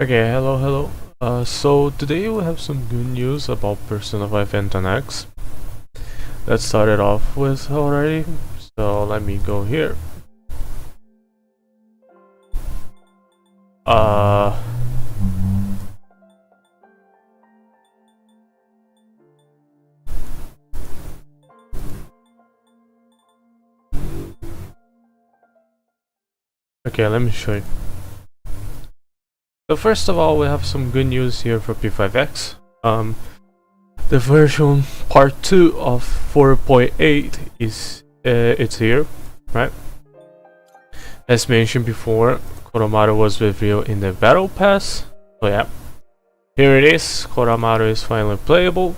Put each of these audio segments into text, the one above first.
Okay, hello. So today we have some good news about Persona 5 and 10X. Let's start it off with already. So let me go here. Okay, let me show you. So first of all, we have some good news here for P5X. The version part 2 of 4.8 is it's here, right? As mentioned before, Koromaru was revealed in the battle pass. So yeah, here it is. Koromaru is finally playable.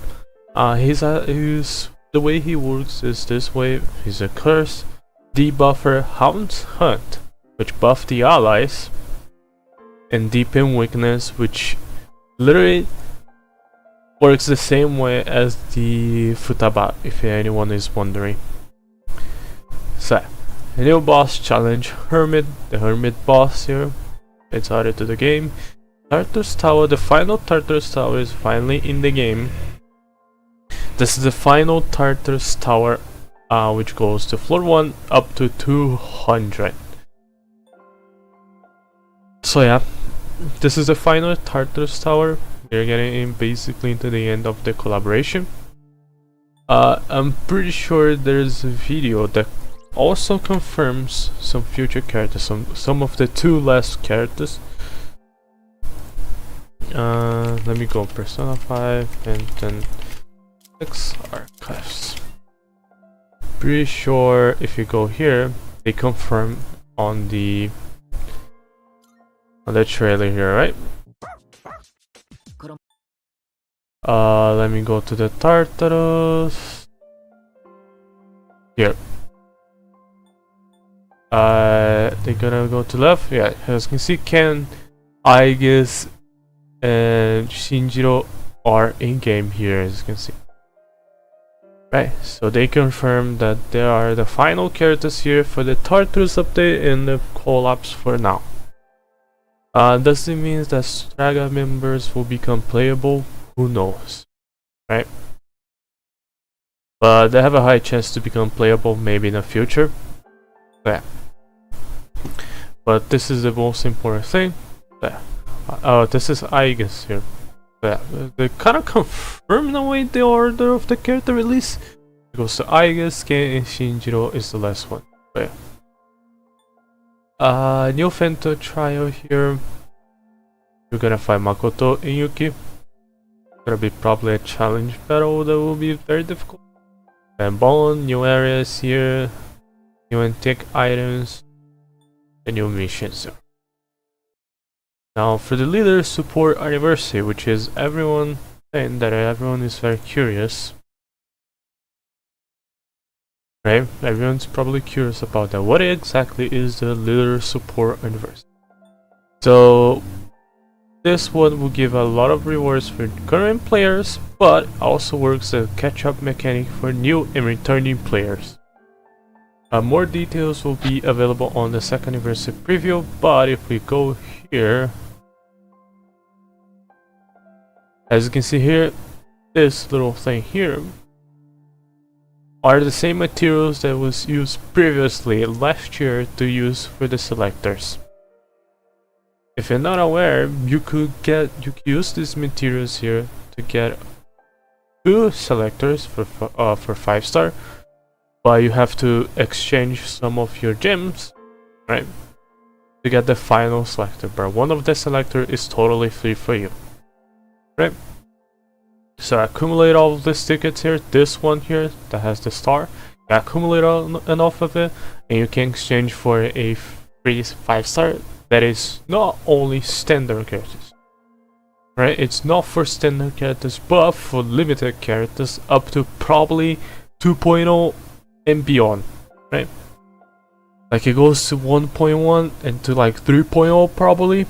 The way he works is this way. He's a curse debuffer Hound's Hunt, which buff the allies, and Deepen Weakness, which literally works the same way as the Futaba, if anyone is wondering. So A new boss challenge, Hermit, the Hermit boss here. It's added to the game. Tartarus Tower, the final Tartarus Tower is finally in the game. This is the final Tartarus Tower, which goes to floor 1 up to 200. So yeah, this is the final Tartarus Tower. We're getting in basically into the end of the collaboration. I'm pretty sure there's a video that also confirms some future characters, some of the 2 last characters. Let me go Persona 5 and then X archives. Pretty sure if you go here, they confirm on the trailer here, right? Let me go to the Tartarus. Here. They're gonna go to left. Yeah, as you can see, Ken, Aigis, and Shinjiro are in game here, as you can see. Right, so they confirm that they are the final characters here for the Tartarus update and the collabs for now. Does it mean that Straga members will become playable? Who knows, right? But they have a high chance to become playable maybe in the future. Yeah. But this is the most important thing. Yeah. This is Aigis here. Yeah. They kind of confirm in a way the order of the character release. It goes to Aigis, Ken, and Shinjiro is the last one. But yeah. New Fento trial here. You're gonna find Makoto and Yuki. Gonna be probably a challenge battle that will be very difficult. And Bone, new areas here, new antique items, and new missions. Now for the leader support anniversary, which is everyone saying that everyone is very curious. Right? Everyone's probably curious about that. What exactly is the leader support anniversary? So this one will give a lot of rewards for current players, but also works as a catch-up mechanic for new and returning players. More details will be available on the 2nd anniversary preview, but if we go here, as you can see here, this little thing here are the same materials that was used previously last year to use for the selectors. If you're not aware, you could use these materials here to get 2 selectors for 5-star, but you have to exchange some of your gems, right, to get the final selector. But one of the selector is totally free for you, right? So accumulate all of these tickets here. This one here that has the star, you accumulate enough of it, and you can exchange for a free 5-star. That is not only standard characters, right? It's not for standard characters, but for limited characters up to probably 2.0 and beyond, right? Like it goes to 1.1 and to like 3.0 probably.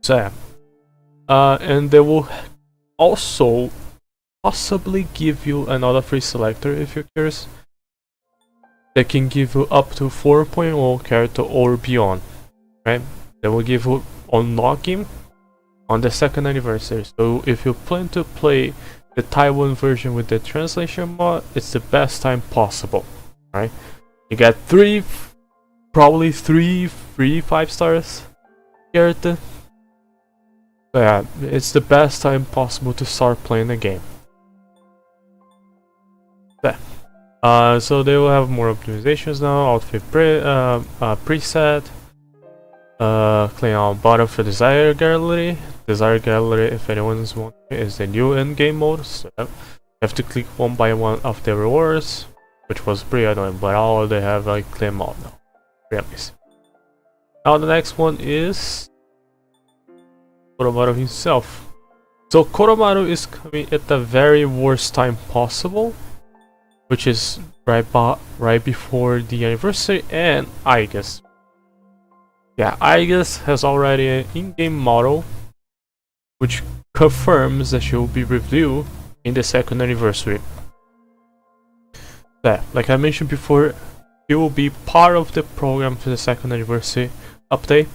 So yeah. And they will also possibly give you another free selector if you're curious. They can give you up to 4.0 character or beyond, right? They will give you unlocking on the 2nd anniversary. So if you plan to play the Taiwan version with the translation mod, it's the best time possible, right? You get probably 3 free 5-stars character. So yeah, it's the best time possible to start playing the game. Yeah. So they will have more optimizations now, outfit preset, clean out bottom for Desire Gallery. Desire Gallery, if anyone's wondering, is the new in-game mode, so you have to click one by one of the rewards, which was pretty annoying, but all they have like clean mode now. Pretty amazing. Now the next one is Koromaru himself. So Koromaru is coming at the very worst time possible, which is right before the anniversary, and Aigis. Yeah, Aigis has already an in-game model, which confirms that she will be reviewed in the 2nd anniversary. Yeah, like I mentioned before, he will be part of the program for the second anniversary update,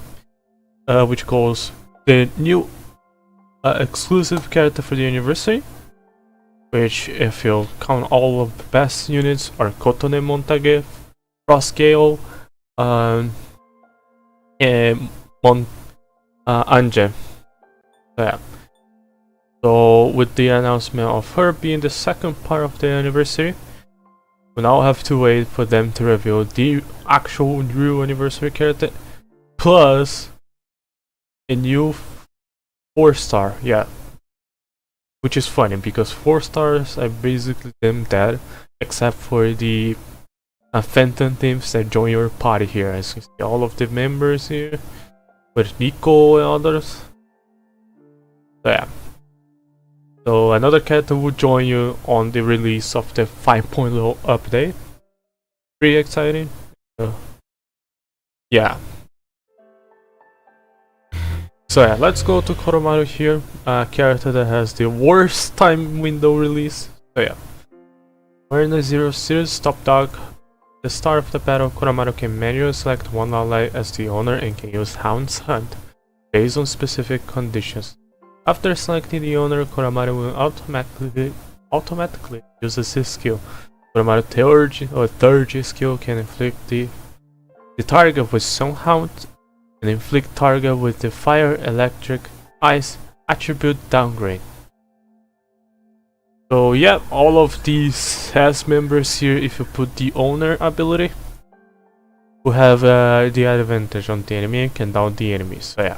which calls the new exclusive character for the anniversary, which, if you count all of the best units, are Kotone Montage, Frostgale, and Anje. Yeah. So with the announcement of her being the second part of the anniversary, we now have to wait for them to reveal the actual real anniversary character, plus a new 4-star, yeah. Which is funny, because 4 stars are basically them dead, except for the Phantom teams that join your party here. As you see, all of the members here, with Nico and others. So yeah. So another character will join you on the release of the 5.0 update. Pretty exciting. Yeah. So yeah, let's go to Koromaru here, a character that has the worst time window release. So yeah. We're in the 0 series, top dog. At the start of the battle, Koromaru can manually select one ally as the owner and can use Hound's Hunt based on specific conditions. After selecting the owner, Koromaru will automatically uses his skill. Koromaru third skill can inflict the target with Sunhound and inflict target with the Fire, Electric, Ice attribute downgrade. So yeah, all of these cast members here, if you put the owner ability, will have the advantage on the enemy and can down the enemies. So yeah.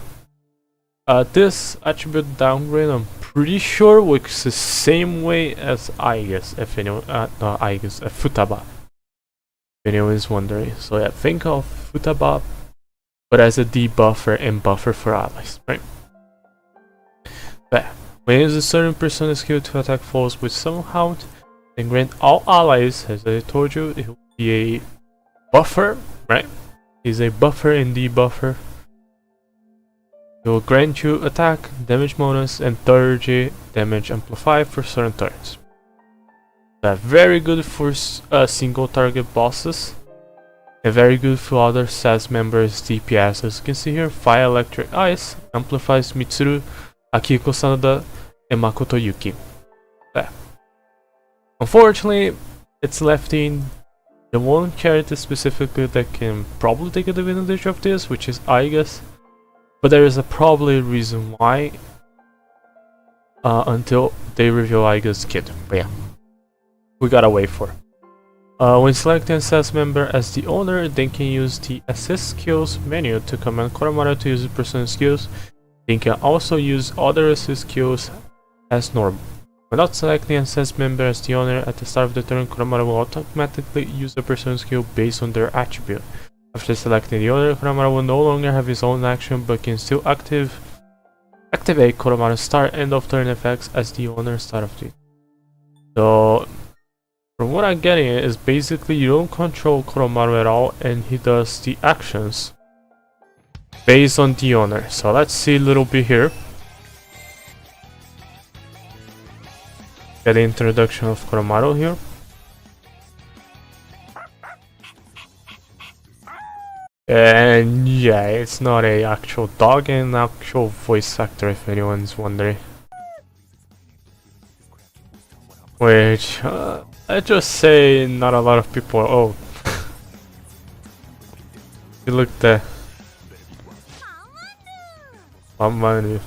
This attribute downgrade, I'm pretty sure works the same way as Aigis, if anyone, not Aigis, Futaba, if anyone is wondering. So yeah, think of Futaba, but as a debuffer and buffer for allies, right? But when you use a certain persona skill to attack foes with Sunhound, then grant all allies, as I told you, it will be a buffer, right? It's a buffer and debuffer. It will grant you attack, damage bonus, and 30 damage amplify for certain turns. That's very good for single target bosses, and very good for other SAS members' DPS. As you can see here, Fire, Electric, Ice amplifies Mitsuru, Akiko Sanada, and Makoto Yuki. There. Unfortunately, it's lefting the one character specifically that can probably take advantage of this, which is Aigis. But there is a probably reason why, until they reveal Aigis' kid. But yeah, we gotta wait for. When selecting a SAS member as the owner, they can use the assist skills menu to command Koromaru to use the person's skills. They can also use other assist skills as normal. When not selecting a SAS member as the owner at the start of the turn, Koromaru will automatically use the person's skill based on their attribute. After selecting the owner, Koromaru will no longer have his own action, but can still activate Koromaru's start end of turn effects as the owner start of the. So, from what I'm getting is basically you don't control Koromaru at all, and he does the actions based on the owner. So let's see a little bit here. Get the introduction of Koromaru here. And yeah, it's not a actual dog and actual voice actor, if anyone's wondering. Which, I just say not a lot of people are old. You look there. Mamani.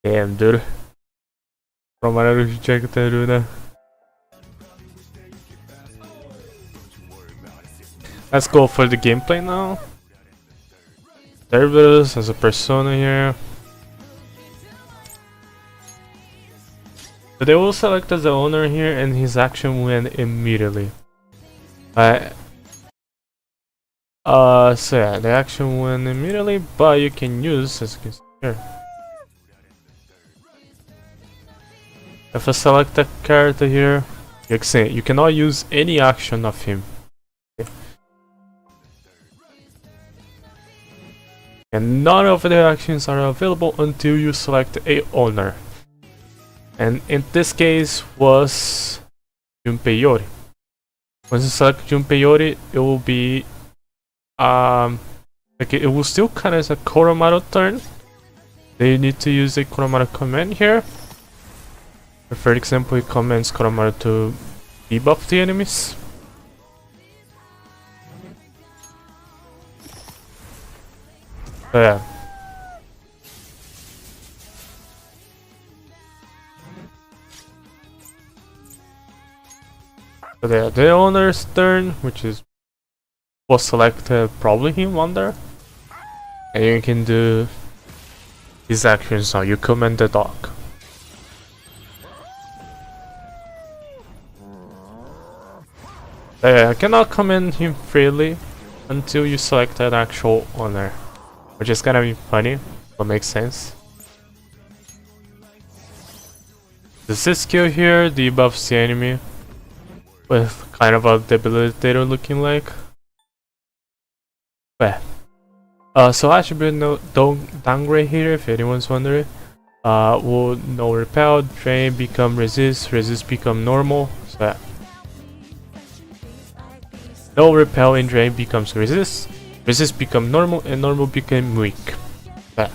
Damn, dude. Let's go for the gameplay now. Servers as a persona here. So they will select as the owner here, and his action went immediately. So yeah, the action went immediately, but you can use, as you can see here. If I select a character here, you cannot use any action of him. Okay. and none of the actions are available until you select a owner. And in this case was Junpei Yori. Once you select Junpei Yori, it will be it will still count as a Koromaru turn. Then you need to use a Koromaru command here. For example, it commands Koromaru to debuff the enemies. So yeah. So there, the owner's turn, which was selected probably him under, and you can do his actions now. You command the dog. I cannot command him freely until you select an actual owner, which is gonna be funny, but makes sense. This skill here debuffs the enemy with kind of a debilitator looking like. But so attribute no downgrade here, if anyone's wondering. Will no repel, drain become resist, resist become normal. So yeah. No repel and drain becomes resist, resist become normal, and normal become weak. Yeah.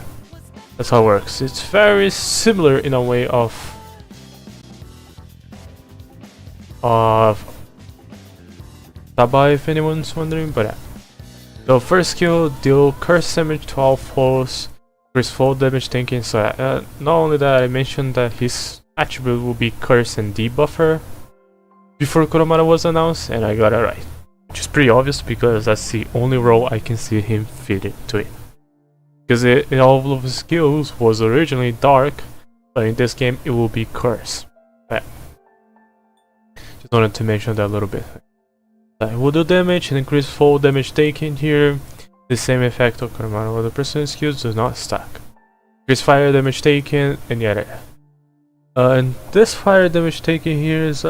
That's how it works. It's very similar in a way of Sabai, if anyone's wondering, but yeah. So first skill, deal curse damage to all foes, increase full damage taken. So not only that, I mentioned that his attribute will be curse and debuffer before Koromaru was announced, and I got it right. Which is pretty obvious because that's the only role I can see him fit into it. Because in all of his skills was originally dark, but in this game it will be curse. Yeah. Just wanted to mention that a little bit. Will do damage and increase full damage taken here. The same effect of Koromaru other person's skills does not stack. Increase fire damage taken and yada. And this fire damage taken here is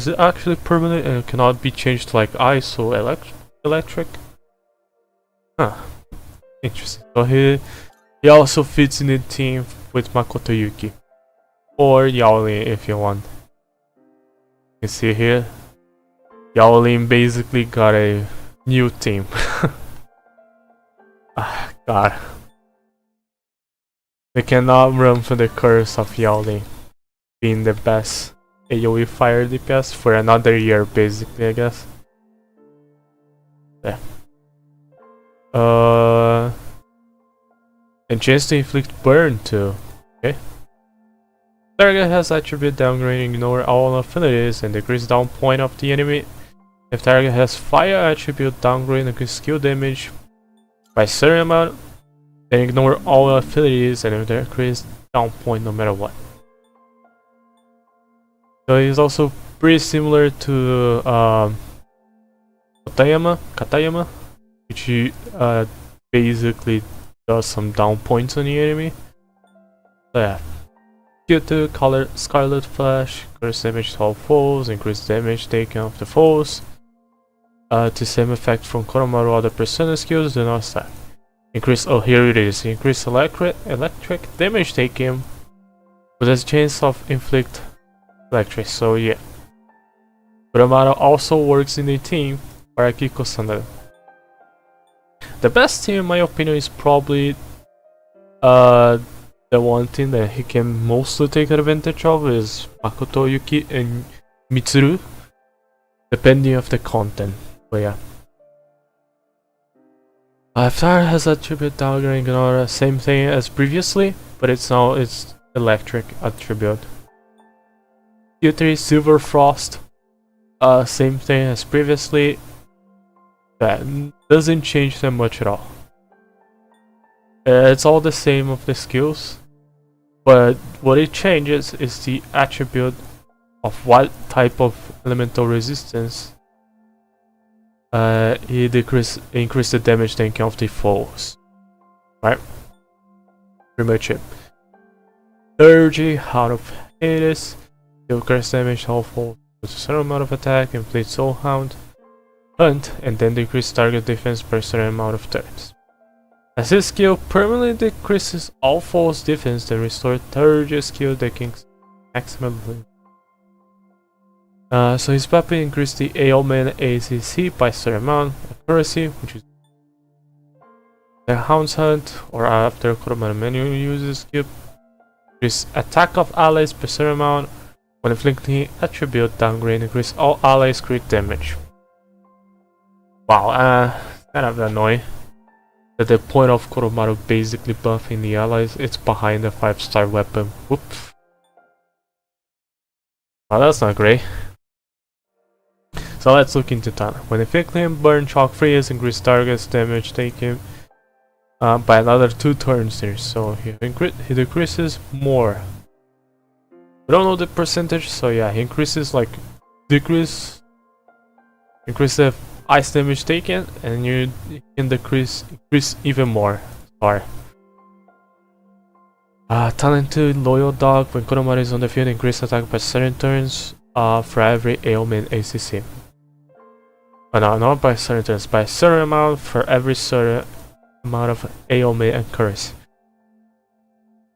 actually permanent and cannot be changed to like ice or electric. Huh. Interesting. So he also fits in the team with Makoto Yuki. Or Yaolin if you want. You see here? Yaolin basically got a new team. Ah, God. They cannot run from the curse of Yaolin being the best AoE fire DPS for another year, basically, I guess. Yeah. And chance to inflict burn too. Okay. Target has attribute downgrading, ignore all affinities and decrease down point of the enemy. If target has fire attribute downgrade, increase skill damage by a certain amount, then ignore all affinities and decrease down point no matter what. So he's also pretty similar to Katayama, which basically does some down points on the enemy. So yeah. Q2, color Scarlet Flash, increase damage to all foes, increase damage taken off the foes. To same effect from Koromaru other persona skills do not stack. Increase, oh here it is, increase electric damage taken with a chance of inflict electric, so yeah. Koromaru also works in a team for Akiko-san. The best team in my opinion is probably the one thing that he can mostly take advantage of is Makoto Yuki and Mitsuru, depending of the content. But yeah. Avatar has attribute downgrading, ignore same thing as previously, but it's electric attribute. Q3 Silver Frost, same thing as previously. That doesn't change that much at all. It's all the same of the skills, but what it changes is the attribute of what type of elemental resistance it increase the damage taken of the foes. Right? Pretty much it. Surgy out of Aigis, deal curse damage all foes with a certain amount of attack, inflict soul hound, hunt, and then decrease target defense per certain amount of turns. As his skill permanently decreases all false defense, then restore third skill that can maximum. So his weapon increased the ailment ACC by a certain amount, accuracy, which is the Hound's Hunt, or after Kuramaru menu uses skill. Increase attack of allies by a certain amount. When inflicting attribute downgrade, increase all allies crit damage. Wow, kind of annoying. At the point of Kuramaru basically buffing the allies, it's behind the 5-star weapon. Whoops. Well, that's not great. So let's look into that. When inflicting burn shock free is increased target's damage taken by another 2 turns there. So he decreases more. We don't know the percentage, so yeah, he increases like increase the ice damage taken, and you can increase even more. Sorry. Talented Loyal Dog. When Kuramaru is on the field, increase attack by certain turns for every ailment ACC. No, not by certain turns, by a certain amount for every certain amount of ailment and curse.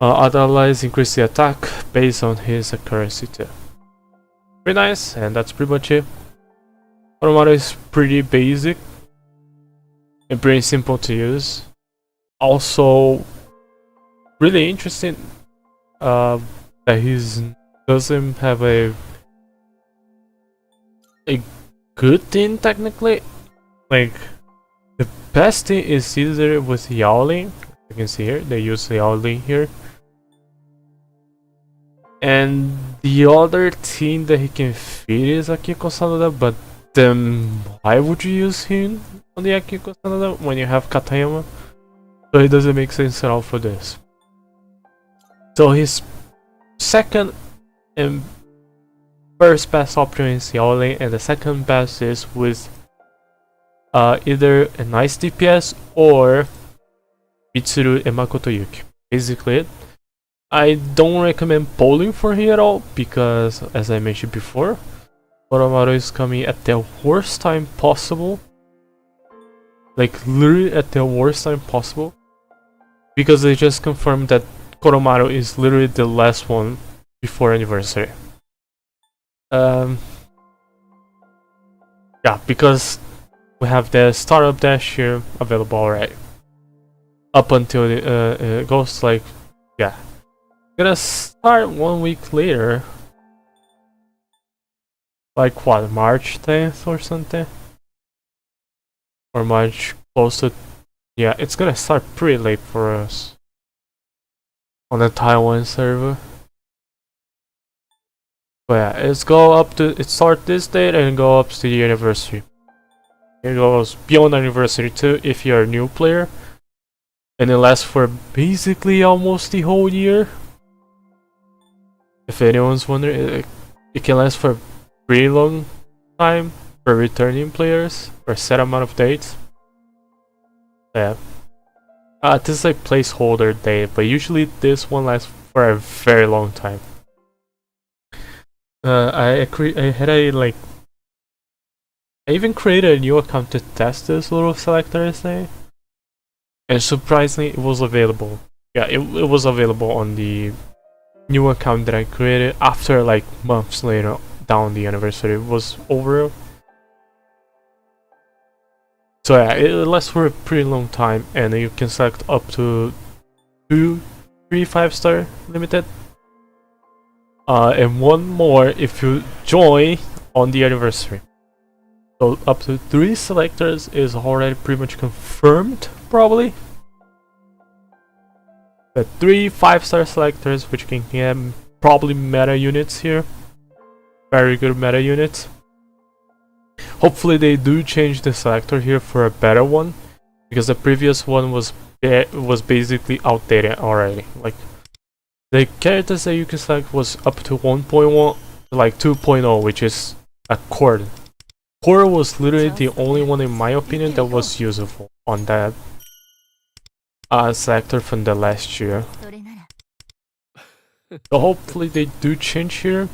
Other allies increase the attack based on his accuracy too. Pretty nice, and that's pretty much it. Kuramaru is pretty basic and pretty simple to use. Also, really interesting that he doesn't have a good thing technically. Like, the best thing is either with Yowling. You can see here, they use Yowling here. And the other thing that he can feed is Akiko Sanada, but then why would you use him on the Akiko Sanada when you have Katayama? So it doesn't make sense at all for this. So his second and first best option is Yowling, and the second best is with either a nice DPS or Mitsuru and Makoto Yuki. Basically it. I don't recommend polling for here at all because, as I mentioned before, Kuramaru is coming at the worst time possible. Like, literally at the worst time possible. Because they just confirmed that Kuramaru is literally the last one before anniversary. Yeah, because we have the startup dash here available already. Up until it goes like, yeah. Gonna start 1 week later. Like what, March 10th or something? Or March close to... Yeah, it's gonna start pretty late for us. On the Taiwan server. But yeah, it start this date and go up to the anniversary. It goes beyond anniversary too if you're a new player. And it lasts for basically almost the whole year. If anyone's wondering, it can last for a pretty long time for returning players for a set amount of dates. Yeah. This is a placeholder date, but usually this one lasts for a very long time. I even created a new account to test this little Selectors thing, and surprisingly it was available. Yeah, it was available on the new account that I created after like months later down the anniversary was over. So yeah, it lasts for a pretty long time, and you can select up to 2, 3 5-star limited. And one more if you join on the anniversary. So up to 3 selectors is already pretty much confirmed, probably. The 3 5-star selectors, which can get probably meta units here. Very good meta units. Hopefully they do change the selector here for a better one, because the previous one was basically outdated already. Like, the characters that you can select was up to 1.1 like 2.0, which is a core. Core was literally the only one in my opinion that was usable on that selector from the last year. So hopefully they do change here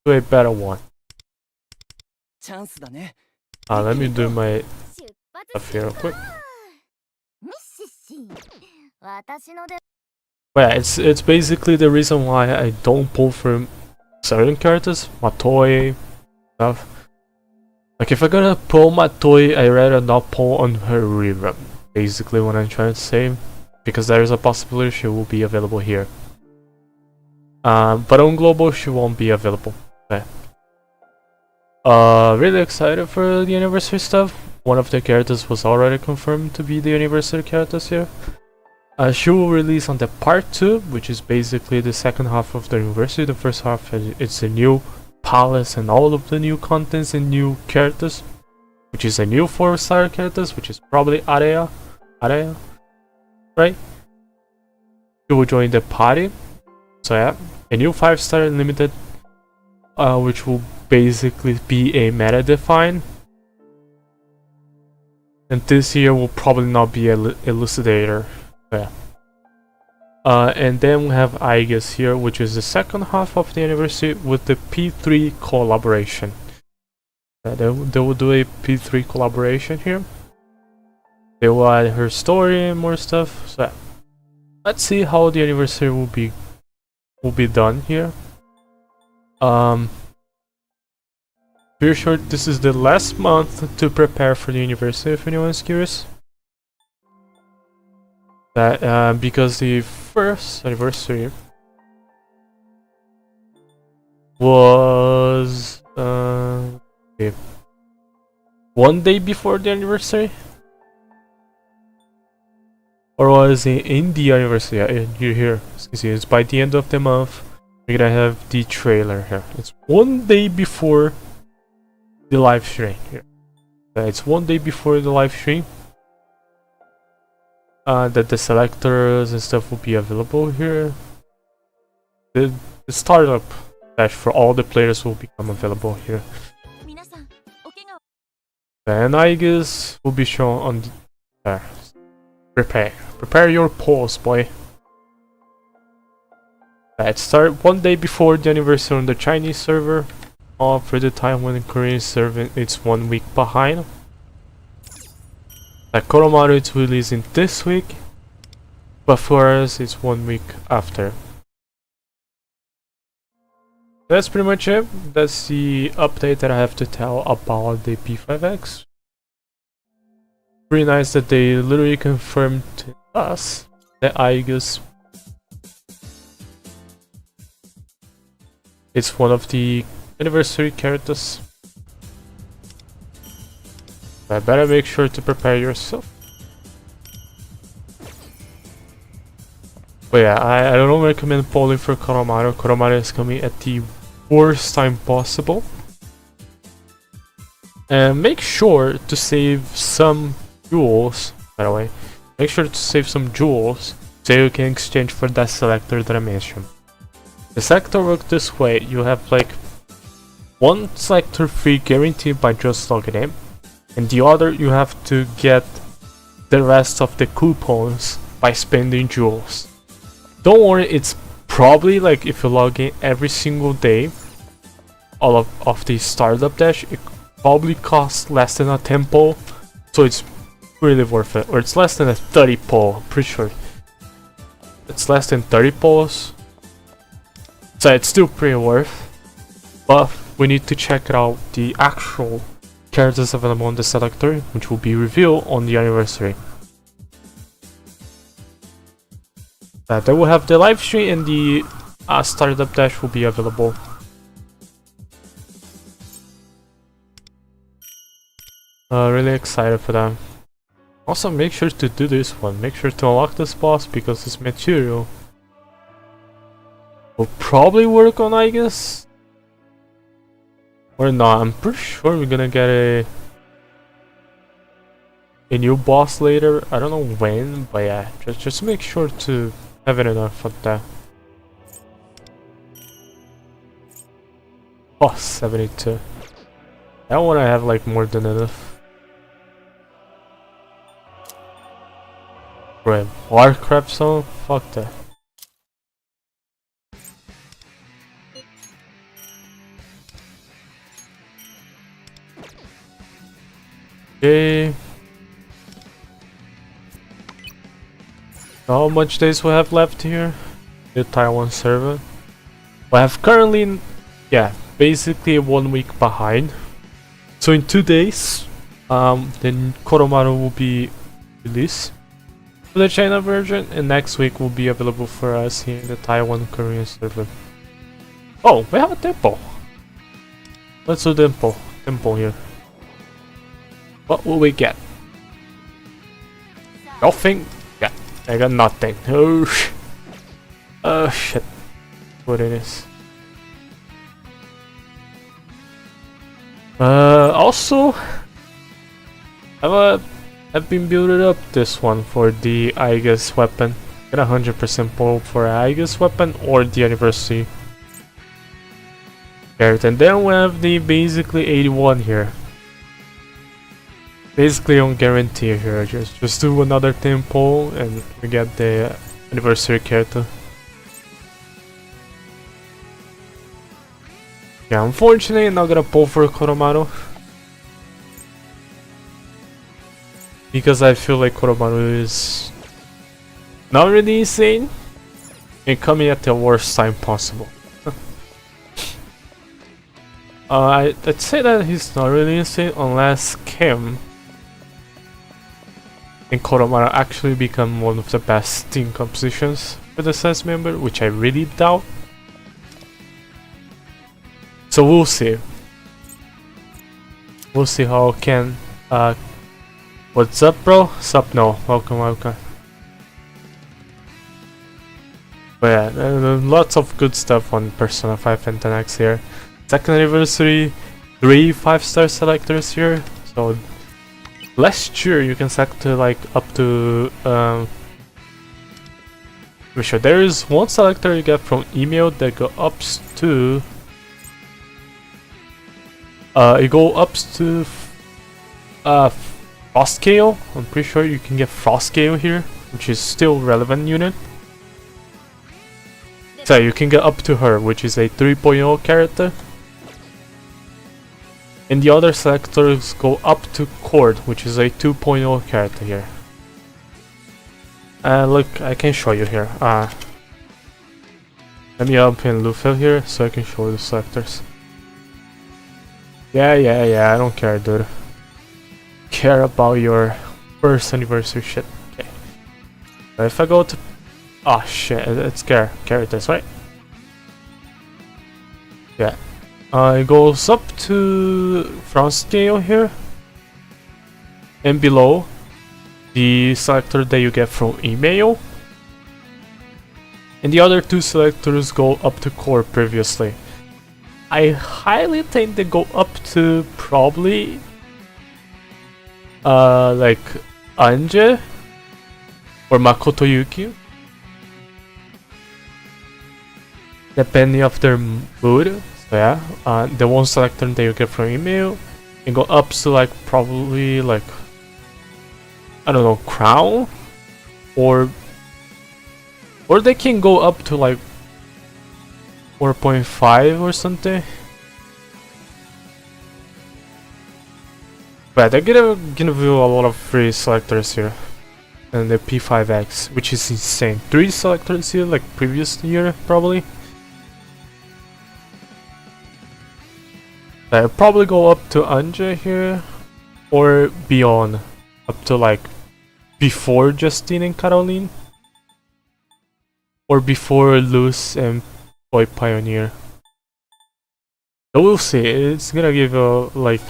to a better one. Let me do my stuff here real quick. But yeah, it's basically the reason why I don't pull from certain characters, Matoi, stuff. Like if I gotta pull Matoi, I rather not pull on her rerun. Basically what I'm trying to say, because there is a possibility she will be available here. But on global she won't be available. Okay. Really excited for the anniversary stuff. One of the characters was already confirmed to be the anniversary characters here. She will release on the part 2, which is basically the second half of the anniversary. The first half it's a new palace and all of the new contents and new characters, which is a new 4-star characters, which is probably Area, right? She will join the party. So yeah, a new 5-star limited, which will basically be a meta define. And this year will probably not be a elucidator. Yeah. And then we have Aigis here, which is the second half of the anniversary with the P3 collaboration. They will do a P3 collaboration here. They will add her story and more stuff. So yeah. Let's see how the anniversary will be done here. Pretty sure this is the last month to prepare for the anniversary, if anyone's curious. That because the first anniversary was okay, 1 day before the anniversary, or was it in the anniversary? Yeah, you're here. Excuse me. It's by the end of the month. We're gonna have the trailer here. It's 1 day before the live stream here. It's 1 day before the live stream. That the selectors and stuff will be available here. The startup dash for all the players will become available here. And Aigis will be shown on the prepare your pause, boy. It started 1 day before the anniversary on the Chinese server. For the time when the Korean server it's 1 week behind. Like Koromaru is releasing this week, but for us it's 1 week after. That's pretty much it. That's the update that I have to tell about the P5X. Pretty nice that they literally confirmed to us that Aigis it's one of the anniversary characters. I better make sure to prepare yourself. But yeah, I don't recommend polling for Koromaru. Koromaru is coming at the worst time possible. And make sure to save some jewels, by the way. Make sure to save some jewels so you can exchange for that selector that I mentioned. The selector works this way. You have like one selector free guaranteed by just logging in. And the other you have to get the rest of the coupons by spending jewels. Don't worry, it's probably like if you log in every single day, all of the startup dash, it probably costs less than a 10 poll, so it's really worth it. Or it's less than a 30 poll, I'm pretty sure. It's less than 30 polls, so it's still pretty worth. But we need to check out the actual characters available on the selector, which will be revealed on the anniversary. They will have the live stream and the startup dash will be available. Really excited for that. Also, make sure to do this one. Make sure to unlock this boss because this material will probably work on Aigis. Or not, I'm pretty sure we're gonna get a new boss later. I don't know when, but yeah, just make sure to have it enough of that. Oh, 72. That one I have like more than enough. Right, Warcraft zone? Fuck that. Okay. How much days we have left here? The Taiwan server. We have currently, yeah, basically 1 week behind. So in 2 days, then Koromaru will be released for the China version, and next week will be available for us here in the Taiwan Korean server. Oh, we have a temple. Let's do temple here. What will we get? Nothing. Yeah, I got nothing. Oh shit. What it is. Also, I've been building up this one for the Aigis weapon. Get 100% pull for Aigis weapon or the anniversary carrot, and then we have the basically 81 here. Basically on guarantee here. Just do another 10 pull and we get the anniversary character. Yeah, unfortunately, I'm not gonna pull for Koromaru because I feel like Koromaru is not really insane and coming at the worst time possible. I'd say that he's not really insane unless Kim and Koromaru actually become one of the best team compositions for the SES member, which I really doubt. So we'll see. We'll see how can. What's up, bro? Sup? No. Welcome. But yeah, lots of good stuff on Persona 5 and 10X here. Second anniversary, 3 5-star selectors here. So last year you can select like up to. Sure, there is one selector you get from email that go up to. It go up to Frost Scale. I'm pretty sure you can get Frost Scale here, which is still relevant unit. So you can get up to her, which is a 3.0 character. And the other selectors go up to Cord, which is a 2.0 character here. Look, I can show you here. Let me open Lufel here so I can show you the selectors. Yeah, I don't care, dude. Care about your first anniversary shit. Okay. But if I go to... Oh shit, it's characters, right? Yeah. It goes up to Frost Scale here. And below, the selector that you get from email. And the other two selectors go up to core previously. I highly think they go up to probably like Anje or Makoto Yuki, depending of their mood. So yeah, the one selector that you get from email and go up to like probably like, I don't know, Crown, or they can go up to like 4.5 or something. But they're gonna give you a lot of free selectors here. And the P5X, which is insane. 3 selectors here like previous year probably. I'll probably go up to Anja here, or beyond, up to like before Justine and Caroline, or before Luz and Boy Pioneer. So we'll see. It's gonna give like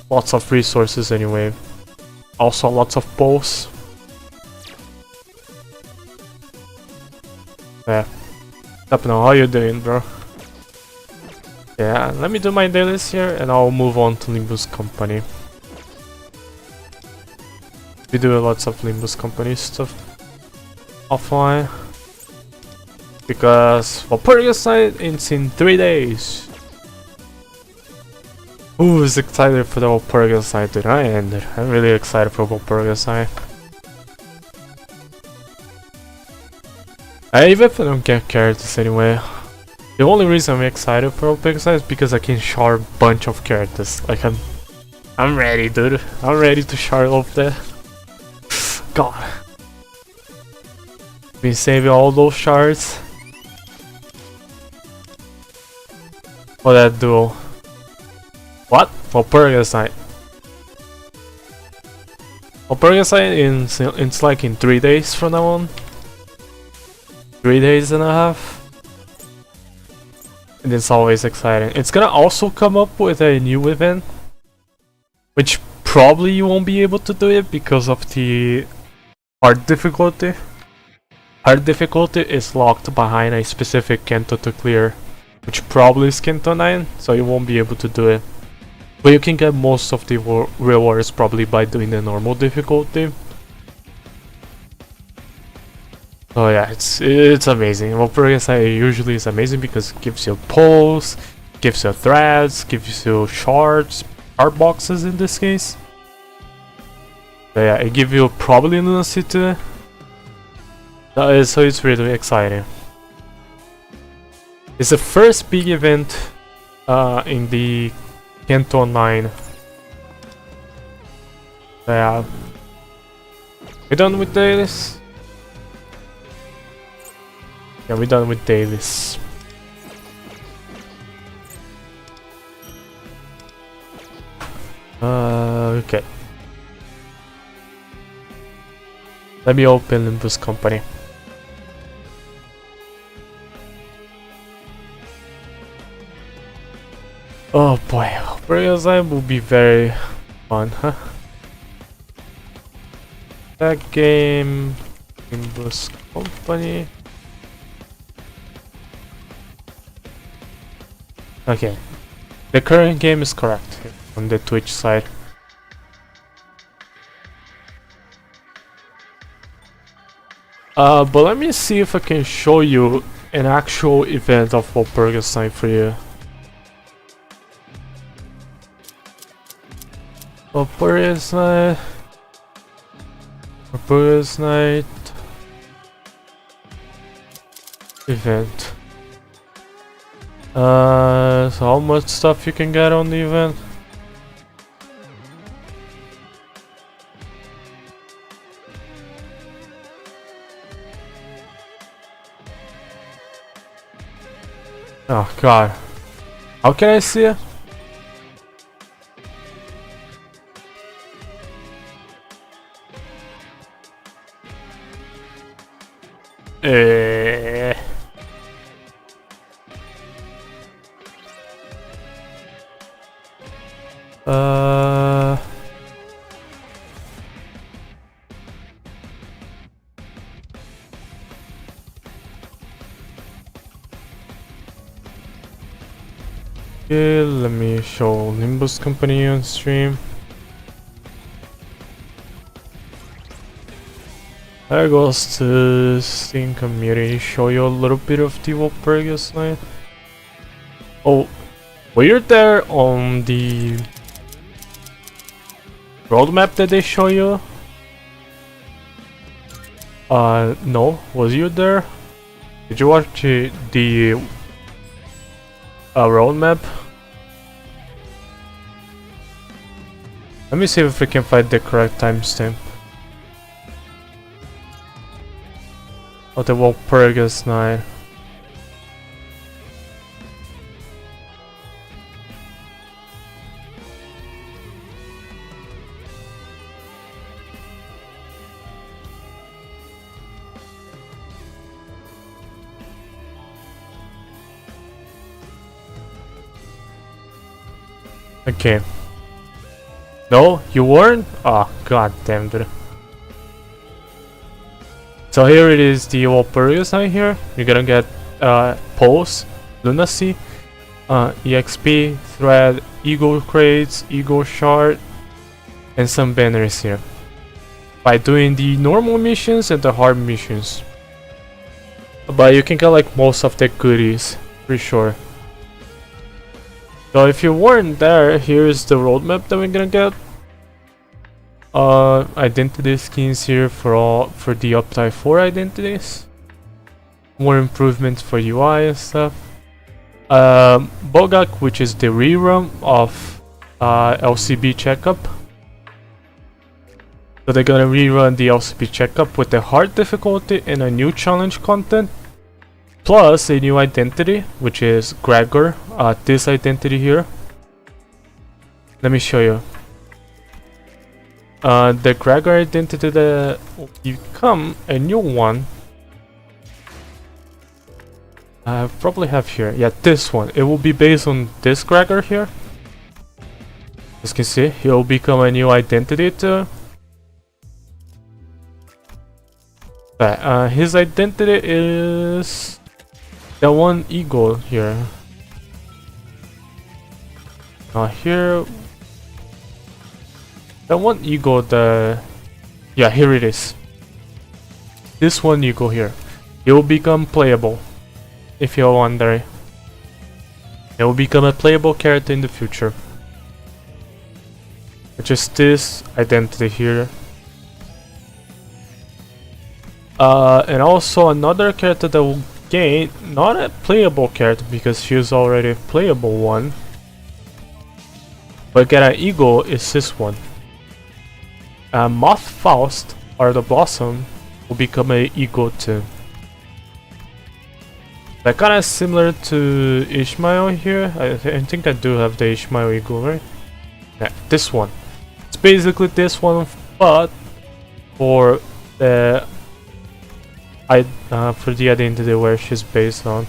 lots of resources anyway. Also lots of polls. Yeah. Up now, how you doing, bro? Yeah, let me do my dailies here and I'll move on to Limbus Company. We do lots of Limbus Company stuff offline. Because for Purgaside, it's in 3 days. Who's excited for the Purgaside, dude? I am, dude. I'm really excited for Purgaside. Even if I don't get characters anyway. The only reason I'm excited for Purgaside is because I can shard a bunch of characters. Like I'm ready, dude. I'm ready to shard off there. God. Been saving all those shards for that duel. What? For Walpurgis Night. Walpurgis Night it's like in 3 days from now on. 3 days and a half. And it's always exciting. It's gonna also come up with a new event, which probably you won't be able to do it because of the hard difficulty. Hard difficulty is locked behind a specific Kanto to clear, which probably is Kanto 9, so you won't be able to do it. But you can get most of the rewards probably by doing the normal difficulty. Oh yeah, it's amazing. Walpurgis Night usually is amazing because it gives you poles, gives you threads, gives you shards, art boxes in this case. So yeah, it gives you probably lunacy too. So it's really exciting. It's the first big event in the Kanto 9. So yeah. We done with Dailies? Yeah, we're done with Dailies. Okay. Let me open Limbus Company. Oh boy, Walpurgis Night will be very fun, huh? That game, Limbus Company. Okay, the current game is correct on the Twitch side. But let me see if I can show you an actual event of Walpurgis Night for you. Walpurgis Night. Walpurgis Night event. So how much stuff you can get on the event? Oh god. How can I see it? Okay, let me show Limbus Company on stream. There goes to Steam community, show you a little bit of the Walpurgis Night. Oh, were you there on the roadmap that they show you? No, was you there? Did you watch the roadmap? Let me see if we can find the correct timestamp of the Walpurgis Night. Okay. No, you weren't? Oh, god damn it. So here it is, the Walpurgis Night here. You're gonna get Pulse, Lunacy, EXP, Thread, Ego Crates, Ego Shard, and some banners here. By doing the normal missions and the hard missions. But you can get like most of the goodies, for sure. So if you weren't there, here's the roadmap that we're gonna get. Identity skins here for the Uptime 4 identities. More improvements for UI and stuff. Bogak, which is the rerun of LCB checkup. So they're gonna rerun the LCP checkup with the hard difficulty and a new challenge content, plus a new identity, which is Gregor. This identity here. Let me show you. The Gregor identity that will become a new one. I probably have here. Yeah, this one. It will be based on this Gregor here. As you can see, he will become a new identity too. His identity is the one eagle here. Here, the one eagle. Yeah, here it is. This one eagle here. It will become playable. If you're wondering, it will become a playable character in the future. Which is this identity here. And also another character that will gain, not a playable character because she's already a playable one, but get an eagle is this one. Moth Faust, or the Blossom, will become an eagle too. They're kinda similar to Ishmael here. I think I do have the Ishmael eagle, right? Yeah, this one. It's basically this one, but for the identity where she's based on.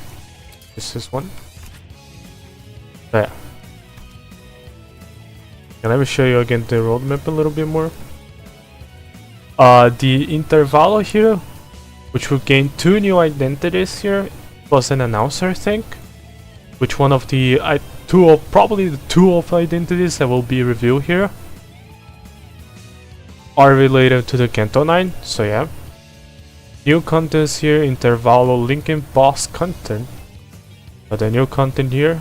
This one. There. And let me show you again the roadmap a little bit more. The intervallo here, which will gain 2 new identities here, plus an announcer, I think. Which one of the probably the 2 of identities that will be revealed here are related to the Kanto 9. So yeah. New contents here, intervallo linking boss content. But the new content here,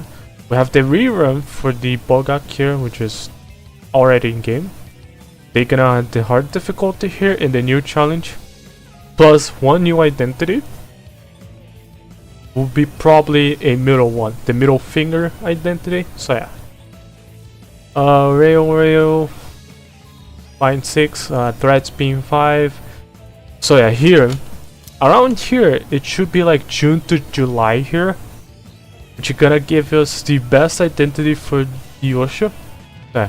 we have the rerun for the Bogak here, which is already in game. They're gonna add the hard difficulty here in the new challenge, plus 1 new identity. Will be probably a middle one, the middle finger identity. So yeah. Rail, Line 6, Thread Spin 5. So yeah, here, around here, it should be like June to July here, which is gonna give us the best identity for Yosho. Yeah.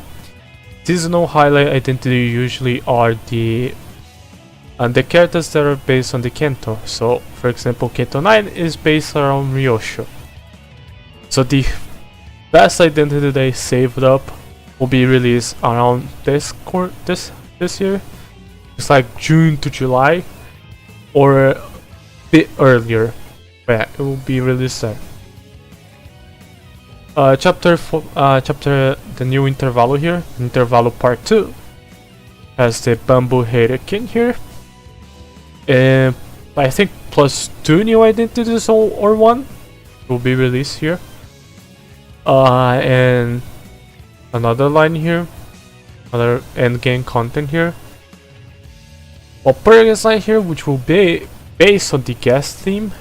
Seasonal highlight identity usually are the characters that are based on the Kanto. So, for example, Kanto 9 is based around Ryosho. So the best identity they saved up will be released around this year. It's like June to July, or a bit earlier. But yeah, it will be released there. Chapter the new intervallo here, intervallo part 2, has the bamboo Heirekin here. I think plus 2 new identities or 1 will be released here. And another line here, another endgame content here. Walpipi line here, which will be based on the guest theme.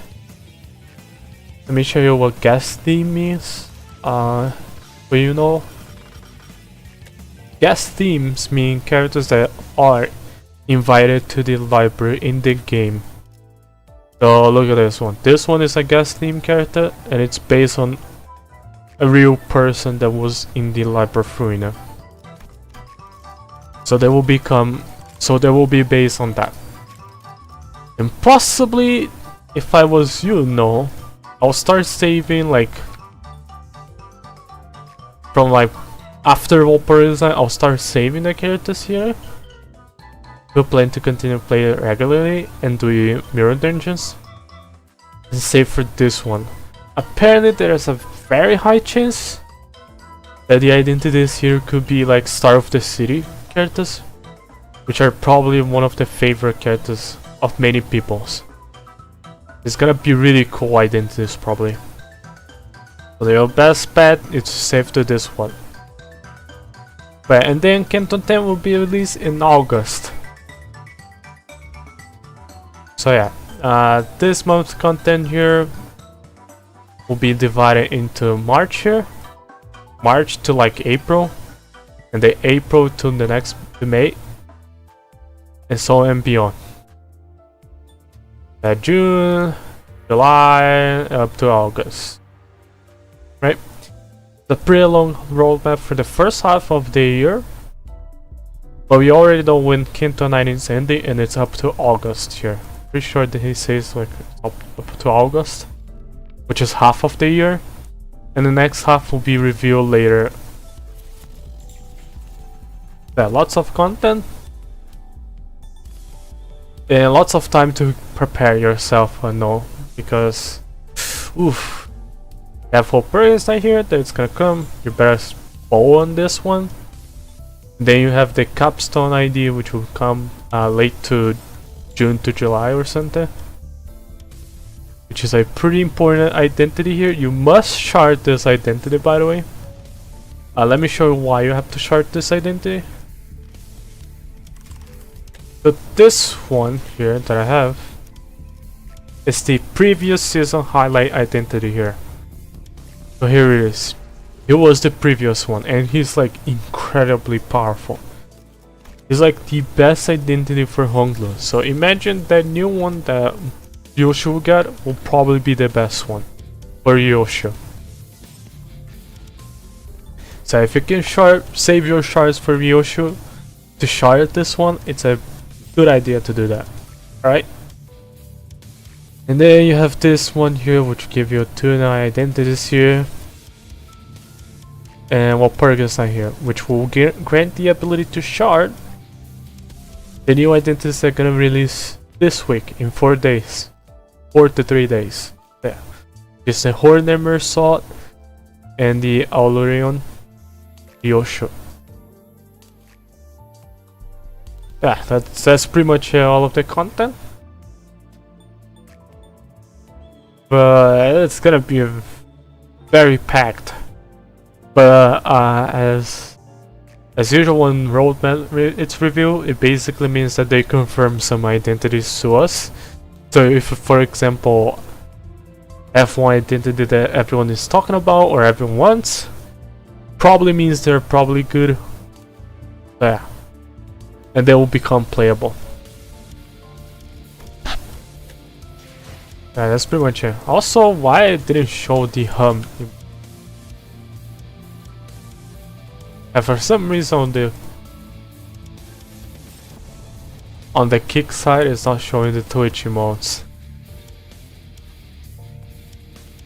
Let me show you what guest theme means. But you know, guest themes mean characters that are invited to the library in the game. So look at this one. This one is a guest theme character, and it's based on a real person that was in the library Fruina. So they will be based on that. And possibly, if I was you, no, I'll start saving like from like after Walpipi, I'll start saving the characters here. We'll plan to continue playing regularly and do mirror dungeons. And save for this one. Apparently there is a very high chance that the identities here could be like Star of the City characters, which are probably one of the favorite characters of many peoples. It's gonna be really cool identities probably. So your best bet is to save to this one. But and then Kanto 10 will be released in August. So yeah, this month's content here will be divided into March here, March to like April, and then April to the next to May. and so and beyond. June, July, up to August. Right? The pretty long roadmap for the first half of the year. But we already know when Kinto 9 is ending, and it's up to August here. Pretty sure that he says like up to August, which is half of the year. And the next half will be revealed later. Yeah, lots of content. And lots of time to prepare yourself, I know, because oof, you have Walpipi is not here, that it's gonna come. You better bow on this one. Then you have the capstone ID, which will come late to June to July or something, which is a pretty important identity here. You must shard this identity, by the way. Let me show you why you have to shard this identity. But this one here that I have is the previous season highlight identity here. So here it is. He was the previous one, and he's like incredibly powerful. He's like the best identity for Honglu. So imagine that new one that Yoshu will get will probably be the best one for Yoshu. So if you can save your shards for Yoshu to shard this one, it's a good idea to do that. Alright? And then you have this one here, which give you 2 new identities here. And Walpipi is not here, which will grant the ability to shard the new identities that are gonna release this week in 4 days. 4 to 3 days. Yeah. It's the Hornemer Sword and the Aulurion Yoshu. Yeah, that's pretty much all of the content. But it's gonna be very packed. But as usual when roadmap it's revealed, it basically means that they confirm some identities to us. So if, for example, F1 identity that everyone is talking about or everyone wants, probably means they're probably good. Yeah. And they will become playable. Yeah, that's pretty much it. Also, why I didn't show the hum. And for some reason on the kick side it's not showing the Twitch emotes.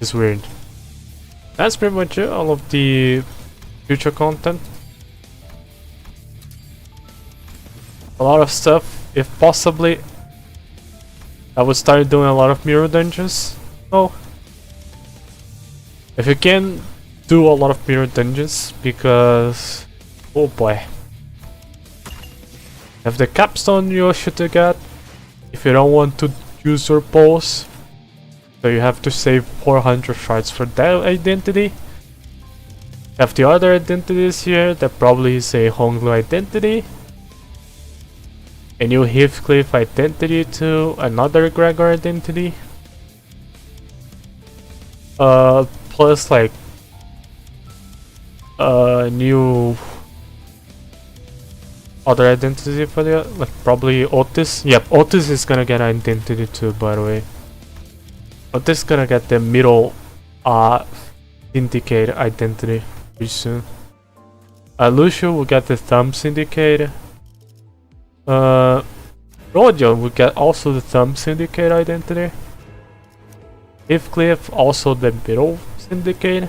It's weird. That's pretty much it, all of the future content. A lot of stuff. If possibly I would start doing a lot of mirror dungeons. So if you can, do a lot of mirror dungeons, because oh boy, have the capstone you should get if you don't want to use your pulse, so you have to save 400 shards for that identity. Have the other identities here that probably is a Honglu identity, a new Heathcliff identity to another Gregor identity, plus like new other identity for the like probably Otis. Yep, Otis is gonna get an identity too, by the way. Otis is gonna get the middle syndicate identity pretty soon. Lucio will get the thumb syndicate. Rodion will get also the thumb syndicate identity. Heathcliff also the middle syndicate.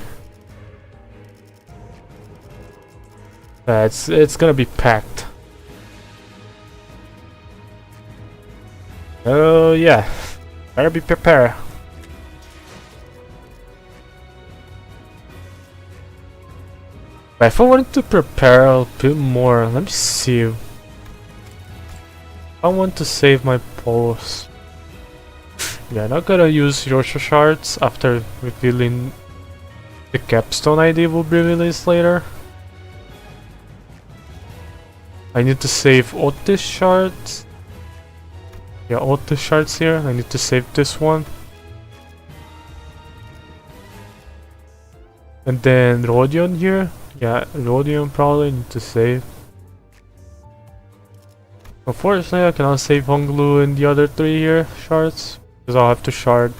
It's gonna be packed. Oh yeah, better be prepared. But if I wanted to prepare a bit more, let me see. I want to save my pulse. Yeah, not gonna use Yosha shards after revealing the capstone ID will be released later. I need to save Otis shards. Yeah, Otis shards here. I need to save this one. And then Rodion here. Yeah, Rodion probably need to save. Unfortunately, I cannot save Honglu in the other 3 here shards, because I'll have to shard.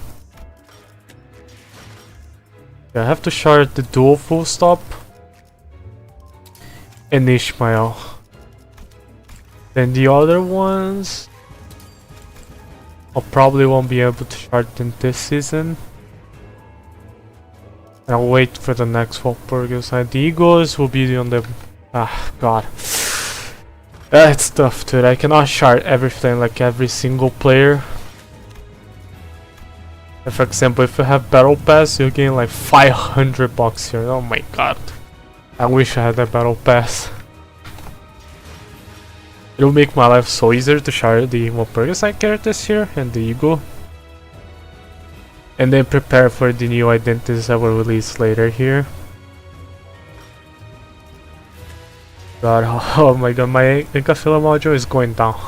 Yeah, I have to shard the dual full stop and Ishmael. Then the other ones, I probably won't be able to shard in this season. And I'll wait for the next Walpurgis side. The Eagles will be on the... Ah, god. It's tough, dude. I cannot shard everything like every single player. For example, if you have Battle Pass, you gain like 500 bucks here. Oh my god. I wish I had that Battle Pass. It'll make my life so easier to shard the Walpurgis side characters here and the Eagle. And then prepare for the new identities that will release later here. God, oh my god, my Inca filler module is going down.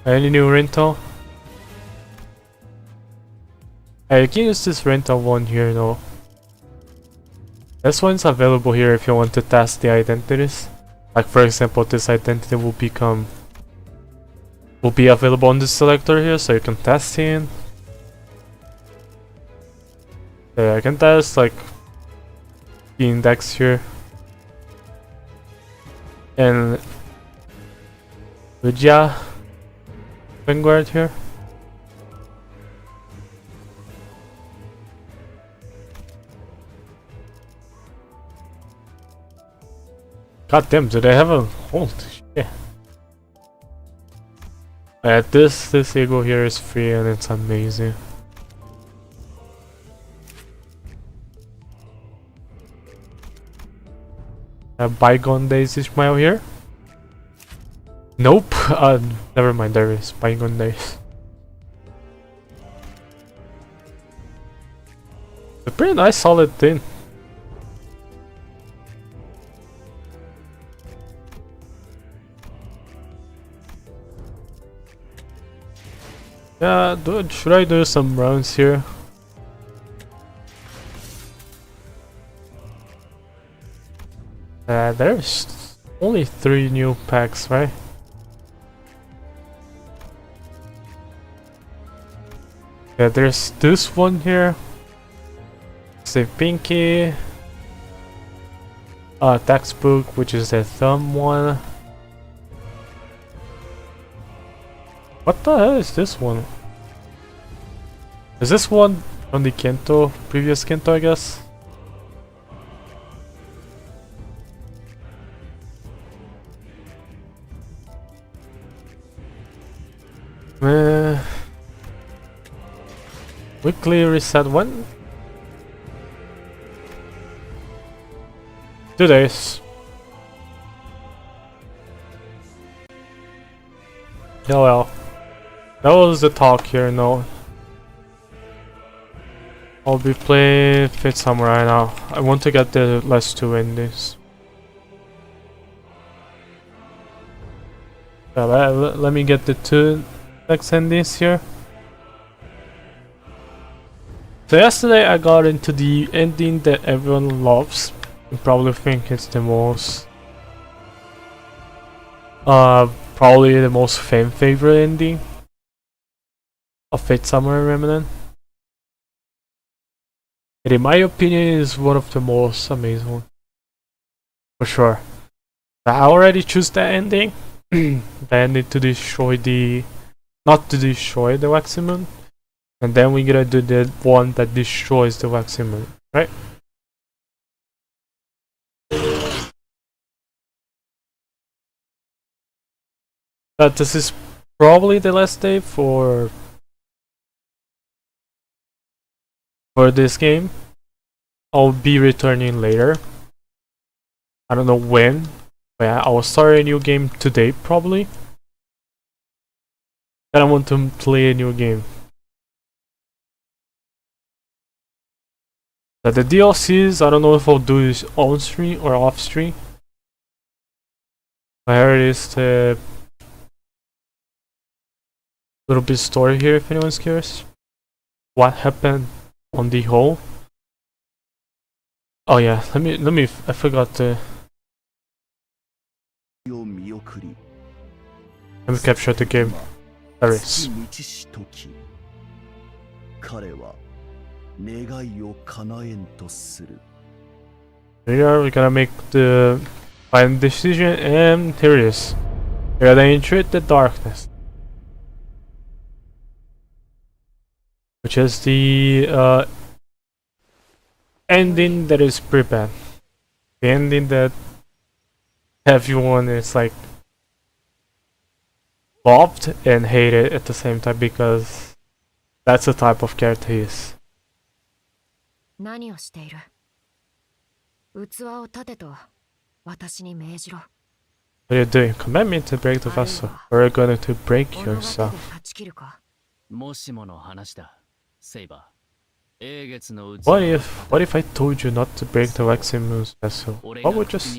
Any new rental? You can use this rental one here though. This one's available here if you want to test the identities. Like for example, this identity will be available on the selector here, so you can test it. Yeah, I can test like the index here and Lugia Vanguard here. God damn, do they have a holy shit? This ego here is free and it's amazing. Bygone Days Ishmael here? Nope. Never mind, there is Bygone Days. A pretty nice solid thing. Yeah, dude, should I do some rounds here? There's only 3 new packs, right? Yeah, there's this one here. Say Pinky. Textbook, which is the thumb one. What the hell is this one? Is this one from the Kento, previous Kento, I guess? Weekly reset when? 2 days. Oh well. That was the talk here, no. I'll be playing Fate Samurai now. I want to get the last 2 endings. Yeah, let me get the 2 next endings here. So yesterday I got into the ending that everyone loves. You probably think it's the most... probably the most fan favorite ending of Fate Samurai Remnant. And in my opinion, is one of the most amazing ones. For sure. I already choose that ending. The ending to destroy the... not to destroy the Waxing Moon. And then we're gonna do the one that destroys the Waxing Moon, right? But this is probably the last day for this game. I'll be returning later. I don't know when, but yeah, I will start a new game today probably. Then I want to play a new game. But the DLCs, I don't know if I'll do this on stream or off stream. But here is the little bit story here if anyone's curious. What happened on the hole? Oh yeah, I forgot to... Let me capture the game. There it is. Here we're gonna make the final decision, and here it is. We gotta entreat the darkness. Which is the ending that is prepared. The ending that everyone is like loved and hated at the same time, because that's the type of character he is. 何をしている？器を立てと私に命じろ。What are you doing? Command me to break the vessel, or are you going to break yourself? もしもの話だ、セイバー。Aigisの器。What if I told you not to break the Maximus vessel? What would just...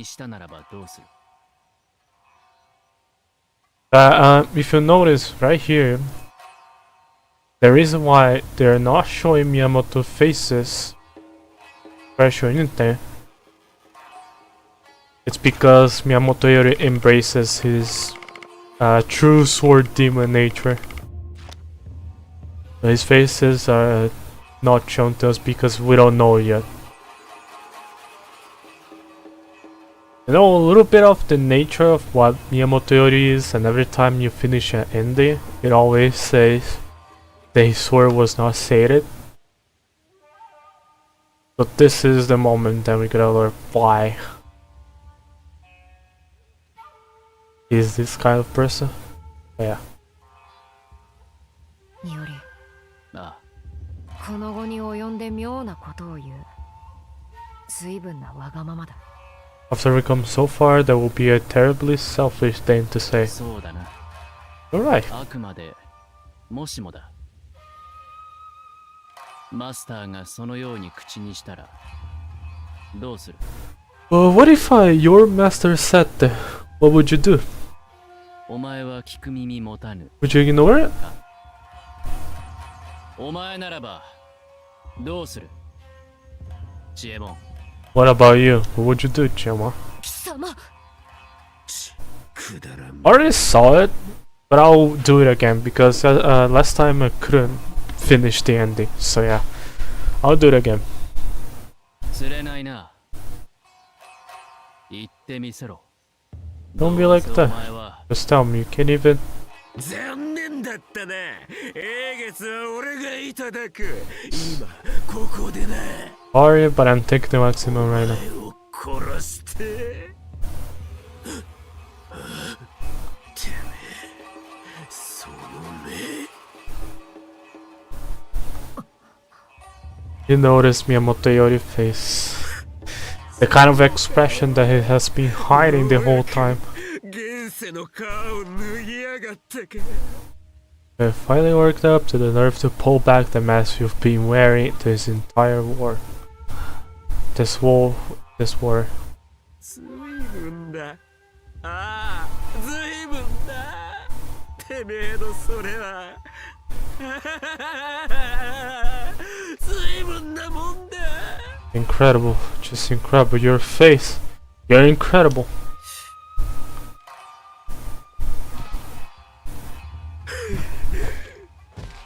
if you notice right here, the reason why they're not showing Miyamoto faces, it's because Miyamoto Yori embraces his true sword demon nature. His faces are not shown to us because we don't know yet. You know a little bit of the nature of what Miyamoto Yori is, and every time you finish an ending, it always says the sword was not sated. But this is the moment that we gotta learn why he's this kind of person. Yeah. この後に及んで妙なことを言う。随分なわがままだ。After we come so far, that will be a terribly selfish thing to say. You're right. あくまでもしもだ。マスターがそのように口にしたらどうする？ What if your master said that? What would you do? お前は聞く耳持たぬ。Would you ignore it? お前ならばどうする？ジエモン。What about you? What would you do, Chiyama? 貴様。I already saw it, but I'll do it again because last time I couldn't finish the ending. So yeah, I'll do it again. 釣れないな。言ってみせろ。Don't be like that. Just tell me, you can't even... 残念だったな。Aigisは俺がいただく。今ここでな。Sorry, but I'm taking the maximum right now. 殺して。てめえ、その目。You notice Miyamoto Yori's face. The kind of expression that he has been hiding the whole time. It finally worked up to the nerve to pull back the mask you've been wearing this entire war. This war. 随分だ。ああ、随分だ。てめえのそれは。随分なもんだ。Incredible, just incredible. Your face, you're incredible.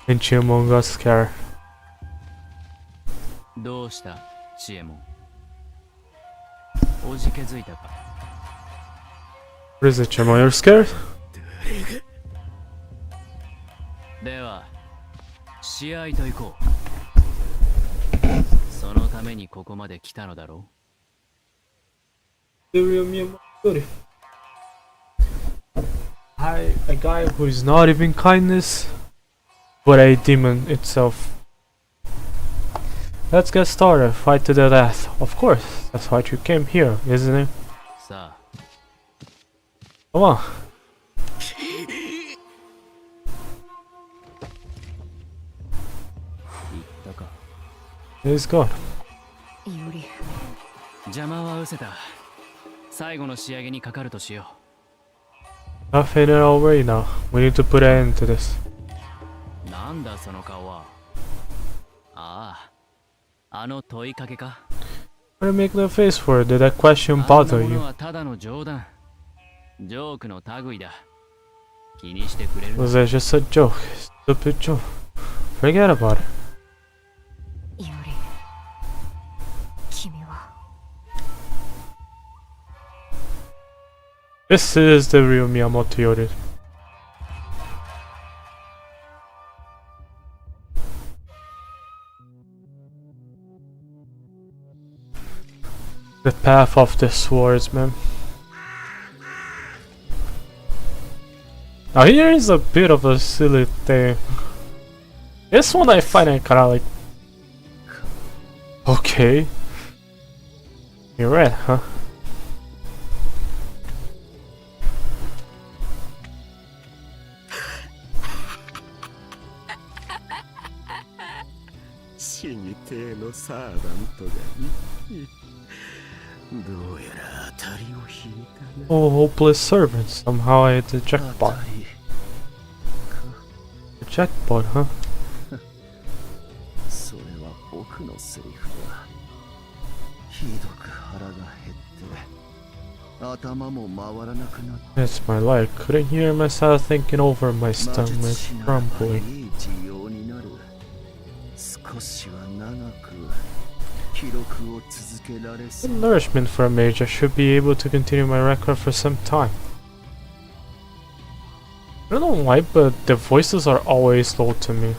And Chiyamon got scared. どうした、チエモン。おじけづいたか。What is it, Chiyamon? You're scared? では、試合と行こう。そのためにここまで来たのだろう。A guy who is not even kindness, but a demon itself. Let's get started. Fight to the death. Of course, that's why you came here, isn't it? さあ。Come on. He's gone. 邪魔は失せた。最後の仕上げにかかるとしよう。Nothing at all right now. We need to put an end to this. なんだその顔は。ああ、あの問いかけか。What are you making a face for? Did that question bother あんなもの you? はただの冗談。ジョークの類だ。気にしてくれるな。 Was that just a joke? Stupid joke. Forget about it. いおり君は This is the real Miyamoto Yori. The path of the swordsman. Now here is a bit of a silly thing. This one I find it kinda like... Okay. You're right, huh? 死にてえのサーバントがいい。どうやら当たりを引いたな。 Oh, hopeless servant. Somehow I hit the jackpot. The jackpot, huh? それは僕のセリフだ。ひどく腹が減って頭も回らなくなった。 It's my life. Couldn't hear myself thinking over my stomach crumbling. いい需要になる。少しは長く記録を続けられそ Good う。 nourishment for a mage. I should be able to continue my record for some time. I don't know why, but the voices are always low to me.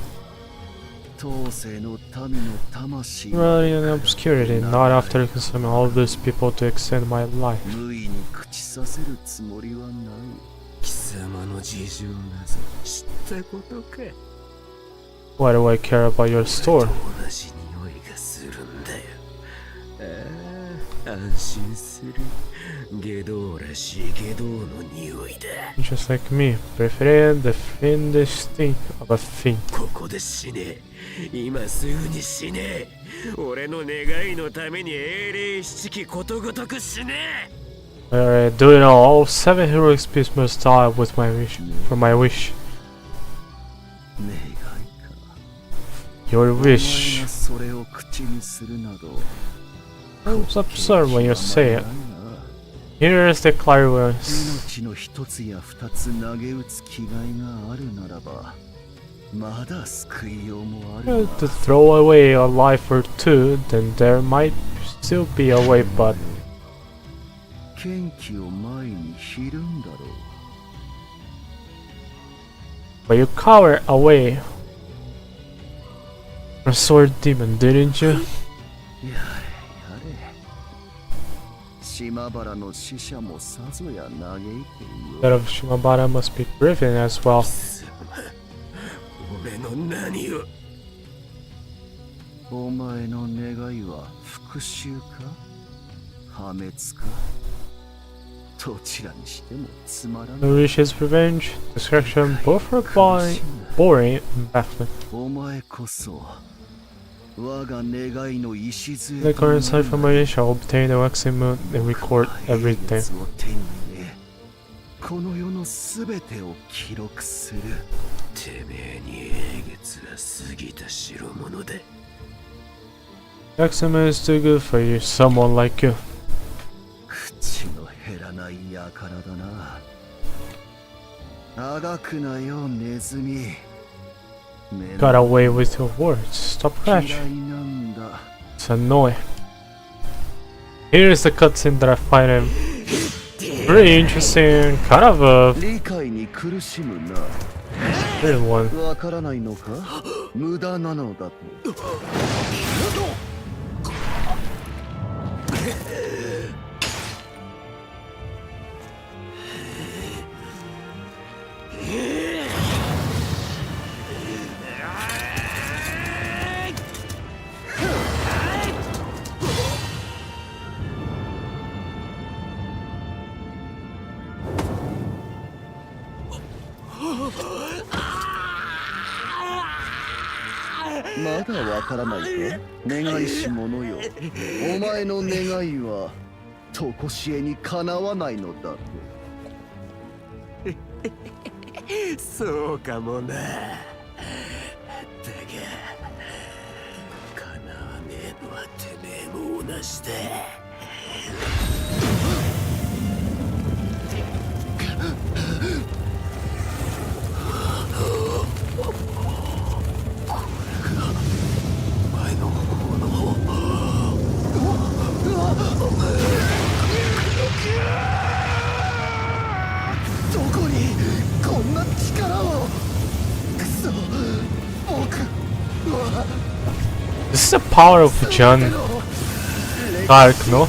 当世の民の魂 Really in obscurity, not after consuming all of these people to extend my life. 無意に口させるつもりはない。貴様の事情なぞ知ったことか。 Why do I care about your store? 同じ匂いがするんだよ。ああ、安心する。下道らしい下道の匂いだ。 Just like me, preferring the fiendish stink of a fiend. ここで死ね。今すぐに死ね。俺の願いのために英霊七騎ことごとく死ね。 Alright, do it all. All 7 heroic species must die with my wish. For my wish. 願いか。 Your お前 wish. がそれを口にするなど。 Sounds absurd when you say it. ないな。 Here is the clairvoyance. 命の一つや二つ投げ打つ気概があるならば、まだ救いようもある To throw away a life or two, then there might still be a way, but 剣気を前にひるんだろう。 you cowered away from sword demon, didn't you? やれやれ。島原の死者もさぞや嘆いている That よ。 of Shimabara must be grieving as well. 俺の何を。お前の願いは復讐か破滅かどちらにしてもつまら The ない。 wish is revenge, destruction, both are boring and baffling. お前こそ我が願いの礎 The current sight from my wish, I'll obtain the waxing moon and record everything. を手に入れこの世のすべてを記録する。てめえに英月は過ぎた代物で。 Waxing moon is too good for you, someone like you. 口の減らない輩だな。あがくなよネズミ。 Got away with your words. Stop 嫌 crashing. いなんだ。 It's annoying. Here's the cutscene that I find pretty interesting, kind of a 理解に苦しむな。 weird one. わからないのか無駄なのだと。 まだわからないか願いし者よ。お前の願いはとこしえにかなわないのだと。そうかもな。だがかなわねえのはてめえも同出して。前の方のどこにこんな力を。くそ、僕は。 This is the power of John Dark, no?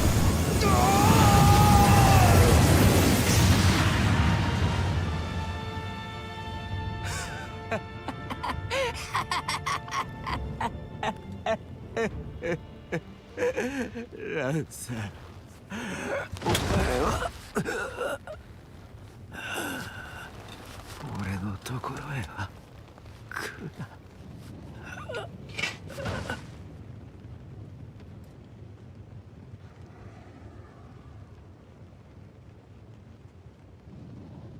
ランサー、お前は俺のところへは来るな。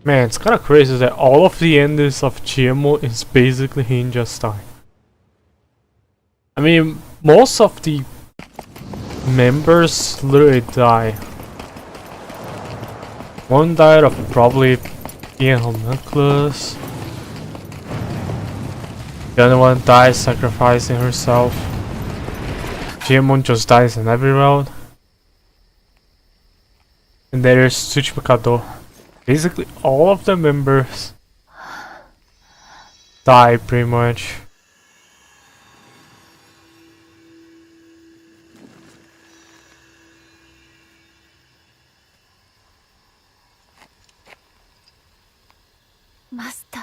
Man, it's kind of crazy that all of the endings of GMO is basically him just dying. I mean, most of the members literally die. One died of probably being homunculus. The other one dies sacrificing herself. GMO just dies in every round. And there's Tsuchimikado. Basically all of the members die pretty much. Master.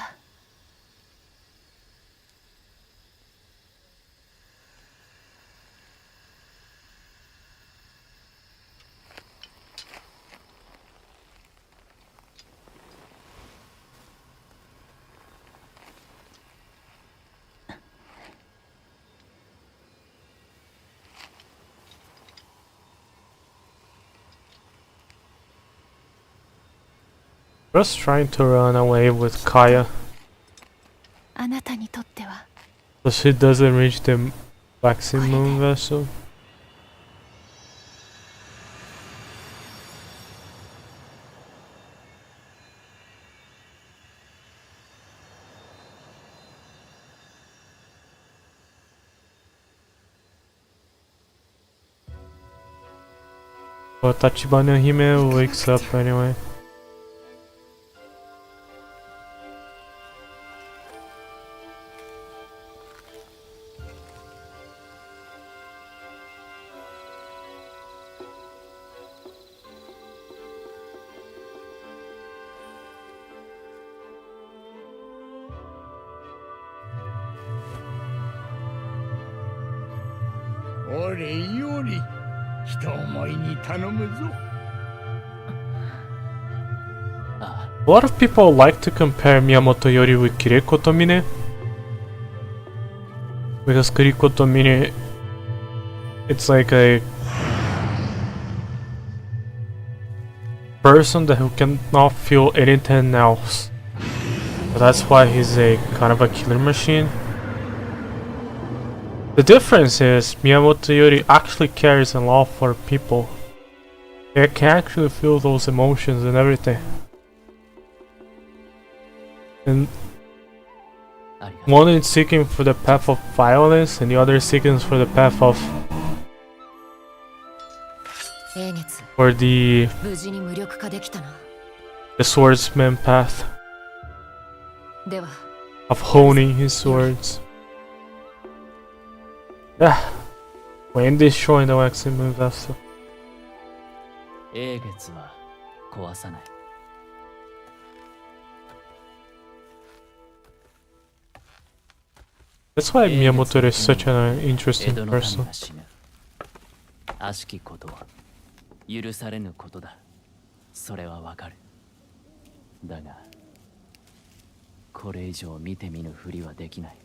Just trying to run away with Kaya, あなたにとっては so she doesn't reach the vaccine moon vessel. But Tachibana Hime wakes up anyway. A lot of people like to compare Miyamoto Yori with Kiriko Tomine, because Kiriko Tomine, it's like a person that who cannot feel anything else. So that's why he's a kind of a killer machine. The difference is Miyamoto Yori actually cares a lot for people. They can actually feel those emotions and everything. And one is seeking for the path of violence and the other is seeking for the path of for the swordsman path of honing his swords. Yeah, when destroying the waxing moon vessel. 英月は壊さない。That's why Miyamoto is such an interesting 江戸の民 person. が死ぬ。悪しきことは許されぬことだ。それはわかる。だが、これ以上見て見ぬふりはできない。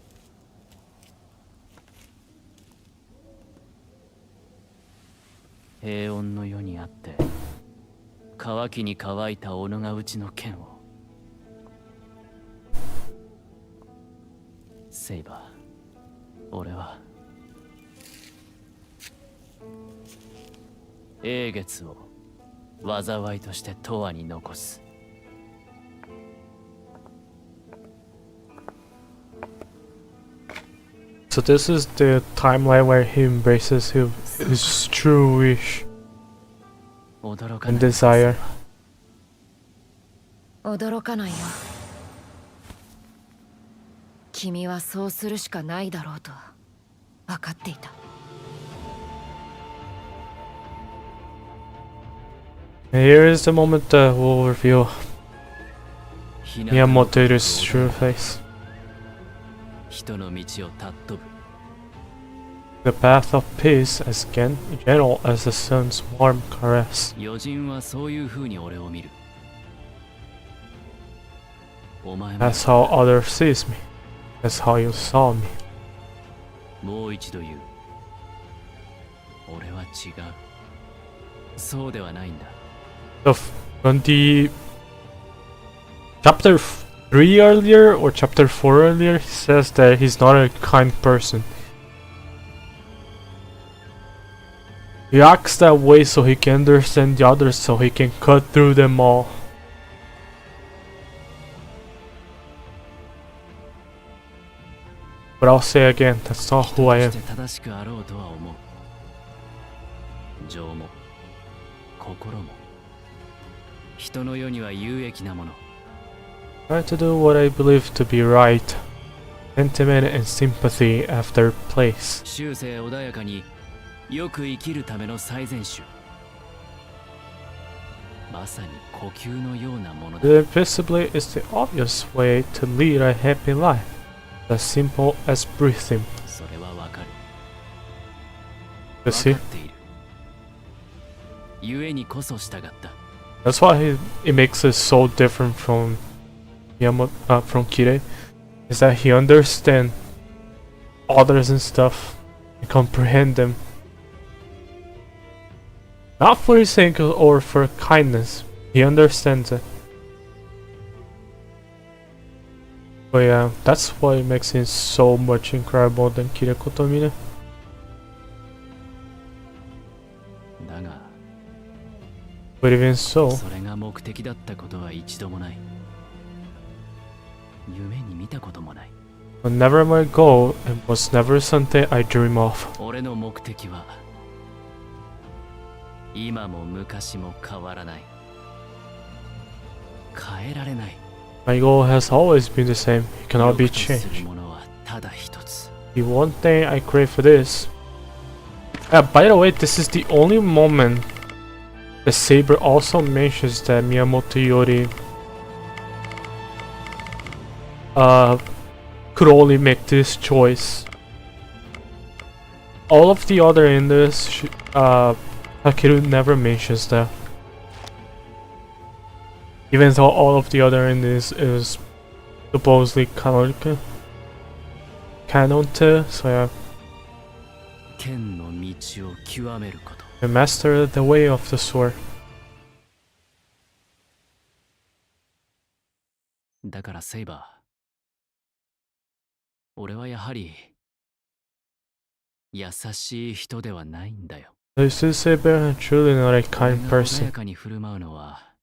平穏の世にあって乾きに乾いた斧がうちの剣をセイバー、俺は英月を災いとして永遠に残す。So this is the timeline where he embraces his true wish 驚か and ない。 desire. 驚かないよ。君はそうするしかないだろうと分かっていた。 And here is the moment that will reveal Miyamoto's true face. 人の道を尊ぶ。 The path of peace as gentle as the sun's warm caress. 余人はそういう風に俺を見る。お前も That's how others sees me. That's how you saw me. もう一度言う。俺は違う。そうではないんだ。 On the chapter 3 earlier or chapter 4 earlier, he says that he's not a kind person. He acts that way so he can understand the others, so he can cut through them all. But I'll say again, that's not who I am. 正しくあろうとは思う。情も心も人の世には有益なもの。 Try to do what I believe to be right. Sentiment and sympathy have their place. 終生穏やかによく生きるための最善手。まさに呼吸のようなものだ。 The invisibly is the obvious way to lead a happy life. As simple as breathing. それはわかる。 You わ see? かっている。故にこそ従った。 That's why it makes it so different from from Kire. Is that he understands others and stuff and comprehend them. Not for his sake or for kindness. He understands it. But yeah, that's why it makes him so much incredible than Kire Kotomine. だが、 But even so, それが目的だったことは一度もない。夢に見たこともない。 was never my goal and was never something I dream of. 俺の目的は今も昔も変わらない。変えられない。 My goal has always been the same. It cannot be 欲とする changed. ものはただ一つ。 The one thing I crave for this. By the way, this is the only moment the Saber also mentions that Miyamoto Yori could only make this choice. All of the other enders, Takeru never mentions that. Even though all of the other endings is supposedly canon to, so yeah. 剣の道を極めること。 To master the way of the sword. だからセイバー、俺はやはり優しい人ではないんだよ。 This is Saber truly not a 俺 kind が穏 person. やかに振る舞うのは、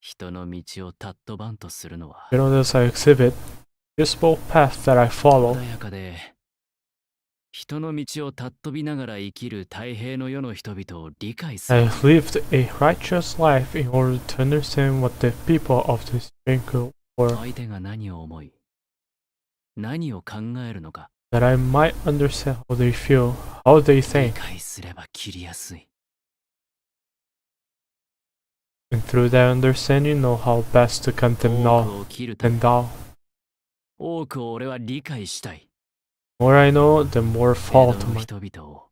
人の道をタットバンとするのは、 You know this I exhibit. This bold path that I follow. 穏やかで人の道を尊びながら生きる太平の世の人々を理解す I る。 lived a righteous life in order to understand what the people of this tranquil world, 相手が何を思い、何を考えるのか that I might understand how they feel, how they 理 think, 解すれば切りやすい。 and through that understanding know how best to cut them 多く now を切るため and down. 多くを俺は理解したい。 The more I know, the more 江 fall 戸 to の my 人々を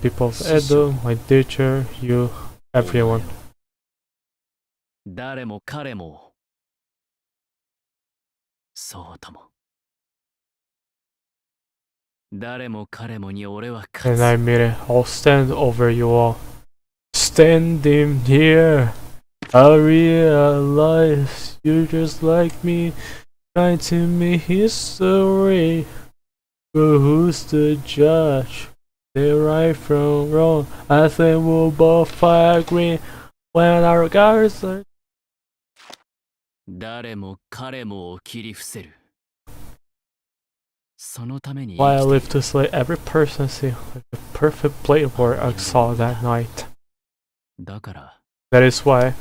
people of Edo, my teacher, you, everyone. 誰も彼もそうとも誰も彼もに俺は勝 And I つ。 mean it, I'll stand over you all. Standing here, I realize you're just like me, trying to make history. But who's the judge? They're right from wrong. I think we'll both agree when our guards are. 誰も彼もを切り伏せる。そのために Why I 生き live to slay every person see like the perfect blade where I saw that night. だから That is why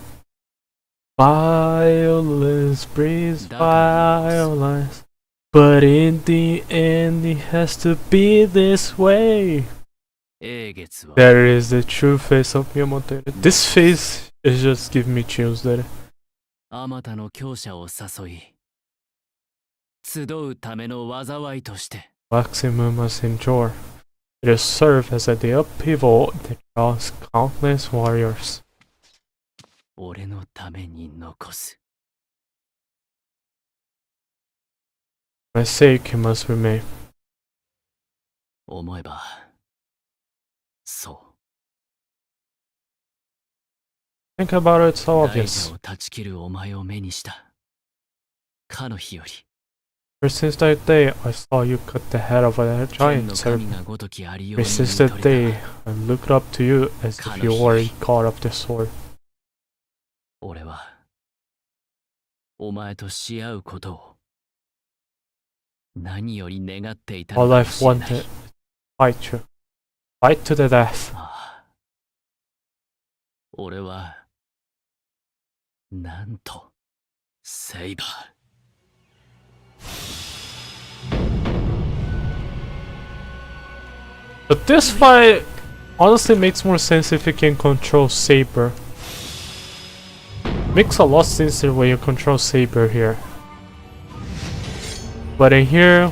violence breeds violence. But in the end it has to be this way. 英月は There is the true face of Miyamoto. This face is just giving me chills there. あまたの強者を誘い集うための災いとして Maximum as endure. It has served as a day of upheaval that draws countless warriors. 俺のために残す。 For my sake, he must remain. 思えばそ Think about it, it's う obvious. 大蛇を断ち切るお前を目にしたかの日より Ever since that day, I saw you cut the head of a 天の giant 神 serpent. がごときありよう Ever に since 見 that とれ day, I looked up to you as if you were a god of the sword. た俺はお前とし合うことを何より願っていたの All かも I've しれない wanted, fight you. Fight to the death. ああ俺はなんとセイバー But this fight honestly makes more sense if you can control Saber. Makes a lot of sense when you control Saber here. But in here,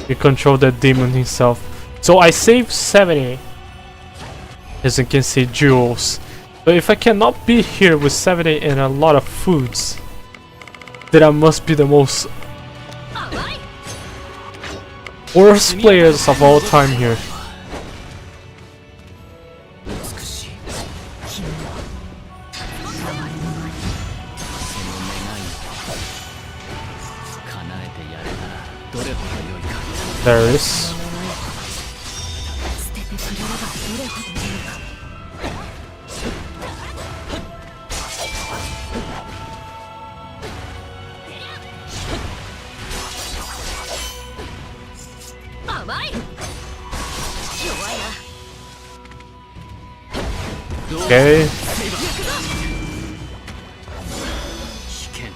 you control the demon himself. So I saved 70. As you can see, jewels. But if I cannot be here with 70 and a lot of foods, then I must be the most worst players of all time here. 美しいその願いを叶えてやれたらどれほど良いか There is. 捨ててくれればどれほどいいか。甘い。弱いな。 Okay. 危険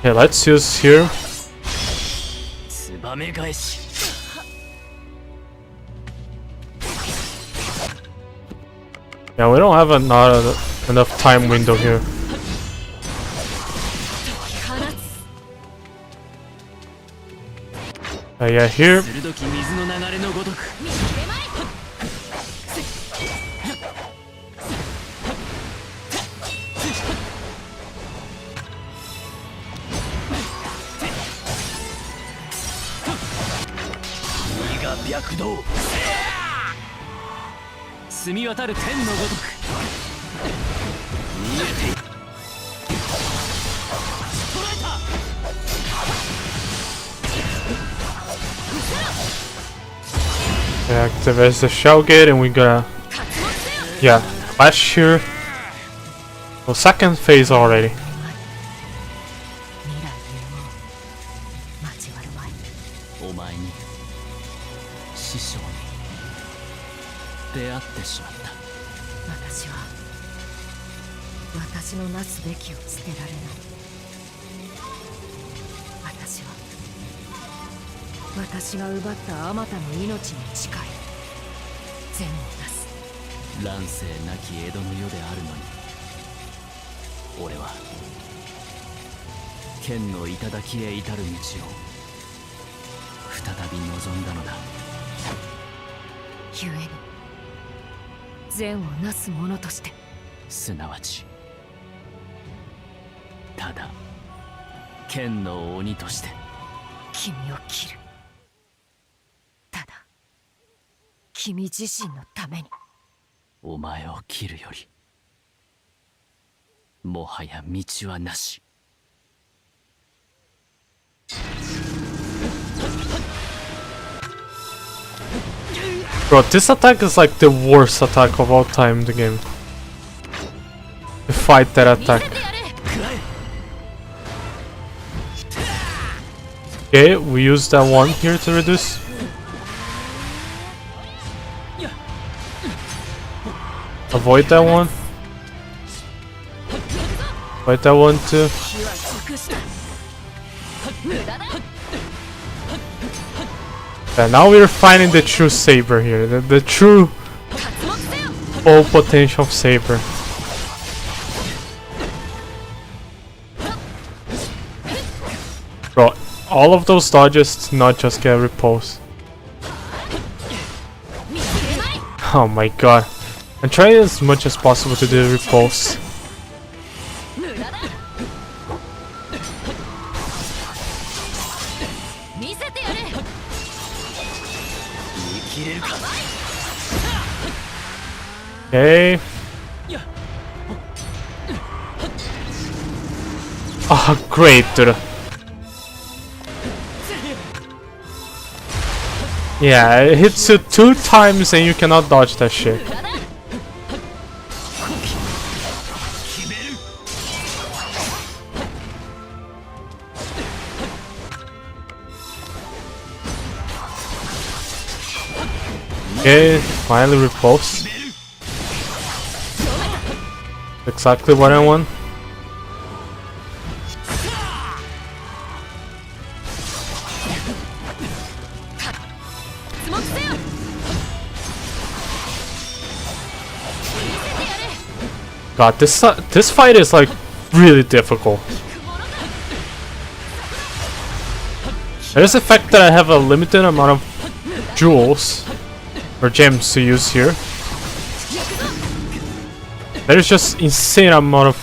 Okay, let's use here. ツバメ返し Yeah, we don't have enough time window here. 放つ。 Yeah, here. 鋭き水の流れのごとく 身が白道澄み渡る天のごとく見えている Activate the shell gate and we gotta. Yeah, flash here. Well, second phase already. 未来永劫交わるまい。お前に師匠に出会ってしまった私は私のなすべきを捨てられない。私は私が奪ったあまたの命に近い。善を出す。乱世なき江戸の世であるのに俺は剣の頂へ至る道を再び望んだのだ故に善をなす者として。すなわちただ剣の鬼として君を切る。ただ君自身のために。お前を切るよりもはや道はなし Bro, this attack is like the worst attack of all time in the game. To fight that attack. Okay, we use that one here to reduce. Avoid that one. Avoid that one too. And now we're finding the true saber here. The true full potential of saber. Bro, all of those dodges not just get repulsed. Oh my god. I'm trying as much as possible to do repulse. Okay. Oh, great, dude. Yeah, it hits you 2 times and you cannot dodge that shit. Okay, finally repulse. Exactly what I want. God, this fight is like really difficult. There's the fact that I have a limited amount of jewels or gems to use here. There's just insane amount of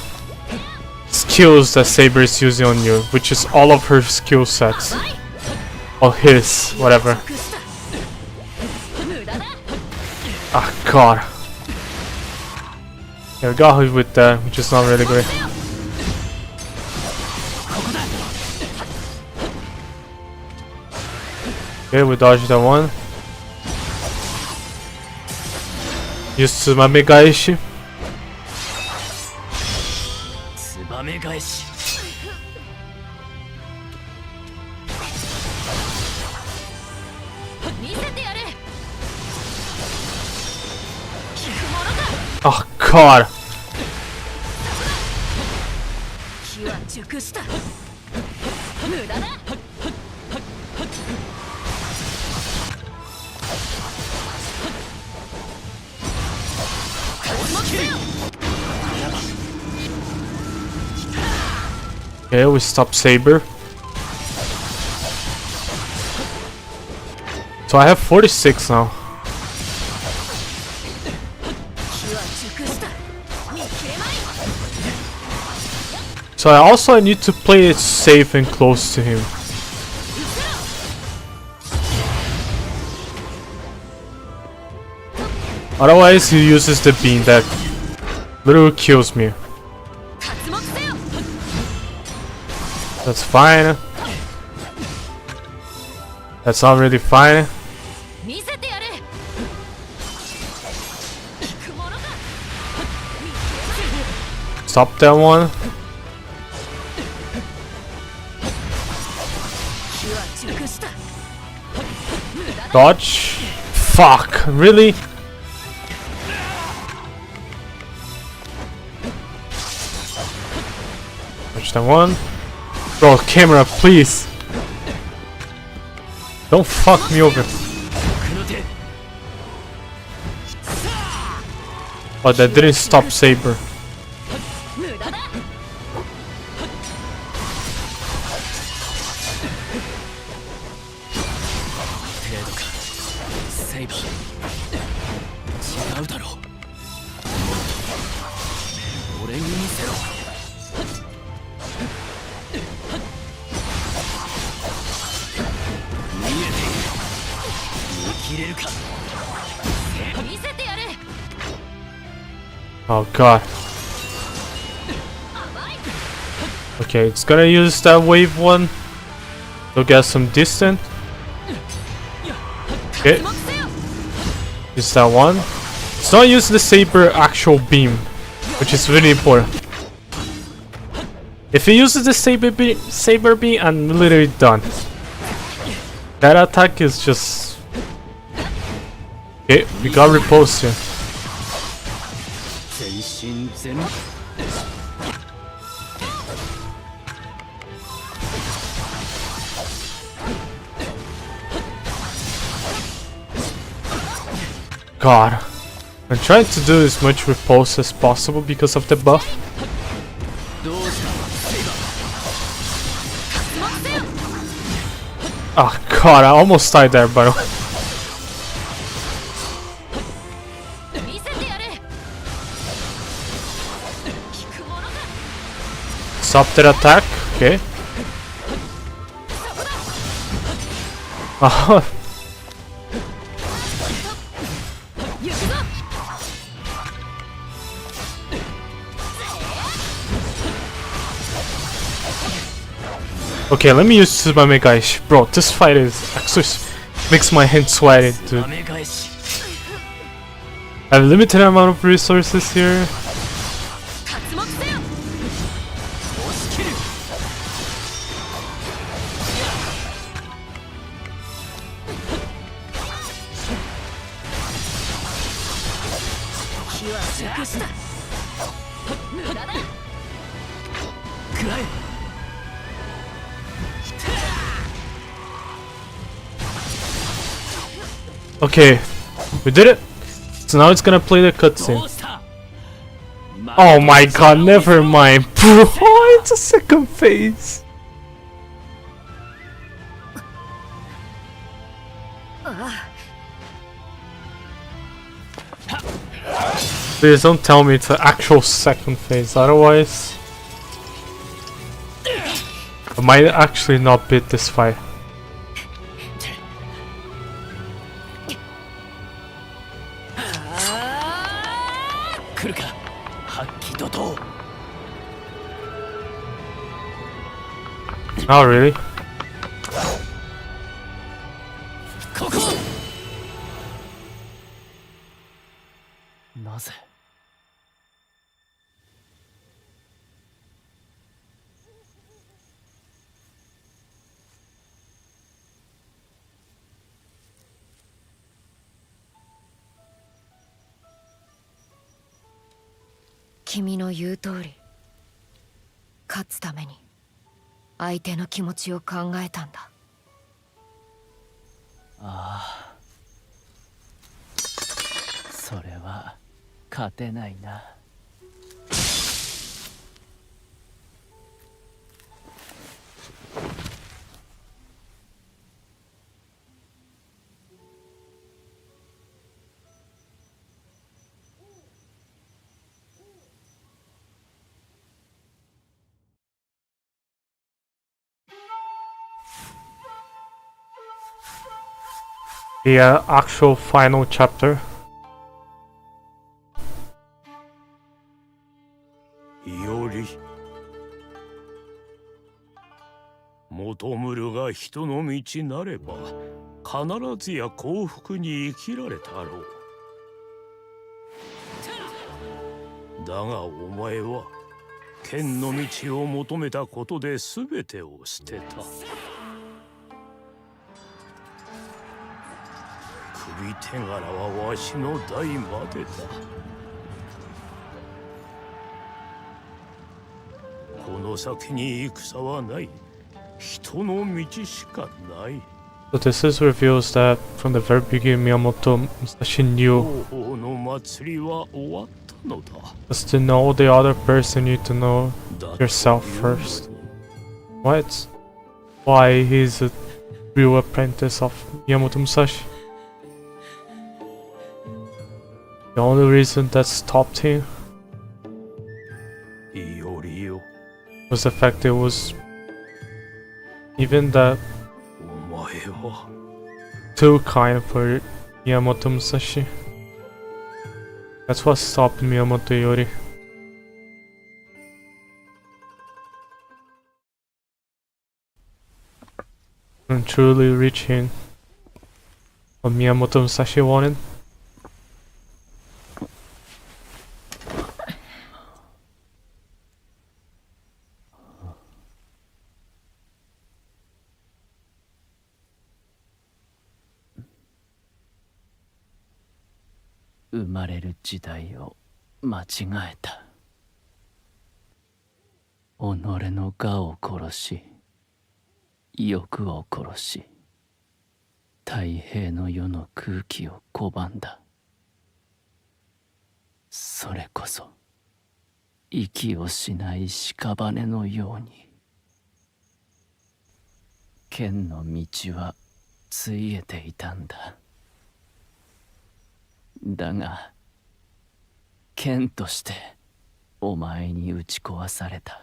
skills that Saber is using on you, which is all of her skill sets. Or his, whatever. Ah, god. Yeah, we got hit with that, which is not really great. Okay, we dodged that one. Use Tsubame Gaishi. Oh god. Okay, we stop Saber. So I have 46 now. So I need to play it safe and close to him. Otherwise he uses the beam that literally kills me. That's fine. That's not really fine. Stop that one. Dodge. Fuck, really? Dodge that one. Bro, camera, please. Don't fuck me over. Oh, that didn't stop Saber. Oh god. Okay, it's gonna use that wave one to get some distance. Okay. Use that one. Let's not use the saber actual beam, which is really important. If he uses the saber beam, I'm literally done. That attack is just... Okay, we got repulsed here. God, I'm trying to do as much repulse as possible because of the buff. Oh god, I almost died there, by the way. Stop that attack, okay. Oh. Okay, let me use Tsubame Gaishi. Bro, this fight is actually makes my hands sweaty, dude. I have a limited amount of resources here. Okay, we did it. So now it's gonna play the cutscene. Oh my god, never mind, bro. It's a second phase. Please don't tell me it's an actual second phase, otherwise I might actually not beat this fight. Oh really? Kimiの言う通り、勝つために相手の気持ちを考えたんだ。ああ、それは勝てないな。The actual final chapter. より求むるが人の道なれば必ずや幸福に生きられたろう。だがお前は剣の道を求めたことで全てを捨てた。首手柄はわしの代までだ。この先に戦はない。人の道しかない。So this is reveals that from the very beginning Miyamoto Musashi knew 王の祭りは終わったのだ。just to know the other person you need to know yourself first. What? Why he's a real apprentice of Miyamoto Musashi? The only reason that stopped him was the fact it was even that too kind for Miyamoto Musashi. That's what stopped Miyamoto Yori. And truly reaching what Miyamoto Musashi wanted. 生まれる時代を間違えた。己の我を殺し、欲を殺し、太平の世の空気を拒んだ。それこそ息をしない屍のように。剣の道はついえていたんだ。だが剣としてお前に打ち壊された。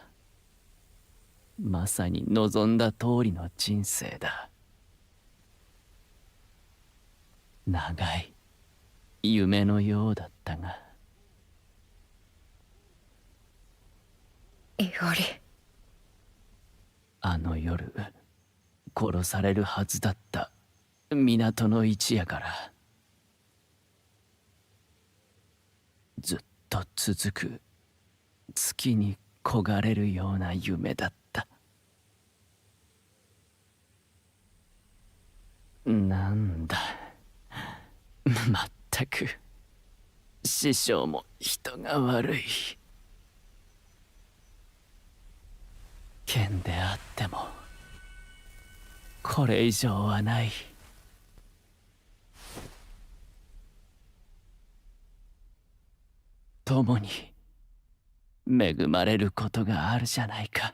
まさに望んだ通りの人生だ。長い夢のようだったが。いおり。あの夜殺されるはずだった港の一夜からずっと続く月に焦がれるような夢だった。なんだ、まったく師匠も人が悪い。剣であってもこれ以上はない。共に恵まれることがあるじゃないか。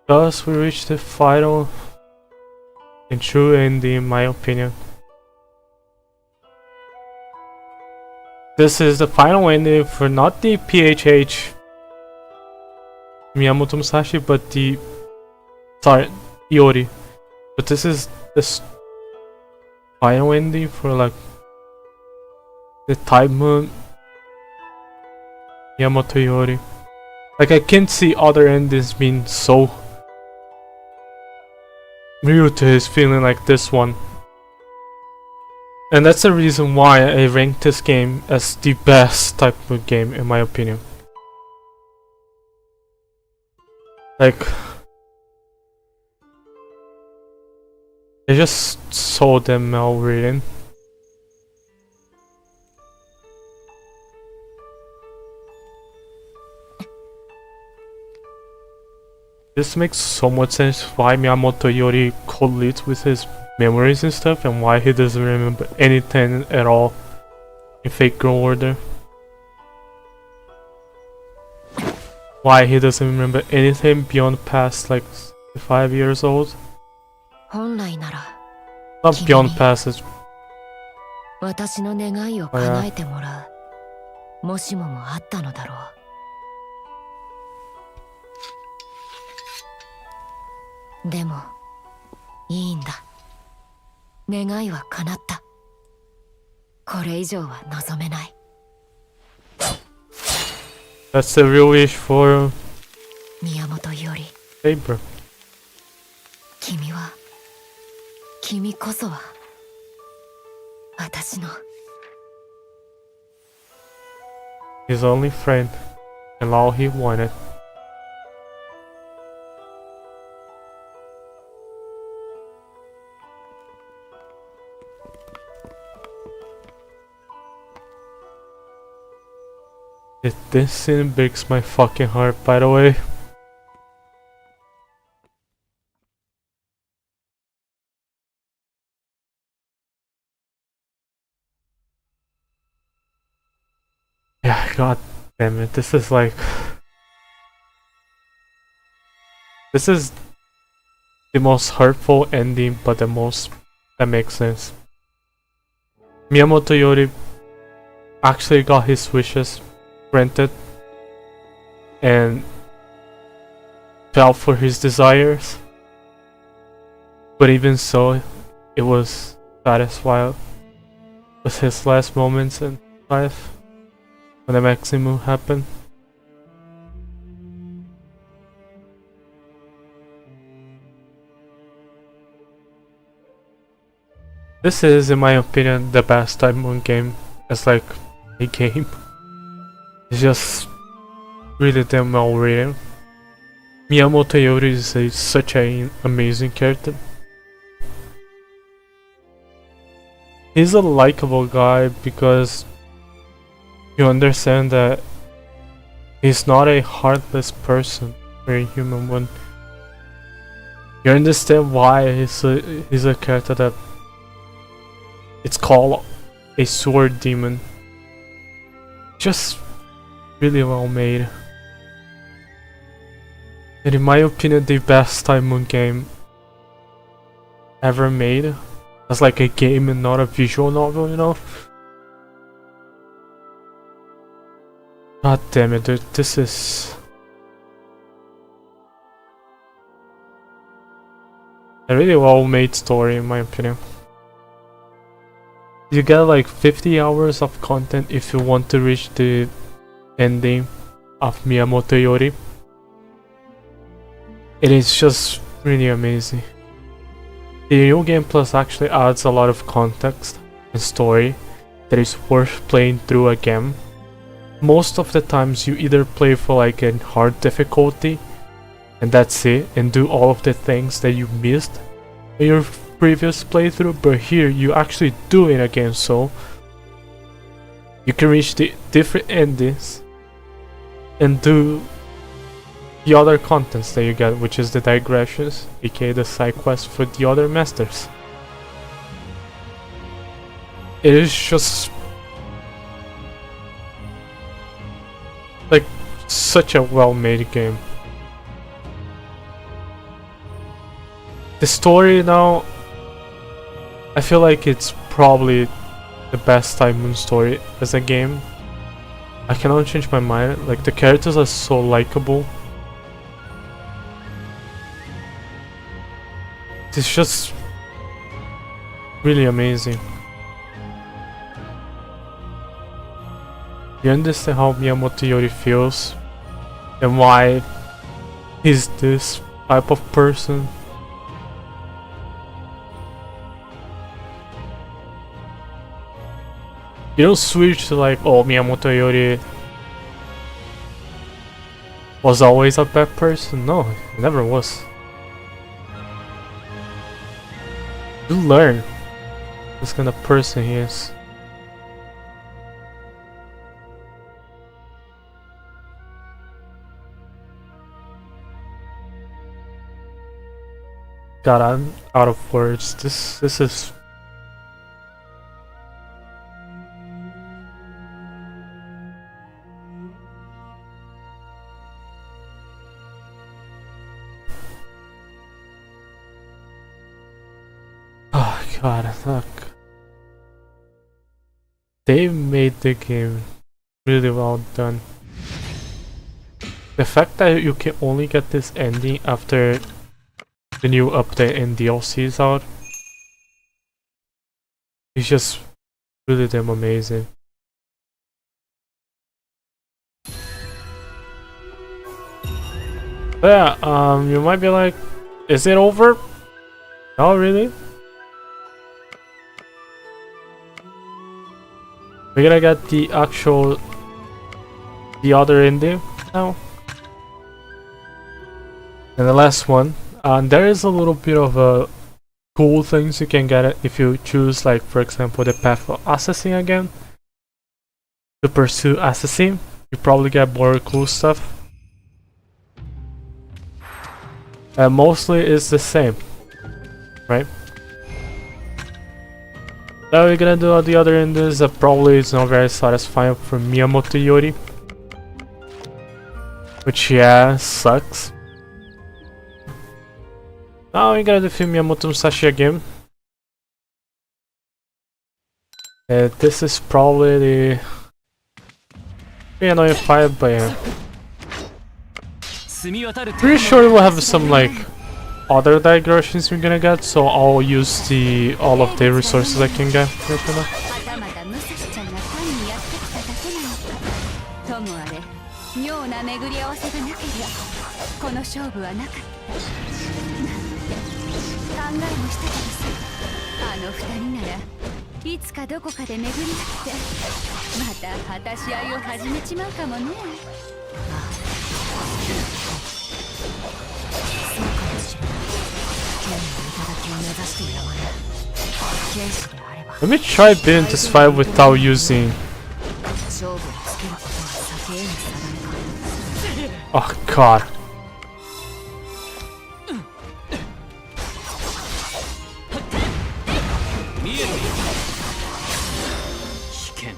Thus, we reach the final and true ending, in my opinion. This is the final ending for not the PHH Miyamoto Musashi, but the... sorry, Iori. But this is the final ending for like the Type Moon Miyamoto Iori. Like, I can't see other endings being so real to his feeling like this one. And that's the reason why I ranked this game as the best type of game, in my opinion. Like, it's just so damn well written. This makes so much sense why Miyamoto Iori co-leads with his memories and stuff, and why he doesn't remember anything at all in Fate Girl Order. Why he doesn't remember anything beyond past like 5 years old. 本来なら Not beyond past, it's 私の願いを叶えてもらうもしももあったのだろう。でもいいんだ。願いは叶った。これ以上は望めない。that's the real wish for 宮本伊織。 Saber. 君こそは私の His only friend and all he wanted. This scene breaks my fucking heart, by the way. Yeah, god damn it, this is like... this is the most hurtful ending, but the most that makes sense. Miyamoto Iori actually got his wishes granted and fell for his desires, but even so, it was satisfied with his last moments in life when the maximum happened. This is, in my opinion, the best Type Moon game as like a game. It's just really damn well written. Miyamoto Yori is such an amazing character. He's a likable guy because you understand that he's not a heartless person or a human one. You understand why he's a character that it's called a sword demon. Just really well made. And in my opinion, the best Time Moon game ever made. As like a game and not a visual novel, you know? God damn it, dude, this is a really well made story in my opinion. You get like 50 hours of content if you want to reach the ending of Miyamoto Yori. It is just really amazing. The New Game Plus actually adds a lot of context and story that is worth playing through again. Most of the times you either play for like a hard difficulty and that's it, and do all of the things that you missed in your previous playthrough, but here you actually do it again, so you can reach the different endings and do the other contents that you get, which is the digressions, aka the side quests for the other masters. It is just like such a well-made game. The story now, I feel like it's probably the best Time Moon story as a game. I cannot change my mind, like the characters are so likable. It's just really amazing. You understand how Miyamoto Yori feels and why he's this type of person. You don't switch to like, oh, Miyamoto Yori was always a bad person. No, he never was. You learn this kind of person he is. God, I'm out of words. This is God, look. They made the game really well done. The fact that you can only get this ending after the new update and DLC is out is just really damn amazing. But yeah, you might be like, is it over? No, really? We're gonna get the other ending now. And the last one. There is a little bit of cool things you can get if you choose, like for example, the path of assassin again. To pursue assassin, you probably get more cool stuff. And mostly it's the same, right? Now we're gonna do the other endings that probably is not very satisfying for Miyamoto Yori. Which, yeah, sucks. Now we're gonna defeat Miyamoto Musashi again. This is probably the pretty annoying fight, but yeah. Pretty sure we'll have some like other digressions we're gonna get, so I'll use all of the resources I can get right now. 考えもしたけどさ、あの二人ならいつかどこかで巡り合ってまた果たし合いを始めちまうかもね。そうかもしれない。剣の頂を目指しているわね。剣士であれば Let me try beating this fight without using. 勝負をつけることは先への定めか。 Oh god. 危険。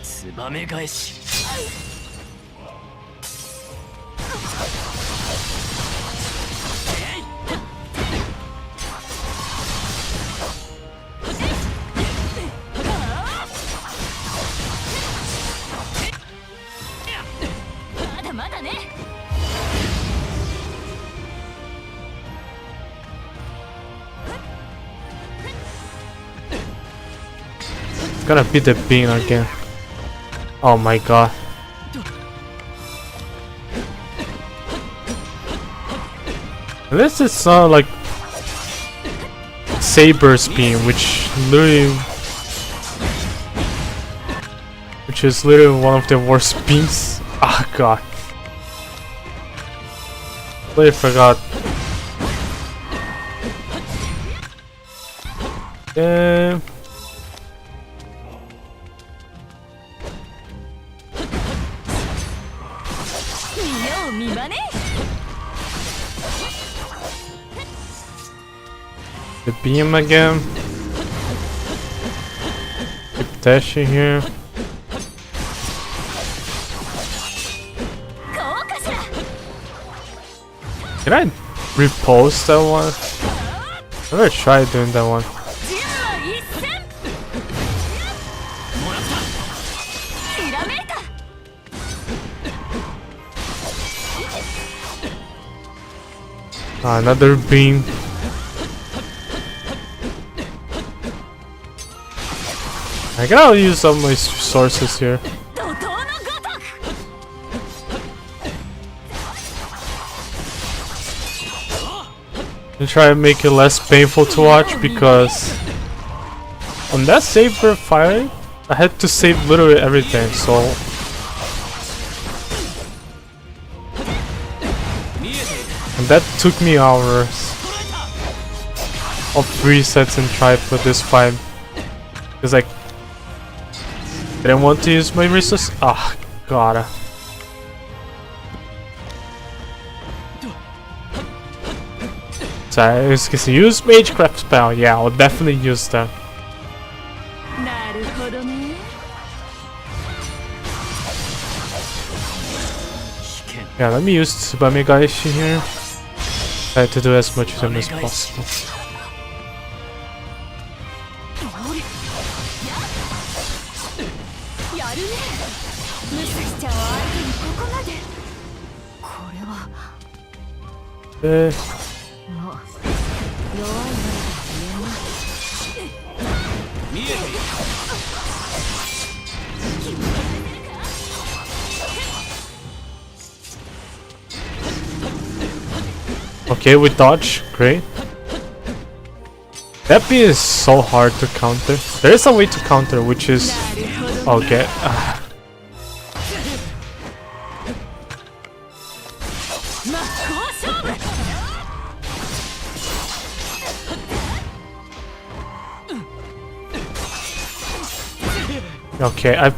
ツバメ返し。まだまだね。 Gonna beat the bean again. Oh my god. This is like Saber's beam, which is literally one of the worst beams. Ah god. Completely forgot. Yeah. The beam again. Keep dashing here. Can I repulse that one? I'm gonna try doing that one. Another beam. I gotta use some of my resources here. And try to make it less painful to watch, because on that saber fight I had to save literally everything, so and that took me hours of resets and try for this fight because I didn't want to use my resources. Ah, god. So I was gonna use Magecraft spell. Yeah, I'll definitely use that. Yeah, let me use Tsubame Gaishi here. Try to do as much of them as possible. Okay, we dodge. Great. That beat is so hard to counter. There is a way to counter, which is okay. Okay, I.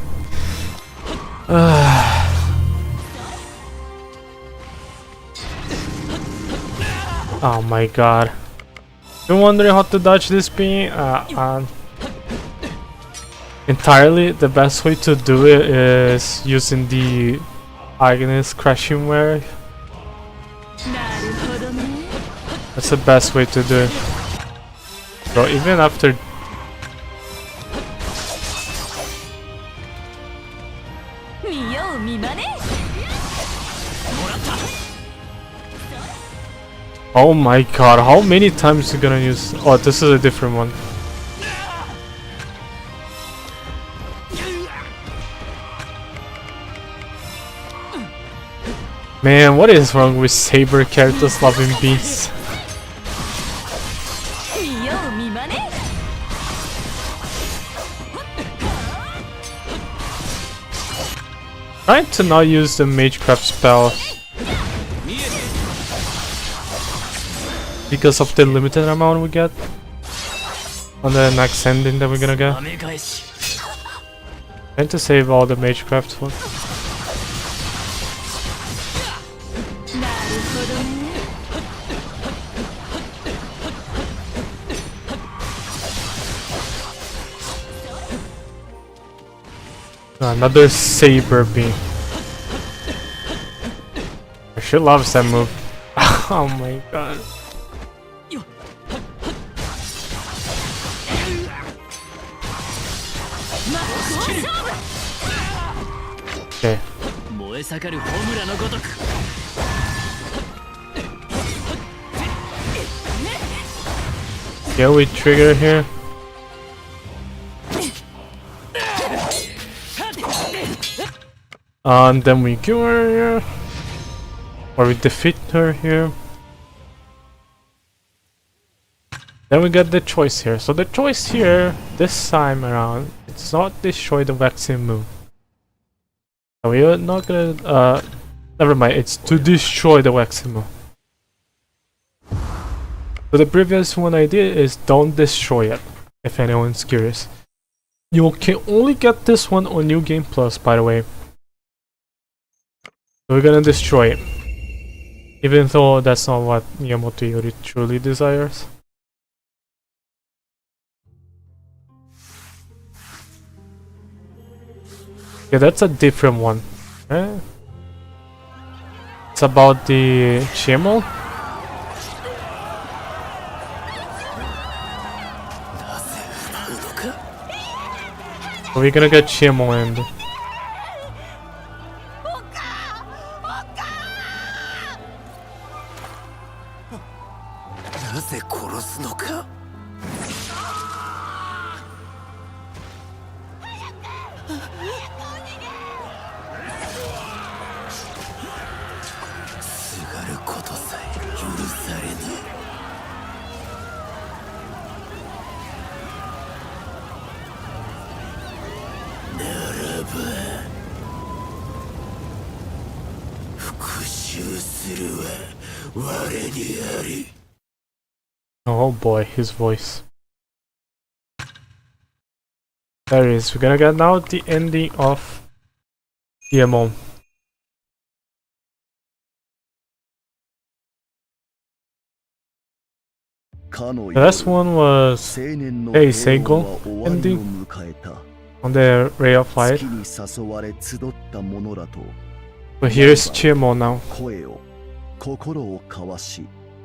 Oh my god. Been wondering how to dodge this beam. Entirely, the best way to do it is using the Aigis crashing wave. That's the best way to do it. Bro, even after. Oh my god, how many times you gonna use? Oh, this is a different one. Man, what is wrong with Saber characters loving beasts? Trying to not use the Magecraft spell because of the limited amount we get on the next ending that we're gonna get. Trying to save all the Magecraft for. なるほどね。 Another saber beam. She loves that move. Oh my god. Okay. 燃え盛る炎のごとく Yeah, we trigger here. And then we kill her here. Or we defeat her here. Then we get the choice here. So the choice here, this time around, it's not destroy the vaccine move. So we are not gonna, never mind, it's to destroy the vaccine move. So the previous one I did is don't destroy it, if anyone's curious. You can only get this one on New Game Plus, by the way. So we're gonna destroy it. Even though that's not what Miyamoto Yori truly desires. Yeah, that's a different one. Eh? It's about the Chimel. So we're gonna get Chimel and なぜ殺すのか。すがることさえ許されぬ。ならば復讐するは我にあり。 oh boy, his voice. There it is. We're gonna get now the ending of DMO. The last one was a Seigo ending on the Ray of Light. But here's Chimo now.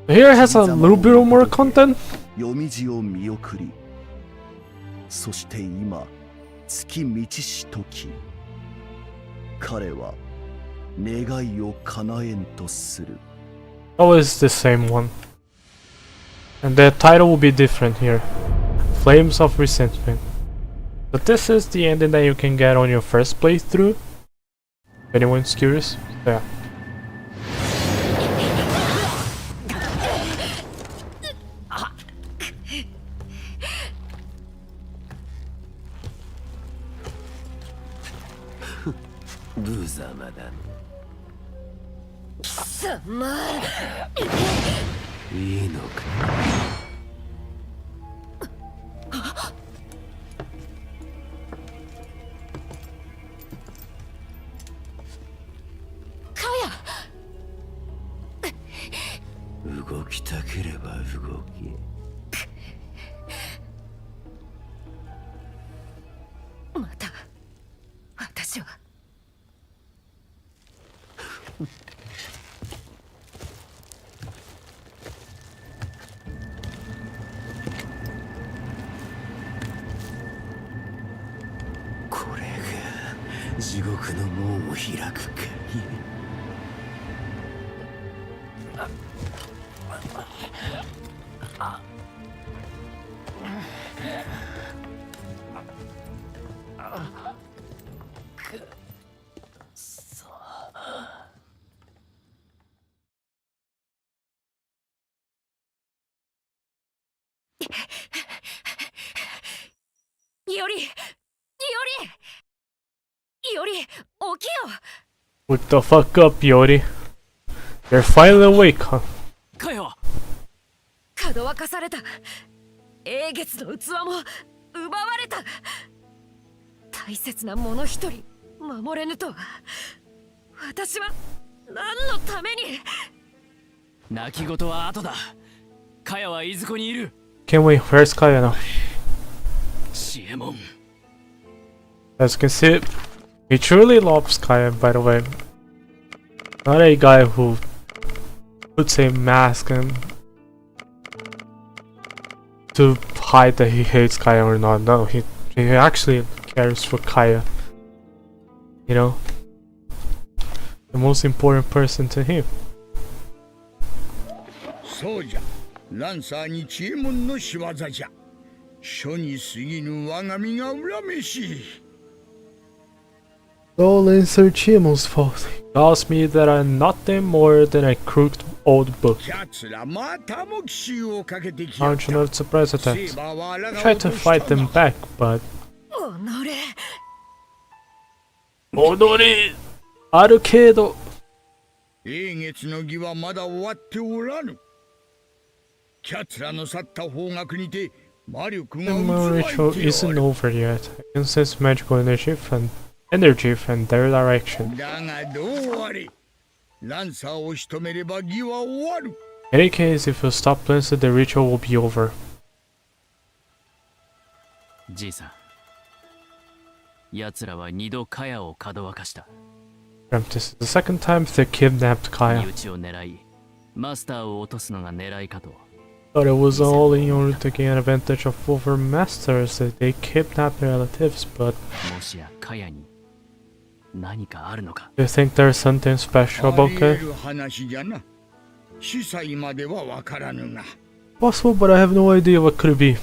Here it has a little bit more content. そして今月満ちし時彼は願いを叶えんとする Always the same one. And the title will be different here. Flames of Resentment. But this is the ending that you can get on your first playthrough. If anyone's curious. Yeah. Kaya! 動きたければ動きまた私はこれが地獄の門を開くかより Yori, 起きよ。 Wake the fuck up, Yori. You're finally awake, huh? かよ。かどわかされた。英月の器も奪われた。大切なもの一人守れぬとは。私は何のために。泣き言は後だ。かやはいずこにいる。 Can't wait, where's Kaya now? シエモン。 As you can see, he truly loves Kaya, by the way. Not a guy who puts a mask and to hide that he hates Kaya or not. No, he actually cares for Kaya. You know? The most important person to him. そうじゃ、ランサーに知恵門の仕業じゃ。書に過ぎぬ我が身が恨めしい。All Lancer Chiemon's fault. He tells me that I'm nothing more than a crooked old book. やつらまたも奇襲をかけてきやっ Aren't you not surprised at た。 that? セーバーはあら I が tried to fight them back, but おのれ。 Odori Arukedo. 英月の儀はまだ終わっておらぬ。キャツらの去った方角にて魔力 The が moon 渦 ritual 巻いて isn't おる。 over yet. I can sense magical energy from their direction. だがどうあれ、ランサーを仕留めれば儀は終わる。 In any case, if you stop Blinston, the ritual will be over. じいさん。奴らは二度カヤをかどわかした。 This is the second time they kidnapped 身 Kaya. 内を狙い、マスターを落とすのが狙いかと。 But it was all in order to gain advantage of over masters that they kidnapped their relatives, but もしやカヤに何かあるのか。 do you think there's something special あ about り Kaya? 得る話じゃな。司祭まではわからぬが。 Possible, but I have no idea what could it be.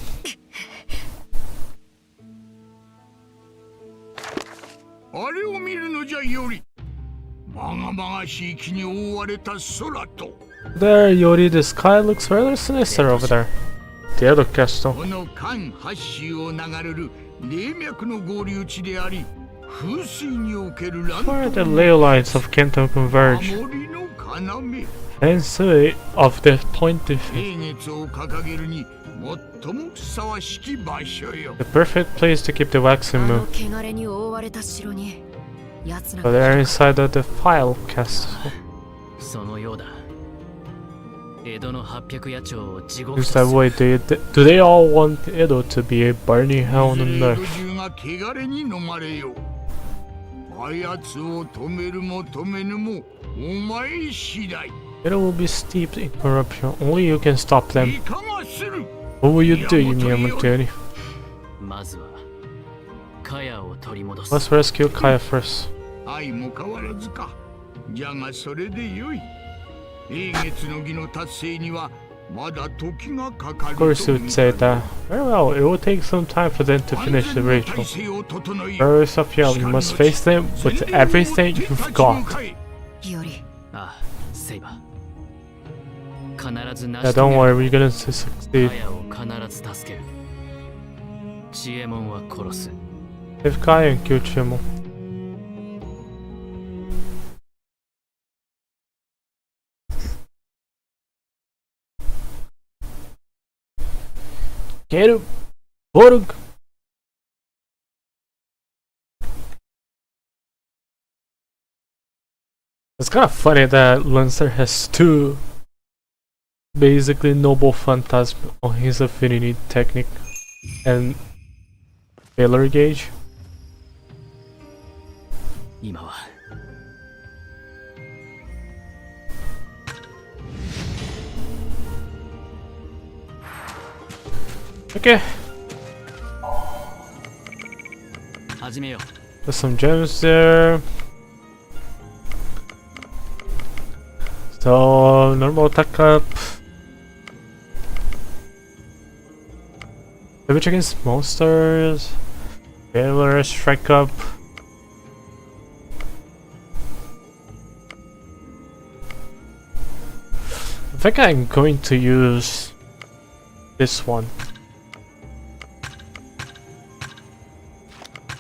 あれを見るのじゃより。まがまがしい木に覆われた空と。 There, Yori, the sky looks rather sinister over there. The other castle. この間八州を流れる霊脈の合流地であり、風水における乱 Where the 闘 ley lines of Kento converge. 守りの要。 Sensei of the pointy feet. 英月を掲げるに最もふさわしき場所よ。 The perfect place to keep the waxing あ moon. の汚れに覆われた城に奴ら So が they're inside of the file castle. そのようだ。江戸の800野鳥を地獄 Looks と that す way. る。 Do they all want Edo to be a burning hell いず on れ earth? 江戸中が汚れに飲まれよ。あやつを止めるも止めぬもお前次第。 Edo will be steeped in corruption. Only you can stop い them. かがする。 What will you do, Yamiyamoto? まずはカヤを取り戻す。 Let's rescue Kaya first. 愛も変わらずか。じゃがそれでよい。英月の儀の達成にはまだ時がかかる Of と course, you would say that. Very well, it will take some time for them to finish the ritual. Warriors of Yell, you must face them with everything you've got. よりああ、セイバー。必ず成 Yeah, し遂 don't げ worry, る。 we're gonna succeed. カヤを必ず助ける。知恵門は殺す。 Save Kaya and kill Chimo. Get him! Borg! It's kind of funny that Lancer has two basically noble phantasm on his affinity technique and failure gauge. 今は Okay, 始めよ there's some gems there. So, normal attack up. Damage against monsters. Failure strike up. I think I'm going to use this one.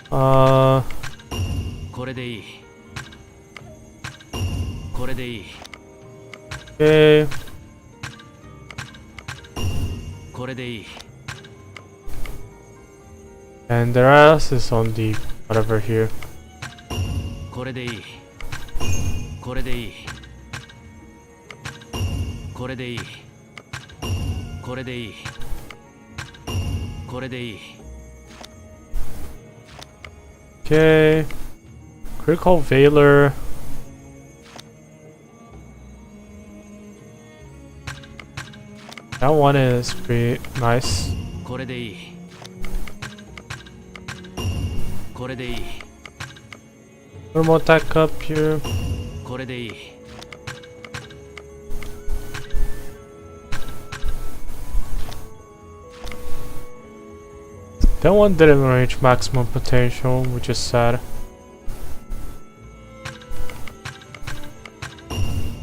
う。これでいい。これでいい。 Okay. これでいい。 And the rest is on the whatever here. これでいい。これでいい。これでいい。これでいい。これでいい。 Okay. Critical Veiler. That one is pretty nice. これでいい。これでいい。 Normal attack up here. これでいい。 That one didn't reach maximum potential, which is sad.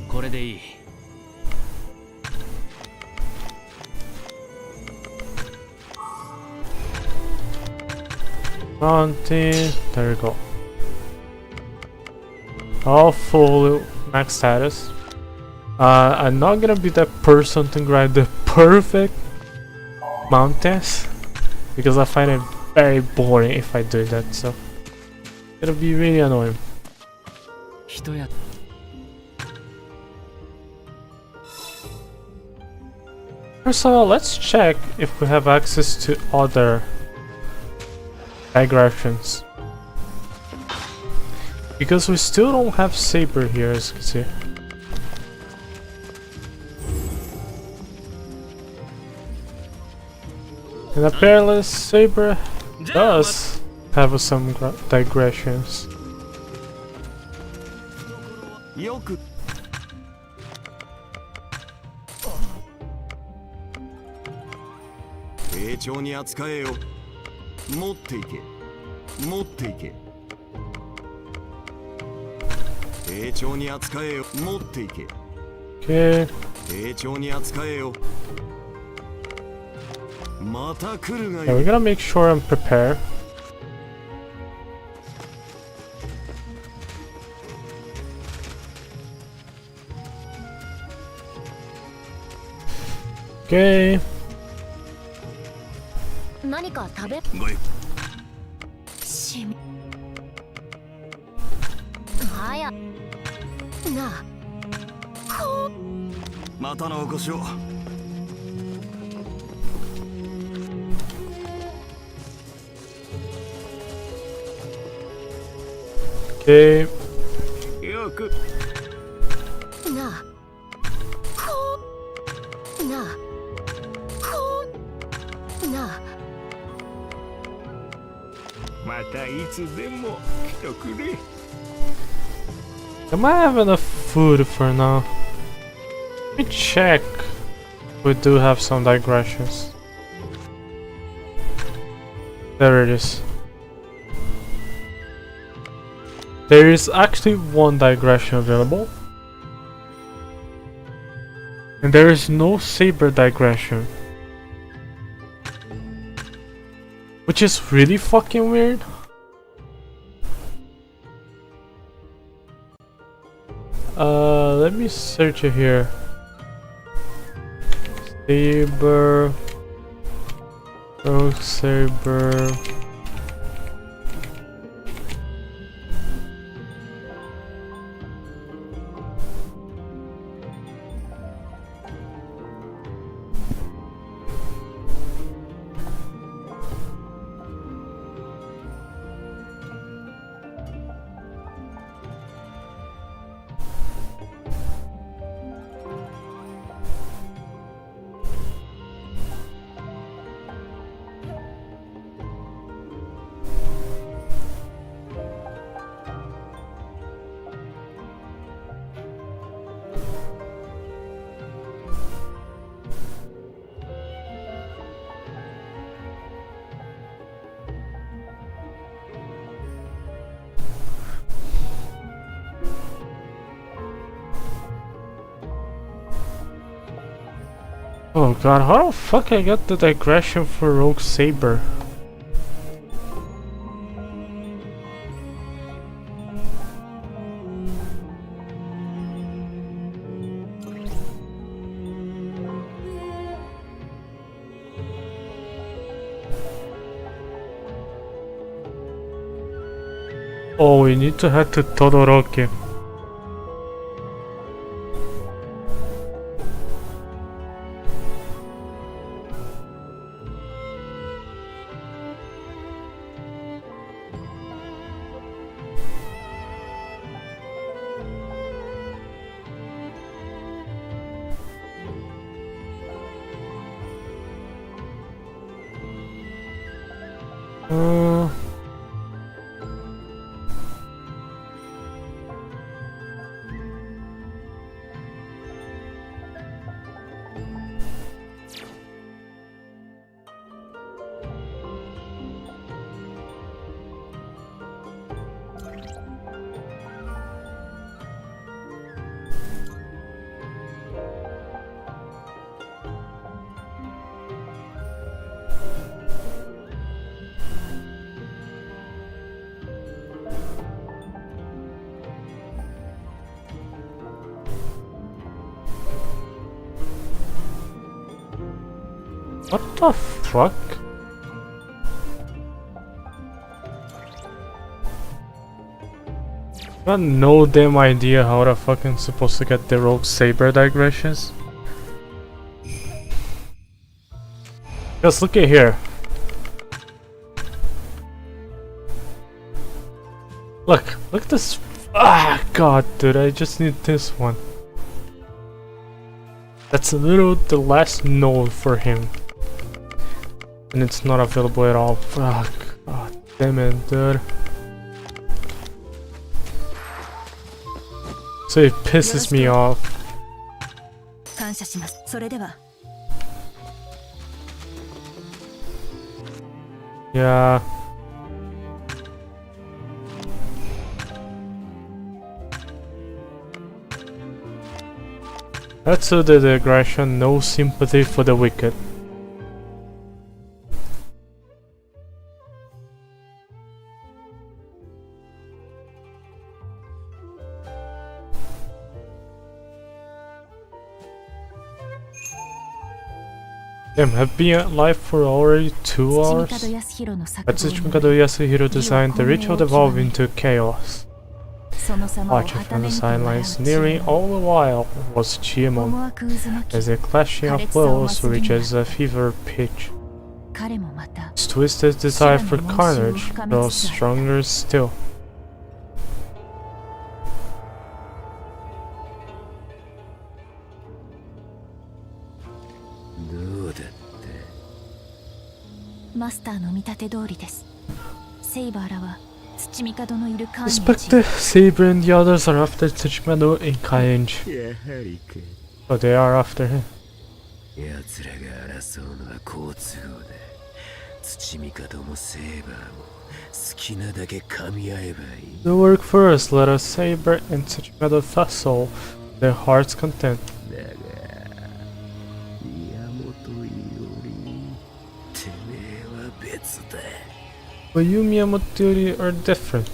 これでいい。 Mountain. There we go. All full max status. I'm not gonna be that person to grind the perfect mountains because I find it very boring if I do that. So it'll be really annoying. 人や First of all, let's check if we have access to other digressions. Because we still don't have Saber here, as you can see. And apparently Saber does have some digressions. よく丁重に扱えよ。持っていけ。持っていけ。丁重に扱えよ。持っていけ。 Okay. 丁重に扱えよ。また来るが Yeah, よ we're gonna make sure and prepare. Okay. 何か食べごい。しみはやなこまたのお越しを。 Okay. よくなこなこなまたいつでも来てくれ。 Am I have enough food for now? Let me check. We do have some digressions. There it is. There is actually one digression available. And there is no Saber digression. Which is really fucking weird. Let me search it here. Saber. Rogue Saber. Oh god, how the fuck I got the digression for Rogue Saber? Oh, we need to head to Todoroki. What the fuck? I got no damn idea how the fuck I'm supposed to get the rogue saber digressions. Just look at here. Look at this. Ah, god, dude, I just need this one. That's a little the last node for him. And it's not available at all. Fuck. God damn it, dude. So it pisses me off. 感謝します。それでは。 Yeah. That's the digression, no sympathy for the wicked. Damn, I've been live for already 2 hours. Atsushi Mikado Yasuhiro designed the ritual devolve into chaos. Watching from the sidelines, nearly all the while was Chiemon, as the clashing of blows reaches a fever pitch. His twisted desire for carnage grows stronger still. Suspect the Saber and the others are after Tsuchimado in Kainji. Oh, they are after him. The work first, let us Saber and Tsuchimado tussle, their hearts content. But you, Miyamoto, are different.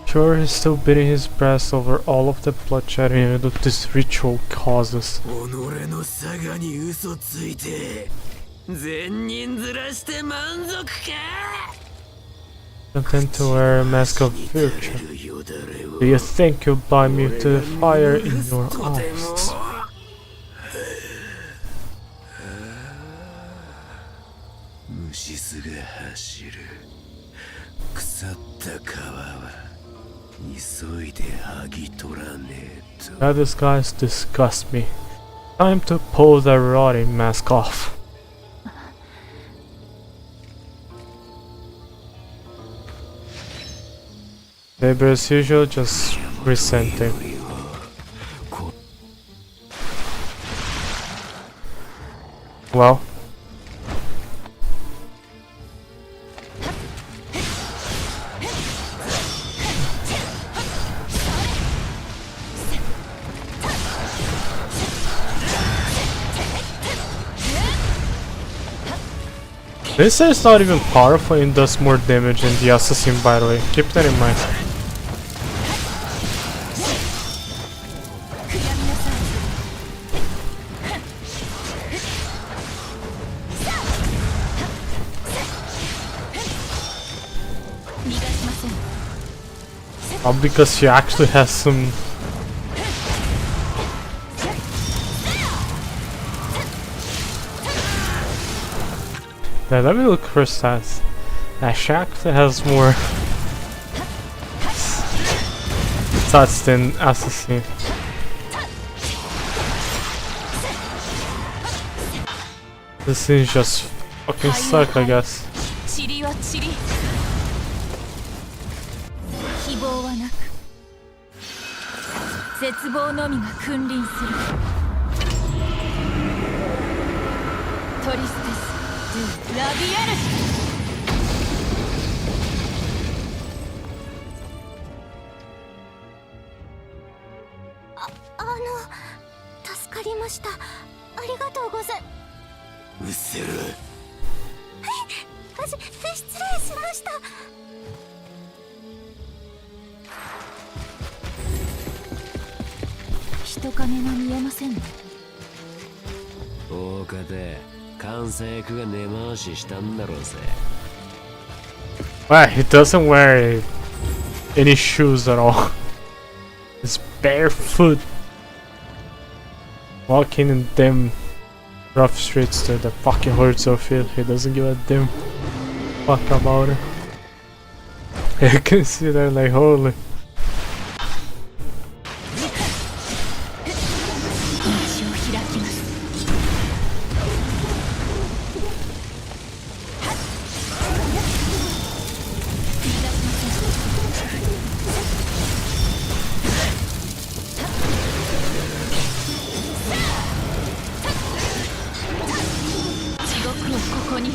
Sure, he's still beating his breast over all of the bloodshed that this ritual causes. Content to wear a mask of virtue. Do you think you'll blind me to the fire in your eyes? That disguise disgusts me. Time to pull the rotting mask off. Saber as usual, just resenting. Well. This is not even powerful and does more damage than the assassin, by the way. Keep that in mind. Because she actually has some. Yeah, let me look at her stats. She actually has more stats than Assassin. This thing just fucking suck, I guess. 塵は塵希望はなく絶望のみが君臨するトリステス・ドゥ・ラビエルシ助かりました。ありがとうございうっせる。失礼しました。人影が見えませんね。大方関西役が根回ししたんだろうぜ。Wow, he doesn't wear any shoes at all. He's barefoot, walking in them rough streets to the fucking hurts of it. He doesn't give a damn fuck about it. You can see that, like, holy. 道を開きます。地獄をここに。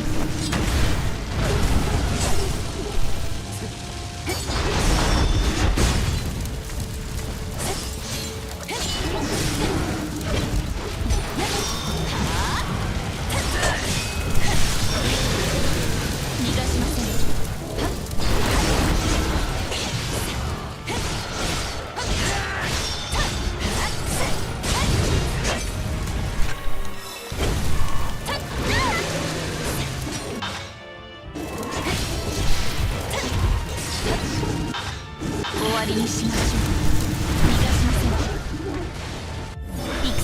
終わりにしましょう。逃がしません。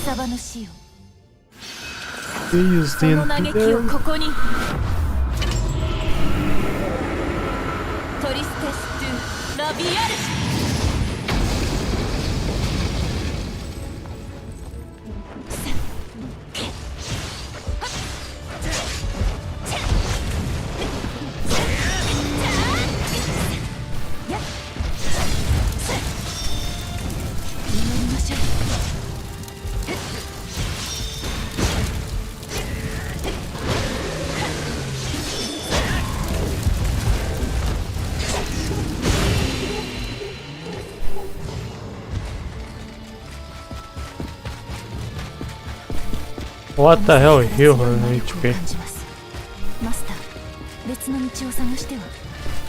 戦場の死を。 He used そ the の嘆きをここに。トリステス・ドゥ・ラビアルシ。What the hell? Heal her in HP. マスター、別の道を探しては。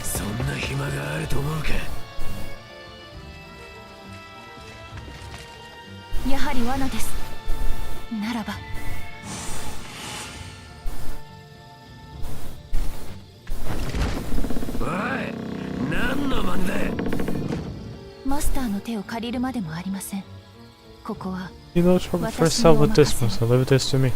そんな暇があると思うか。やはり罠です。ならば。おい、何の番だ。マスターの手を借りるまでもありません。ここは。 You know, trouble for yourself with this one, so leave this to me.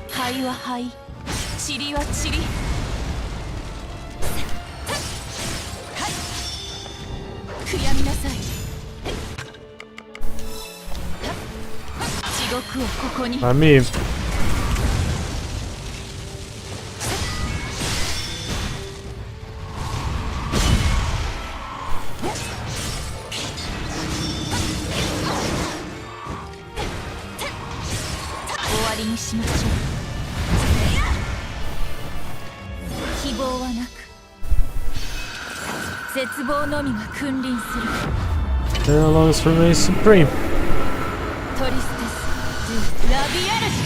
灰は灰、塵は塵。悔やみなさい。地獄をここに。 I mean, 終わりにしましょう。希望はなく絶望のみが君臨する。 there alone remains supreme. トリステス・ドゥ・ラビエルシ。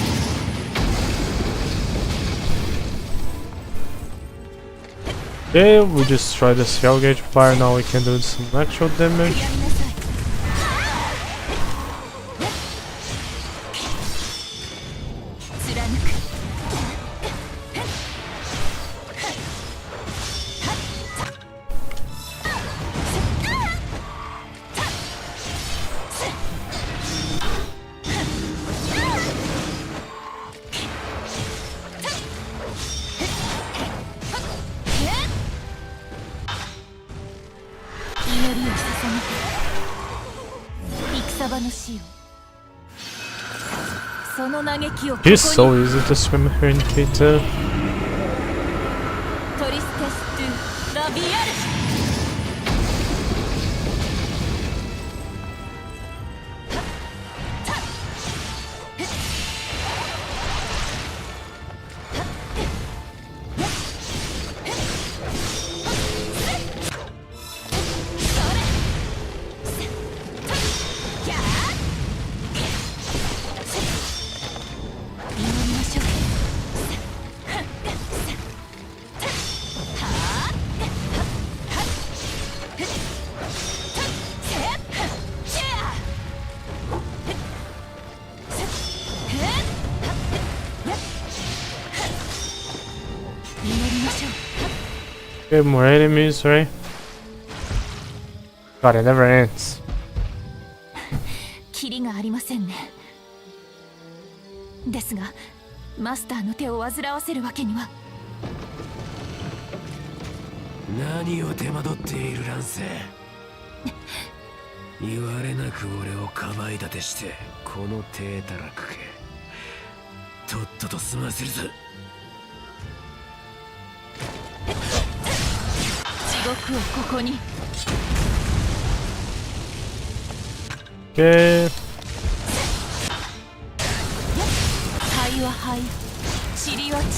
Okay, we just tried the shell gauge fire, now we can do some actual damage. 悔やみなさい。戦場の死をその嘆きをここ It's に so easy to swim here in K2. トリステス・トゥ・ラビアル Okay, more enemies, right? God, it never ends. キリがありませんね。ですがマスターの手を煩わせるわけには。何を手間取っている乱世。言われなく俺をかばい立てしてこの手たらくけ。とっとと済ませるぞ。地獄をここに。 Okay. 灰は灰、塵は塵。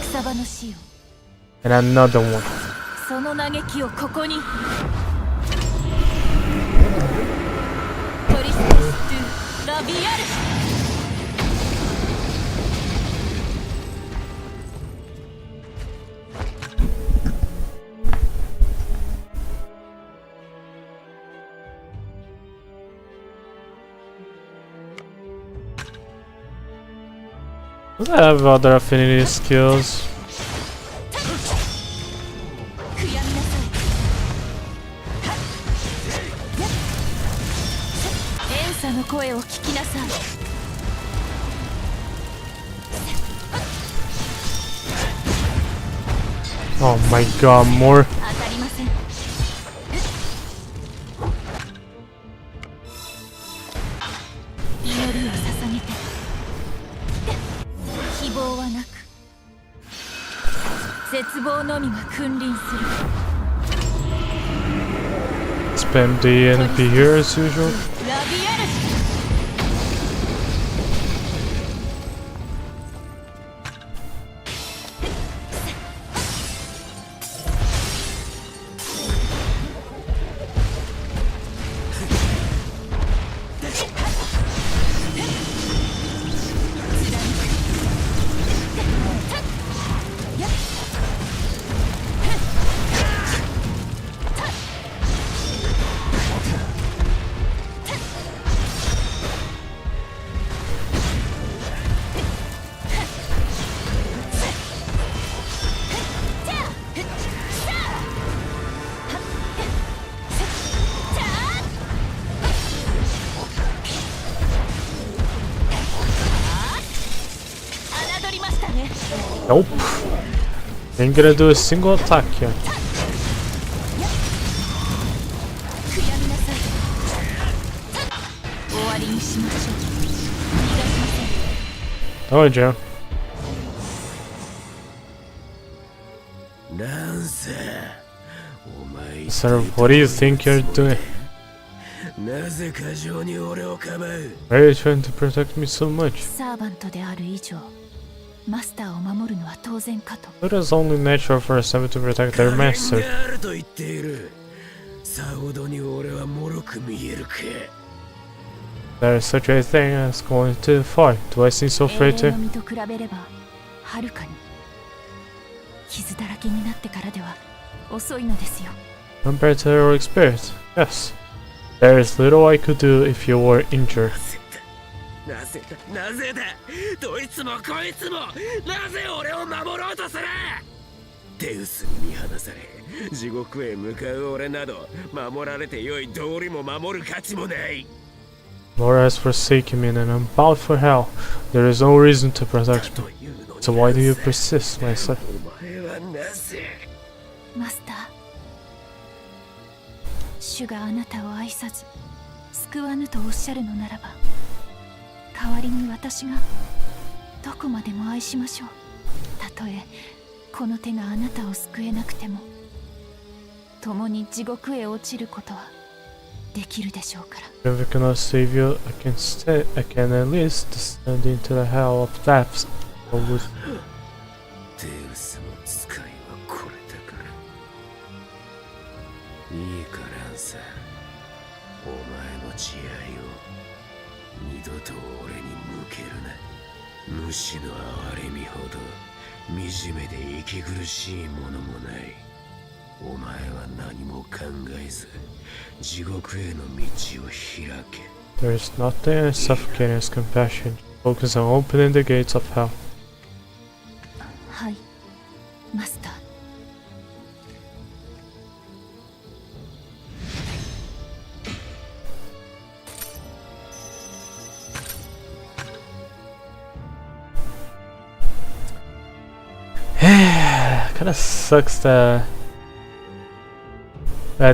戦場の死を And another one. その嘆きをここに。トリステス・トゥ・ラビアル。 Does I have other affinity skills? 悔やみなさい。エンサの声を聞きなさい。 Oh my god, more. 当たりません。祈りを捧げて。希望はなく、絶望のみが君臨する。 Spam the NP here as usual. ラビアル。 Nope. Ain't gonna do a single attack here. 悔やみなさい。終わりにしましょう。逃がしません。 Oh, Joe. 乱世。お前。 Sir, what do you think you're doing? なぜ過剰に俺をかばう。 Why are you trying to protect me so much? サーバントである以上、マスターを守るのは当然かと。 It is only natural for a servant to protect their master. あると言っている。さほどに俺は脆く見えるか。 There is such a thing as going too far. Do I seem so afraid 永遠 to? の身と比べればはるかに。傷だらけになってからでは遅いのですよ。 Compared to heroic spirit, yes. There is little I could do if you were injured. なぜだなぜだどいつもこいつもなぜ俺を守ろうとする。デウスに見放され地獄へ向かう俺など守られてよい道理も守る価値もない。 Laura has forsaken me and I'm bound for hell. There is no reason to protect me. というの So why do you persist, my son? お前はなぜマスター、主があなたを愛さず救わぬとおっしゃるのならば、代わりに私がどこまでも愛しましょう。たとえこの手があなたを救えなくても、共に地獄へ落ちることはできるでしょうから。 If I cannot save you, I can at least descend into the hell of depths. デウスの使いはこれだから。いいかランサー、お前の慈愛を二度と俺に向けるな。主の憐れみほど惨めで息苦しいものもない。お前は何も考えず地獄への道を開け。 There is nothing as suffocating as compassion. Focus on opening the gates of hell. はい、マスター。Kinda sucks that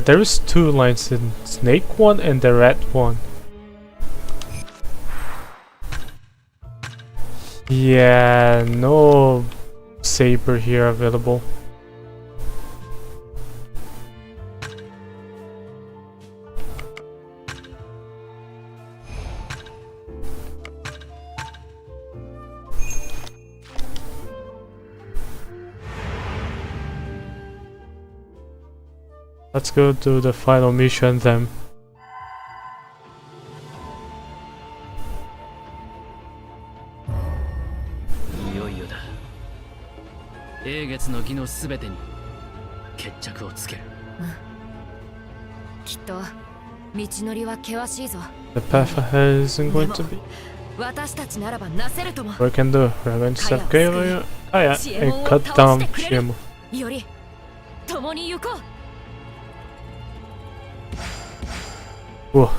there is two lines in Snake one and the Red one. Yeah, no saber here available. Let's go to the final mission then. いよいよだ。英月の儀のすべてに決着をつける。きっと道のりは険しいぞ。 The path ahead isn't going to be 私たちならばなせるとも。 what we can do. We're going to stop Gacha and cut down Shimo. より共に行こう。 Whoa.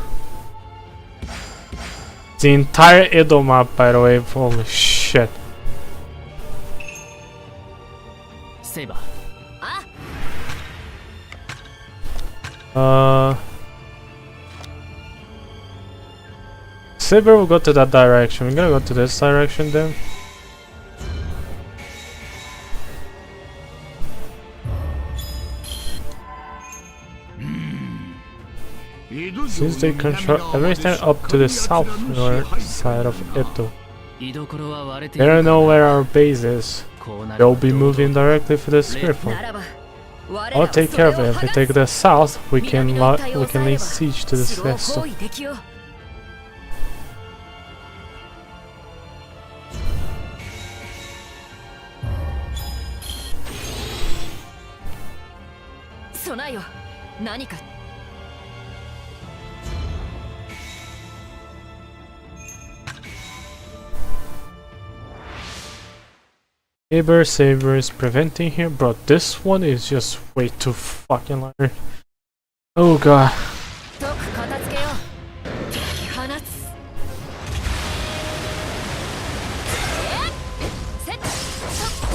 The entire Edo map, by the way. Holy shit. セイバー。Saber will go to that direction. We're gonna go to this direction then. Since they control everything up to the south north side of Edo, 居所は割れてい they る。 don't know where our base is. こうなれば They'll be moving directly for the spear form. ならば我ら I'll は take そ care れ of を it. If we 剥が take す the south, we 南 can の一帯を we 抑 can えれ lay ば siege to this 城を castle. 包囲できよう。備えよ、何か。 Saber is preventing here, bro. This one is just way too fucking large. Oh god. とく片付けよう。解き放つ。セット。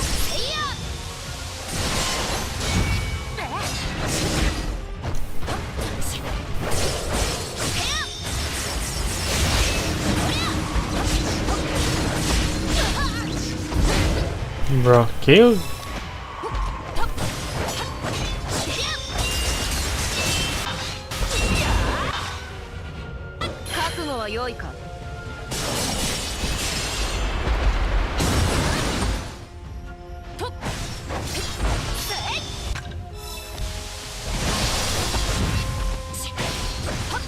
せいや。 Bro, can you? 覚悟は良いか。とっ。せい。し。はっ。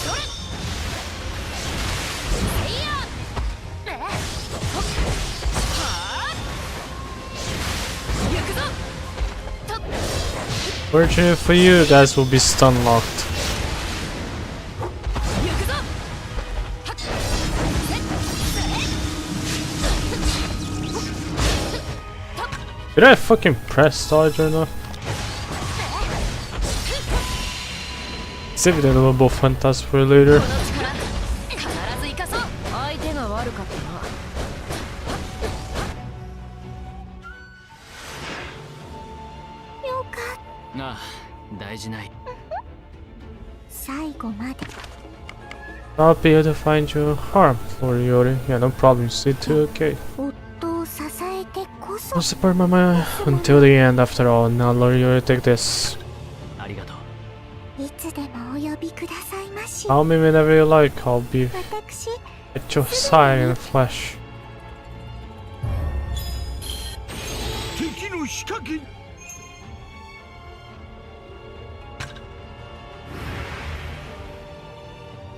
それ。せいや。ほっ。はあ。行くぞ。とっ。 Fortunately for you, you guys will be stun locked. Did I fucking press dodge or not? Save that little bit fantastic for later. この力必ず生かそう。相手が悪かったな。ああ、大事ない。最後まで I'll be able to find you harm for Yori. Yeah, no problem. See to okay. 夫を支えてこそ I'll support Mama until the end. After all, now Lord Yori, take this. ありがとう。いつでもお呼びくださいまし。 Call me whenever you like. I'll be 私 at your side in the flesh. 敵の仕掛け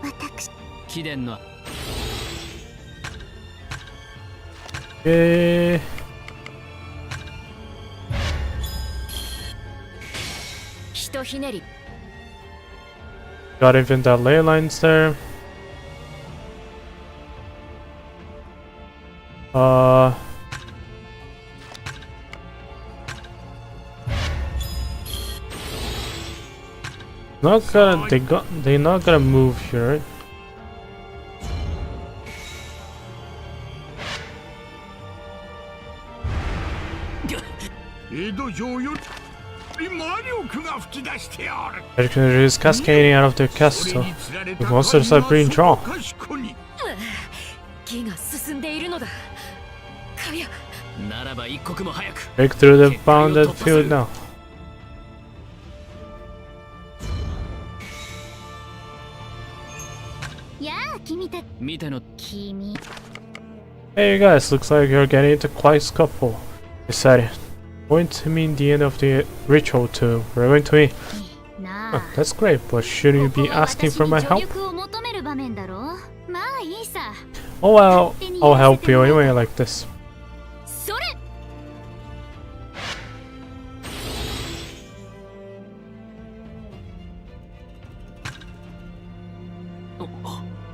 私貴殿の Okay. ひとひねり Got even that ley lines there. Not gonna they not gonna move here, right? They're gonna use cascading out of their castle. The monsters are being drawn. 気が進んでいるのだ。かや、ならば一刻も早く。 Break through the bounded field now. やあ君た見ての君 Hey you guys, looks like you're getting into quite a scuffle. Decided. Going to mean the end of the ritual too. We're going to mean. な Oh, that's great, but shouldn't you be asking for my help? を求める場面だろう。まあいいさ。 Oh well, I'll help you anyway like this. それ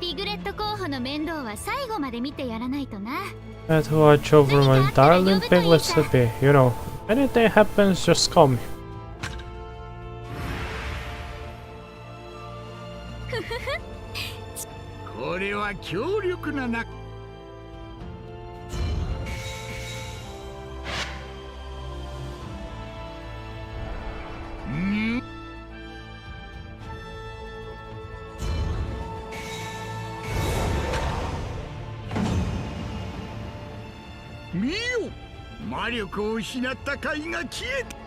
ピグレット候補の面倒は最後まで見てやらないとな。 I have to watch over my darling piglets to be. You know, if anything happens, just call me. これは強力なな見よ魔力を失った貝が消えた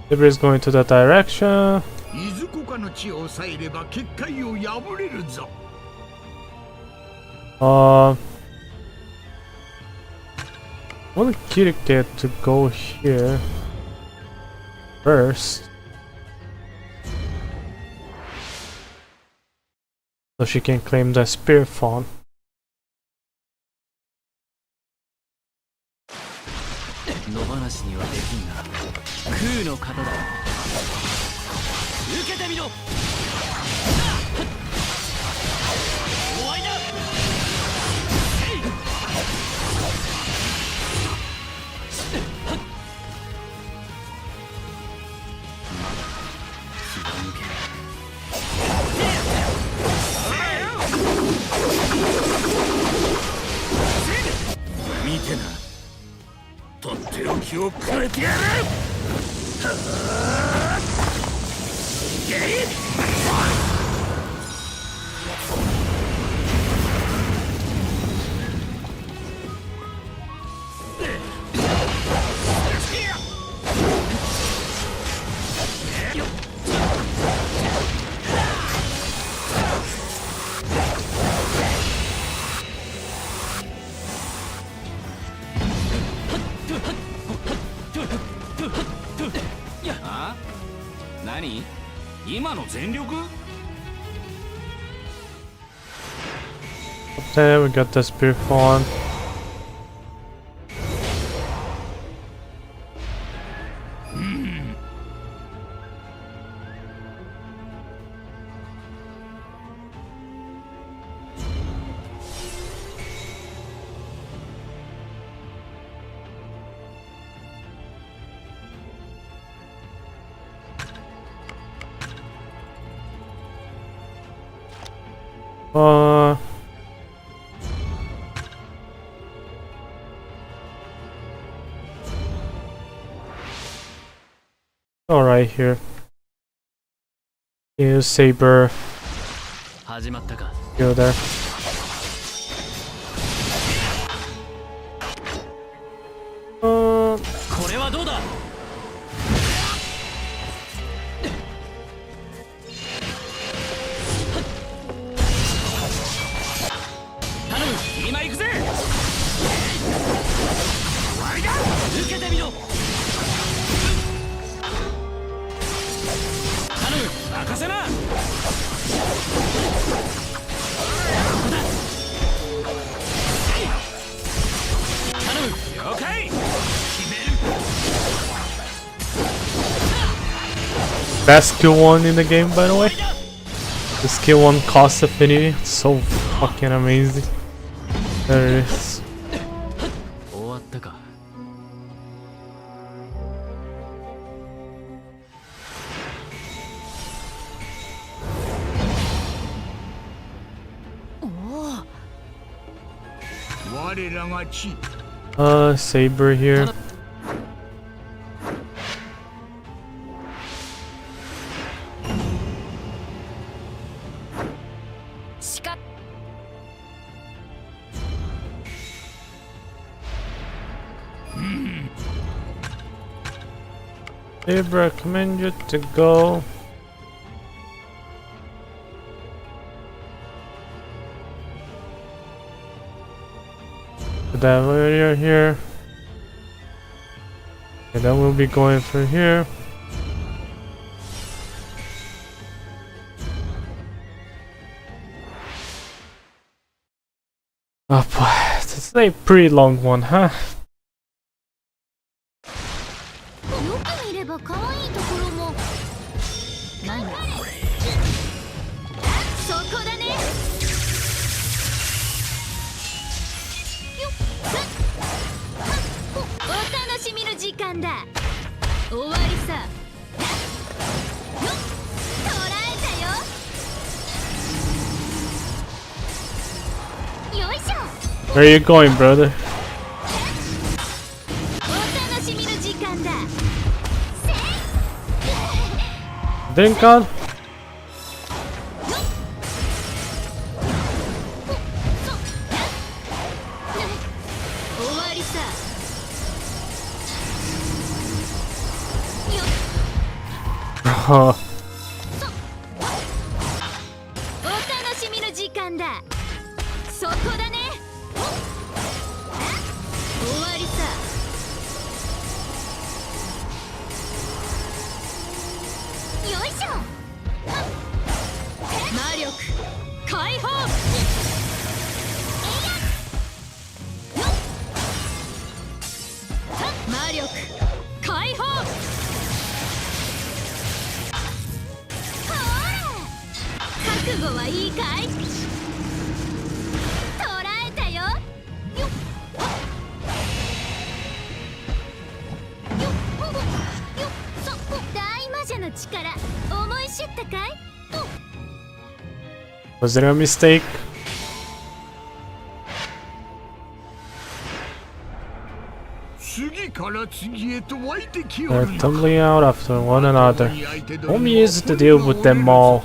Debris going to that direction. いずこかの地を抑えれば結界を破れるぞ I want Kirike to go here first. So she can claim the spirit fawn. 野放しにはできんが空の型だ。受けてみろ。終わりだ。まだ気が抜けない。見てなとっておきをくれてやるゲイ何？今の全力？ There we got the spirit fawn. guy here. Use Saber. 始まったか。 Go there. Uh, これはどうだ。頼む、今行くぜ。受けてみろ。頼む、任せな。頼む、了解。 best skill 1 in the game, by the way. The skill 1 cost affinity. It's so fucking amazing. There it is. 終わったか。我らが地 Saber here. Saber, I recommend you to go. That area here. And then we'll be going through here. Oh boy, this is a pretty long one, huh? よく見れば可愛いところもないな。そこだね。よっお楽しみの時間だ。終わりさ。よっ捉えたよ。よいしょ。 Where are you going, brother? お楽しみの時間だ。 Didn't God? 終わりさ。よっ Oh, お楽しみの時間だ。そこだね。終わりさ。よいしょ。魔力解放。魔力解放。ほら、覚悟はいいかい。捉えたよ。よっよっよっそ大魔女の力思い知ったかい。 was it a mistake? 次から次へと湧いてきよ They're るのか tumbling out after one another. Only easy to deal with them all.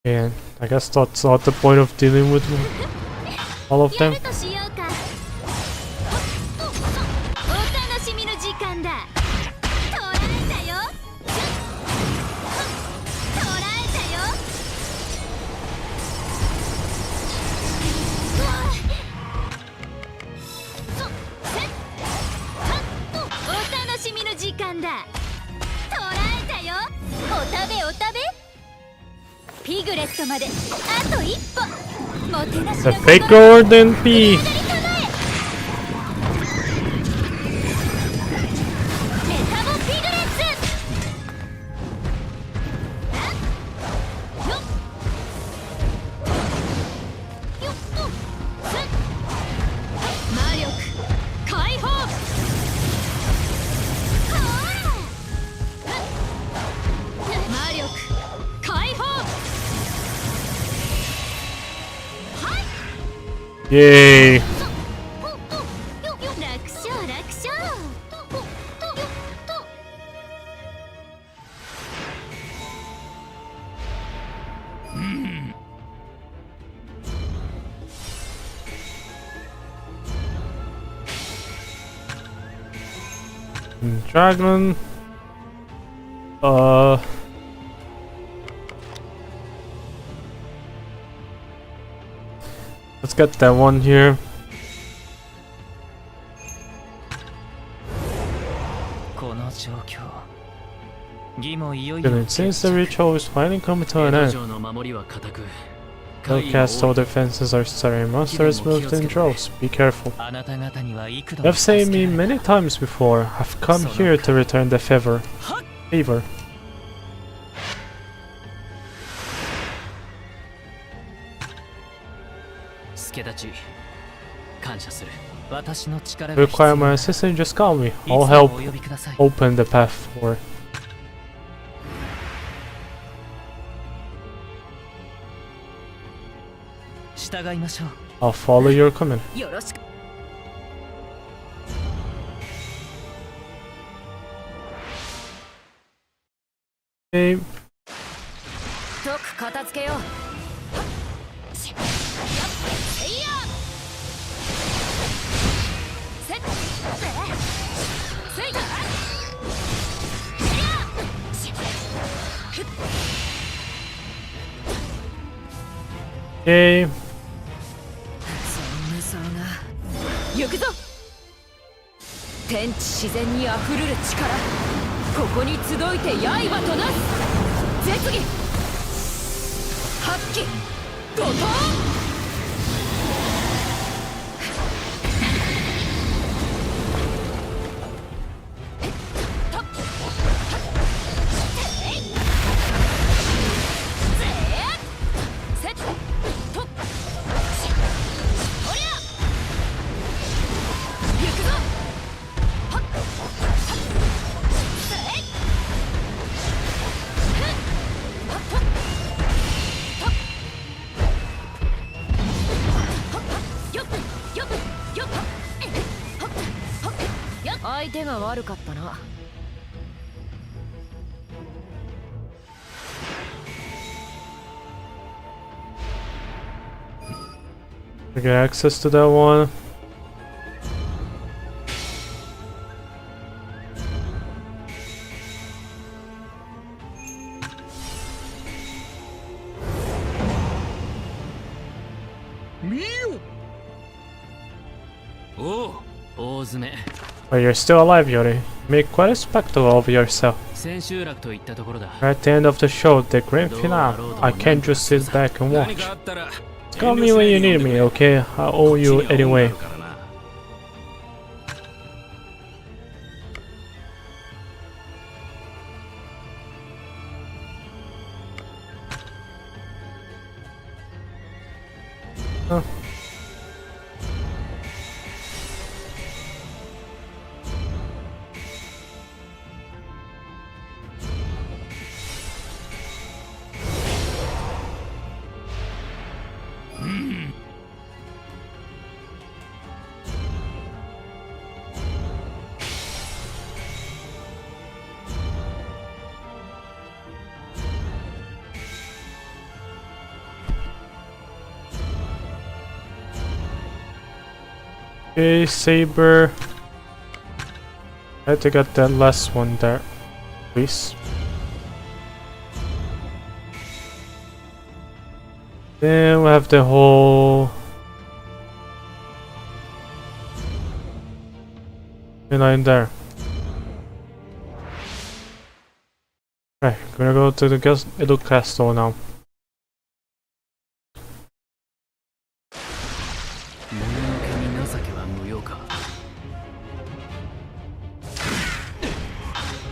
And I guess that's not the point of dealing with all of や them. るとしようか。お楽しみの時間だ。捉えたよ。捉えたよ。うわお楽しみの時間だ。捉えたよ。お食べお食べ。ピグレットまであと一歩。もてなし The の faker than P. メタボピグレッツ。よっよっと魔力解放。ほら Yay! 楽勝楽勝 Dragon. Let's get that one here. この状況義もいよい Then よ it seems the ritual is finally coming to an 江戸 end. 城の守りは固く No cast all defenses are starting. Monsters moved in droves. Be careful. あなた方には幾度 You have saved me many times before. I've come here to return the favor. Favor. 助太刀感謝する私の力 If が you 必要 require my assistance, just call me. いつ I'll も help お呼びください open the path forward. 従いましょう I'll follow your command. よろしく。Okay. とく片付けよう。Okay. そんなそうが行くぞ。天地自然にあふれる力、ここに集いて刃となす絶技発揮怒涛。相手が悪かったな。We get access to that one. Oh, 大詰め But you're still alive, Yori. Make quite a spectacle of yourself. 千秋楽といったところだ We're at the end of the show, the grand finale. I can't just sit back and 何 watch. かあったら Call me when you need me, okay? I owe you anyway. からな Okay, Saber. I had to get that last one there, please. Then we have the whole line there. Right, gonna go to the Edo Castle now. 物のけに情けは無用か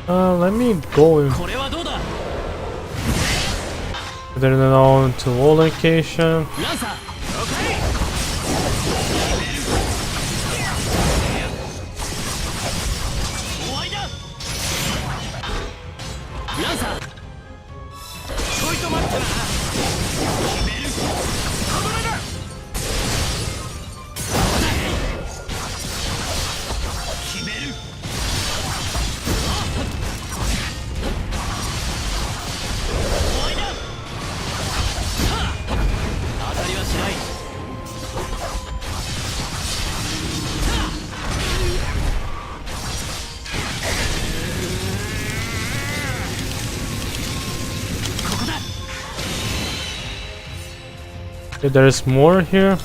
Let me go and これはどうだ put it on to all location. ランサー 終わりだランサー ちょいと待ってな Okay, there's more here.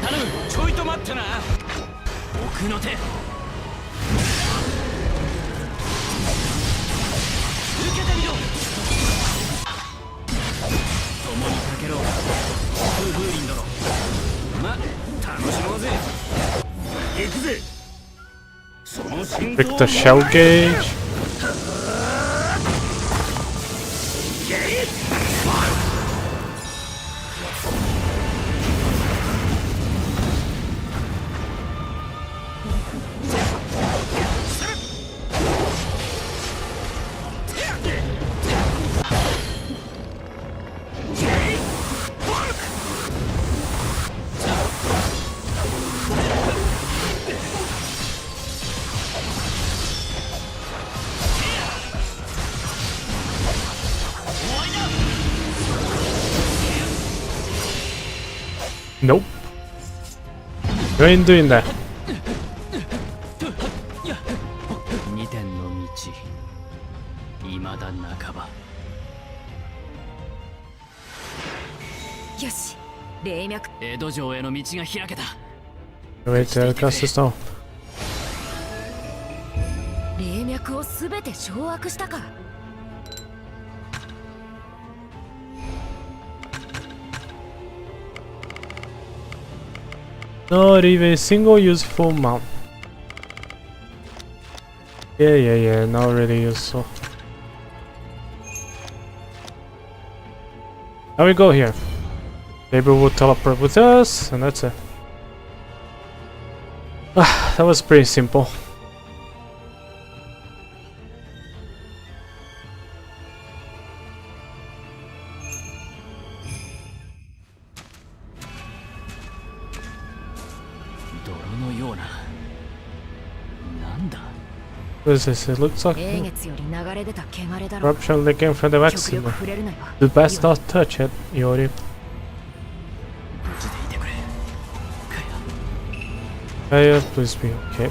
頼むちょいと待ってな奥の手受けてみろ共にかけろ風風林殿ま楽しもうぜ行くぜその心臓 Pick the shell gauge. Nope. You ain't doing that. 二点の道未だ半ばよし霊脈江戸城への道が開けた Wait till it casts the stone. 霊脈をすべて掌握したか Not even a single useful mount. Yeah, not really useful. Now we go here. Maybe we'll teleport with us, and that's it. That was pretty simple. What is this? It looks like 英月より流れ出た汚れだろ corruption leaking from the 極 vaccine. 力触れるなよ Do best not touch it, Yori. 無事でいてくれ Kaya, please be okay.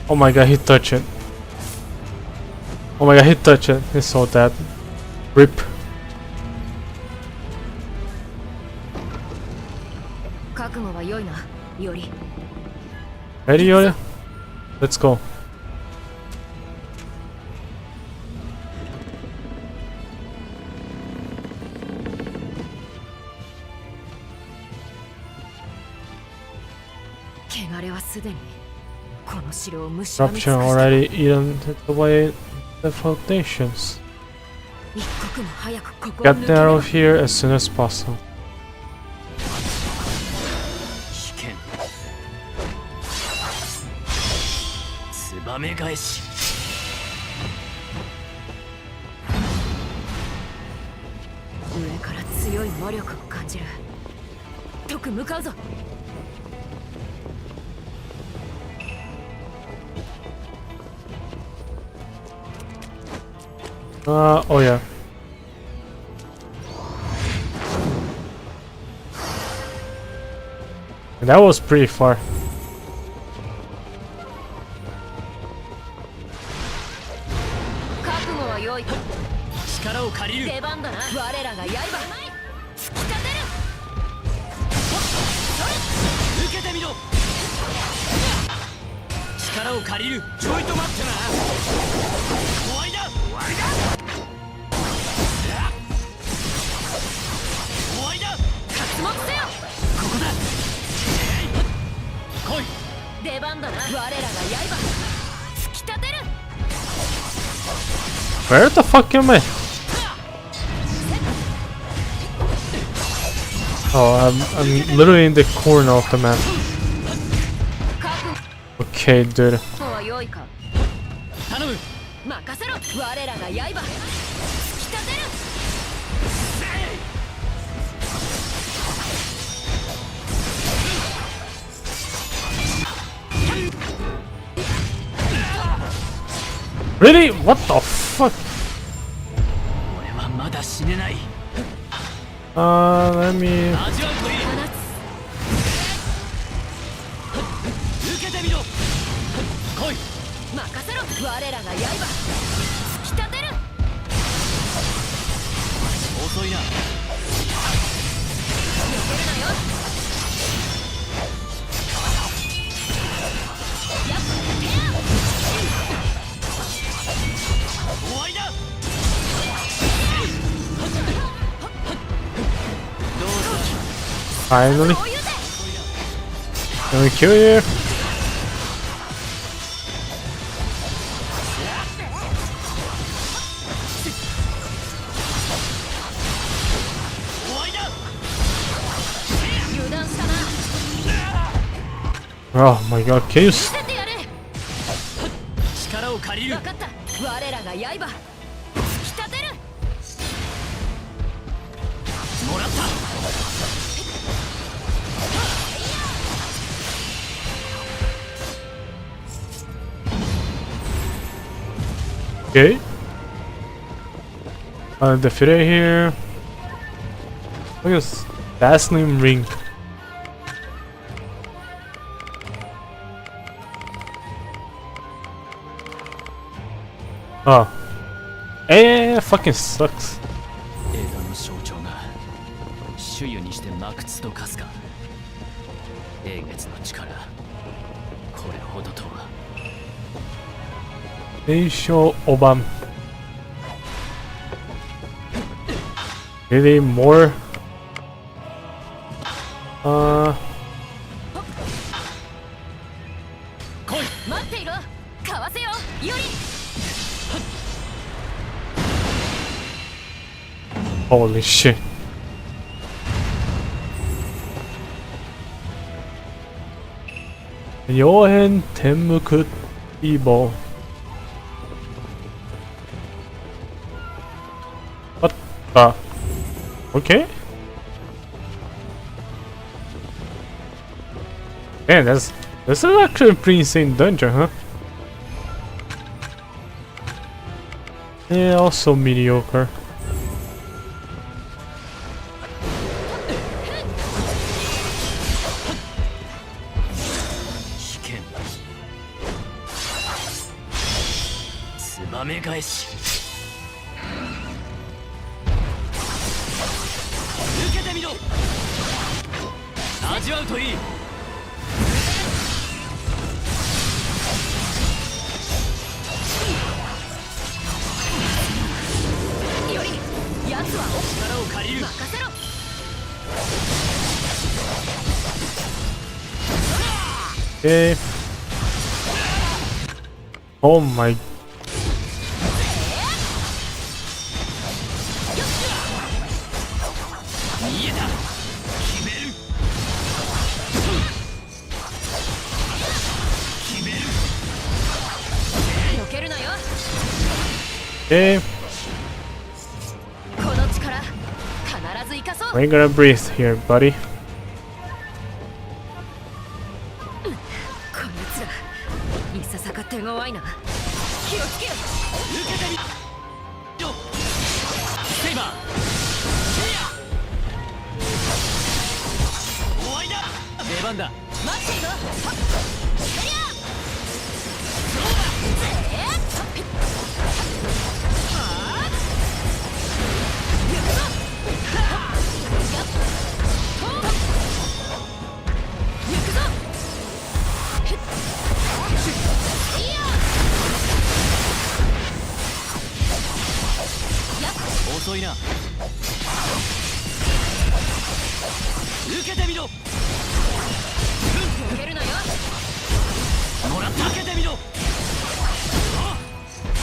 Oh my god, he touched it. Oh my god, he touched it. He saw that. Rip. 覚悟は良いなより Ready, Yori? Let's go. Corruption already eaten away the foundations. Get out of here as soon as possible. ツバメ返し上から強い魔力を感じる特向かうぞ Oh yeah. That was pretty far. Where the fuck am I? Oh, I'm literally in the corner of the map. Okay, dude. Really? What the fuck? Let me... 任せろ。我らが刃突き立てる。遅いな。避けるなよ。やっ終わりだ。Finally. Let me kill you. Oh my god, can you 力を借りる。分かった。我らが刃突き立てる。もらった。Okay. The fillet here. Look at this dazzling ring. Oh. Fucking sucks. 映画の象徴が主油にしてまくつとかすか。英月の力、これほどとは。They show Obam. Really more? 待っていろ。かわせよ。より。Holy shit. 여행 댐크 이버. What the? Okay. Man, this is actually a pretty insane dungeon, huh? Yeah, also mediocre. Okay. Oh my. Okay. We're gonna breathe here, buddy.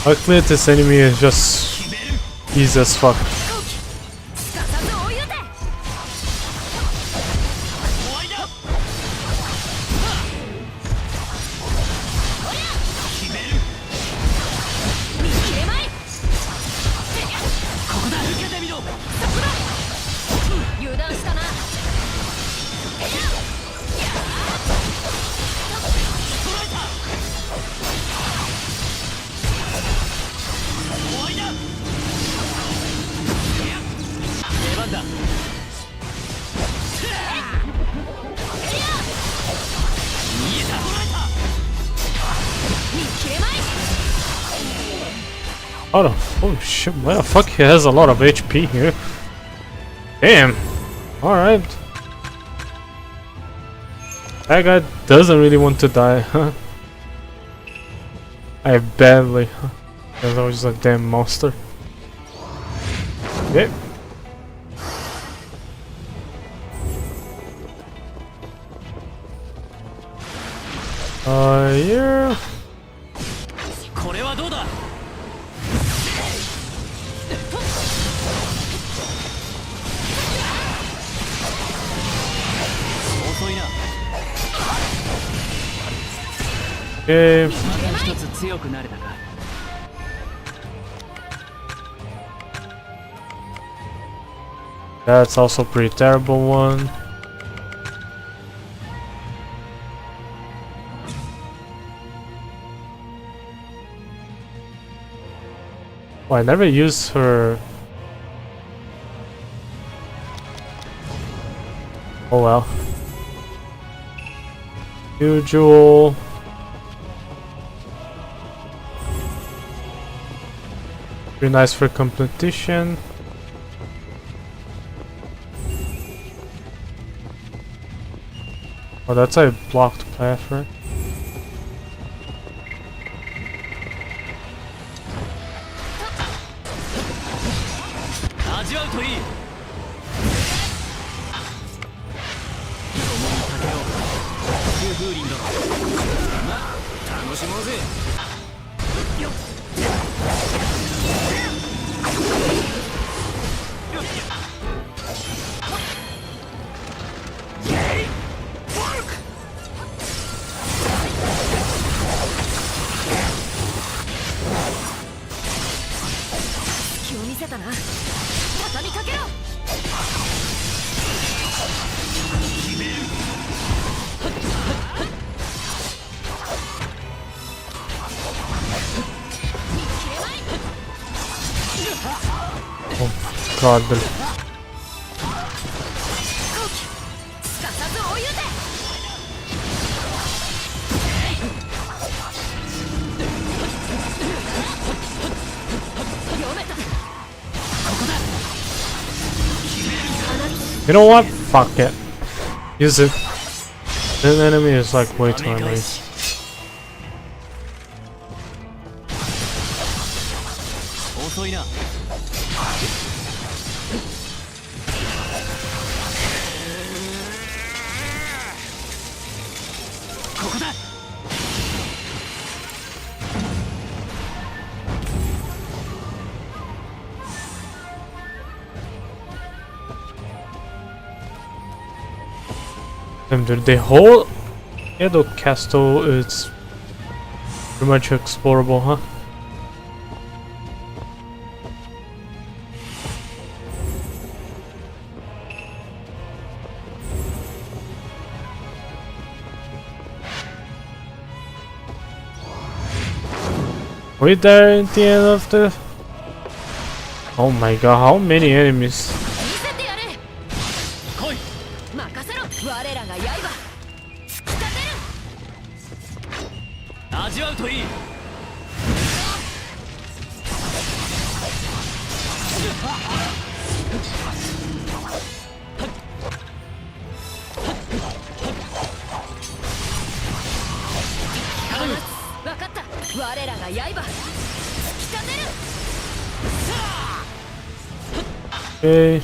Luckily this enemy is just easy as fuck. Oh shit, why the fuck he has a lot of HP here? Damn. Alright. That guy doesn't really want to die, huh? I badly. There's always a damn monster. Yep. Yeah. これはどうだ。遅いな。 Okay. また一つ強くなれたか。 That's also a pretty terrible one. Oh, I never used her. Oh well. Usual. Pretty nice for competition. Oh, that's a blocked path, right? God, the you know what? Fuck it. Use it. This enemy is like way too annoying. Dude, the whole Edo Castle is pretty much explorable, huh? Are we there at the end of the... Oh my god, how many enemies? Okay.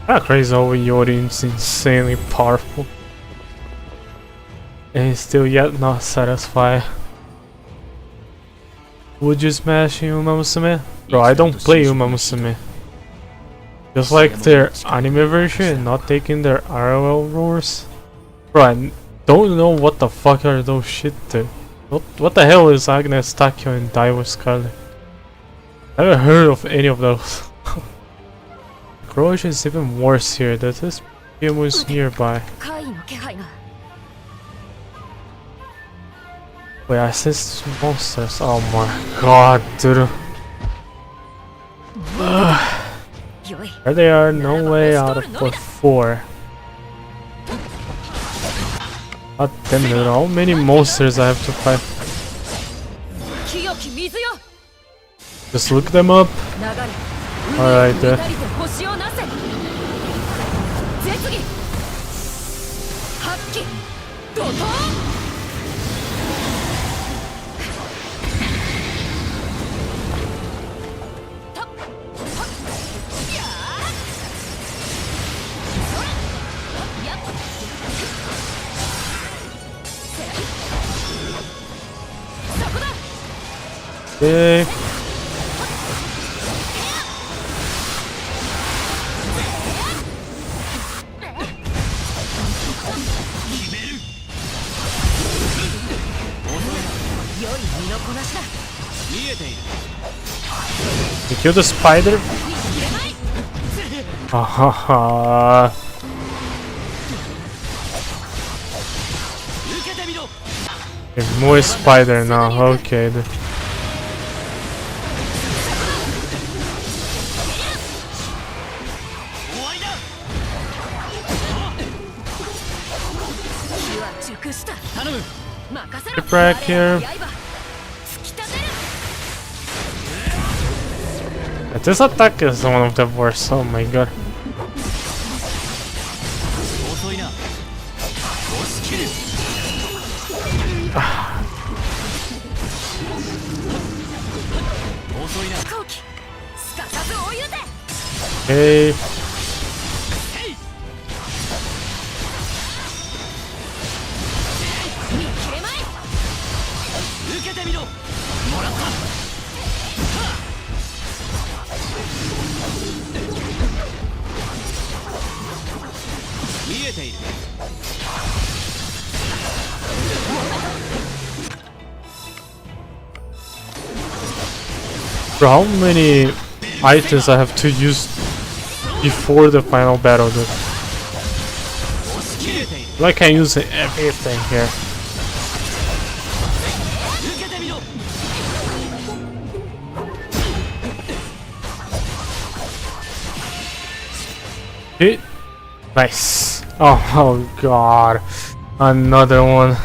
Ah, crazy how Yorin's insanely powerful. And he's still yet not satisfied. Would you smash Uma Musume? Bro, I don't play Uma Musume. Just like their anime version, not taking their ROL roars. Bro, I don't know what the fuck are those shit dude. What the hell is Agnes, Takio, and Daiwa Scarlet? I haven't heard of any of those. Croatian is even worse here. That this game was nearby. 怪異の気配が。 Wait, I sense monsters. Oh my god, dude. There they are, no way out of port 4. God damn it, how many monsters I have to fight. 清き水よ。 Just look them up. 流れ。 Alright, 乱れて星をなせ。絶技。発揮。怒涛。 Okay. You kill the spider? Ahaha. More spider now, okay. Get back here. This attack is one of the worst, oh my god. Okay. Bro, how many items I have to use before the final battle, dude? Like I use everything here. Hit. Nice. Oh god. Another one.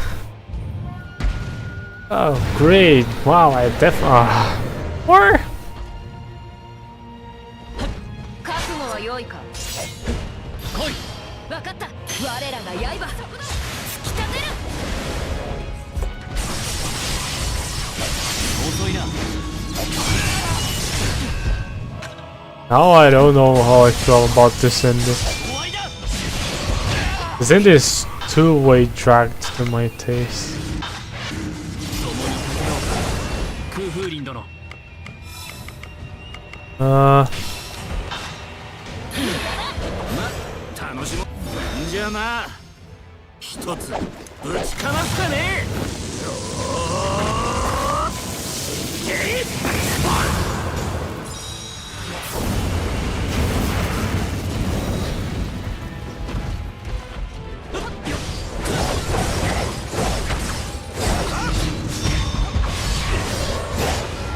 Oh great. Wow, I definitely... Or? 覚悟は良いか。来い。分かった。我らが刃。突き立てる。遅いな。 Now I don't know how I feel about this ending. This ending is two-way dragged to my taste. 空風林殿。楽しもんじゃな。一つぶちかますかね。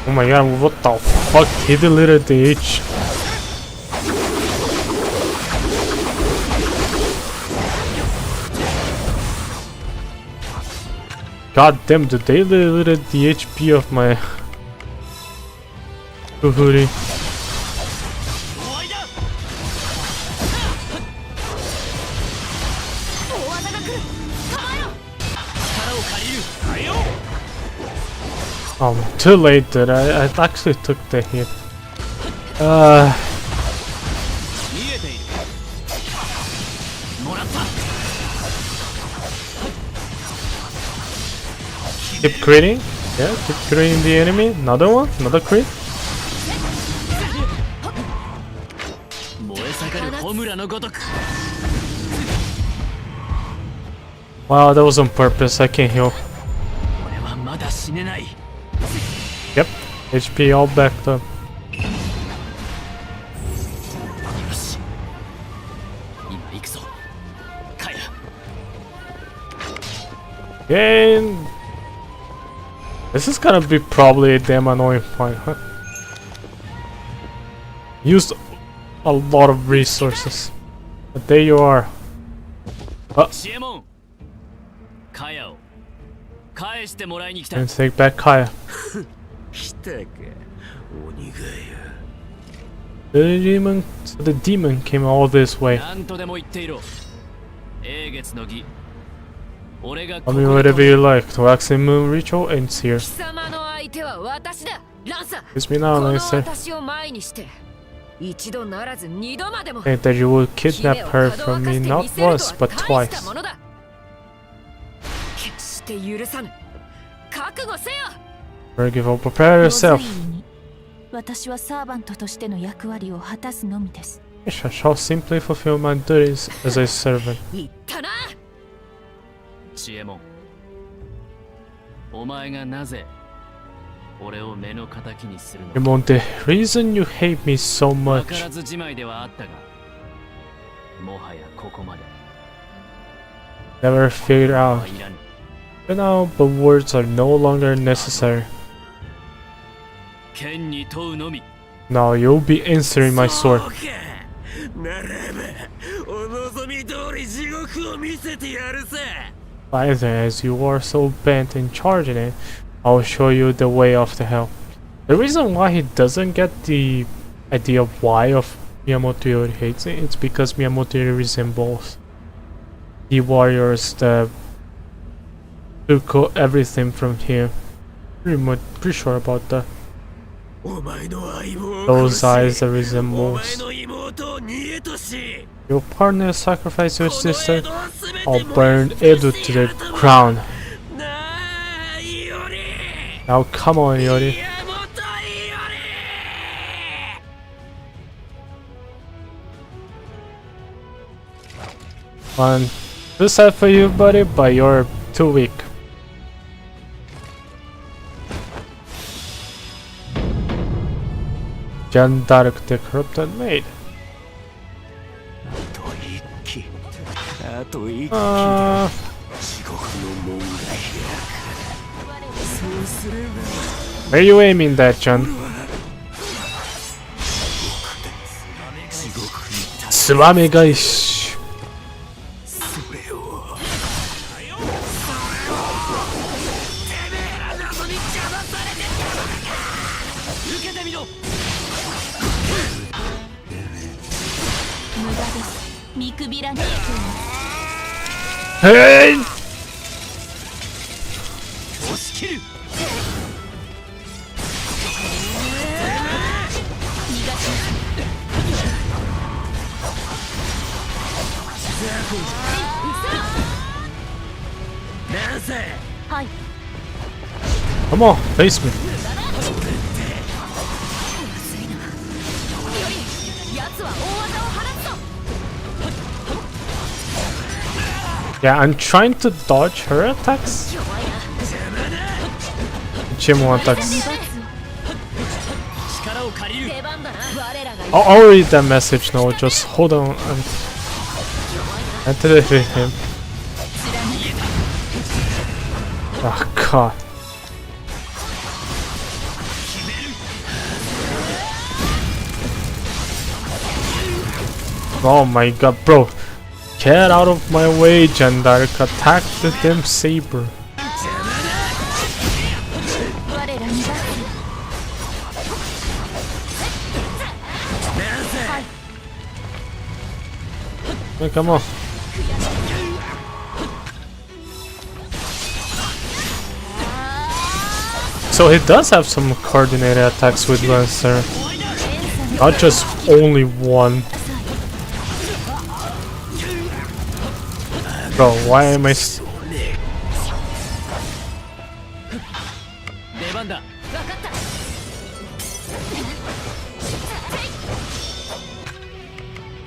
Oh my god, what the fuck? He deleted the H. God damn, did they deleted the HP of my hoodie? Oh, too late, dude. I actually took the hit. Keep critting? Yeah, keep critting the enemy. Another one? Another crit? 下がるホムラのごとく。 Wow, that was on purpose. I can't heal. 俺はまだ死ねない。 Yep, HP all backed up. よし。今行くぞ。カヤ。 And this is gonna be probably a damn annoying fight, huh? Used a lot of resources. But there you are. シエモン。カヤを返してもらいに来た。 And take back Kaya. 来たか、鬼がよ。The demon came all this way. なんとでも言っていろ。英月の儀。俺が I mean, whatever you like. The waxing moon ritual ends here. 貴様の相手は私だ、ランサ。 Kiss me now, この nice sir. 私を前にして一度ならず二度までも Think that you will kidnap her from me not once but twice. 決して許さぬ。覚悟せよ。 Forgive or prepare ロズイ yourself. ーに私はサーバントとしての役割を果たすのみです。 I shall simply fulfill my duties as a servant. 言ったな。シエモン。お前がなぜ俺を目の敵にするのか。 Ramon, the reason you hate me so わから much. ずじまいではあったが、もはやここまで。 Never figured は out. いらぬ。 But now, but words are no longer necessary. 剣に問うのみ。 Now you'll be answering my そう sword. か。ならば、お望み通り地獄を見せてやるさ。 Either as you are so bent in charging it, I'll show you the way off to hell. The reason why he doesn't get the idea of why of Miyamoto Yori hates it, it's because Miyamoto Yori resembles the warriors that took everything from here. Pretty sure about that. お前の相棒を Those 殺し eyes that お前 resembles の妹を逃げとし。 your partner sacrifice your この sister. 江戸を全て I'll 燃 burn や尽く Edo し to て the やると ground. なあ、イオリ。 Now come on, Yori. 宮本イオリ。 One, too sad for you, buddy, but you're too weak. Jeanne d'Arc, the corrupted maid. あと一機。あと一機。 Uh, 地獄の門が開く。そうすれば。 where are you aiming that, Jeanne? 地獄に立つツバメ返し。それを。てめえら謎に邪魔されてたのか。受けてみろ。無駄です。見くびらない。 Hey! 押し切る。逃がしなんせ。はい。 Come on, face me. 奴は大技を放つぞ。 Yeah, I'm trying to dodge her attacks. 弱いな。 Chimo attacks. 力を借りる。出番だな。我らが I'll read that message now. Just hold on until I hit him. Oh god. Oh my god, bro. Get out of my way, Jeanne d'Arc. Attack the damn saber. 我らにが Hey, come on. So he does have some coordinated attacks with Lancer. Not just only one. Bro, why am I... 出番だ。分かった。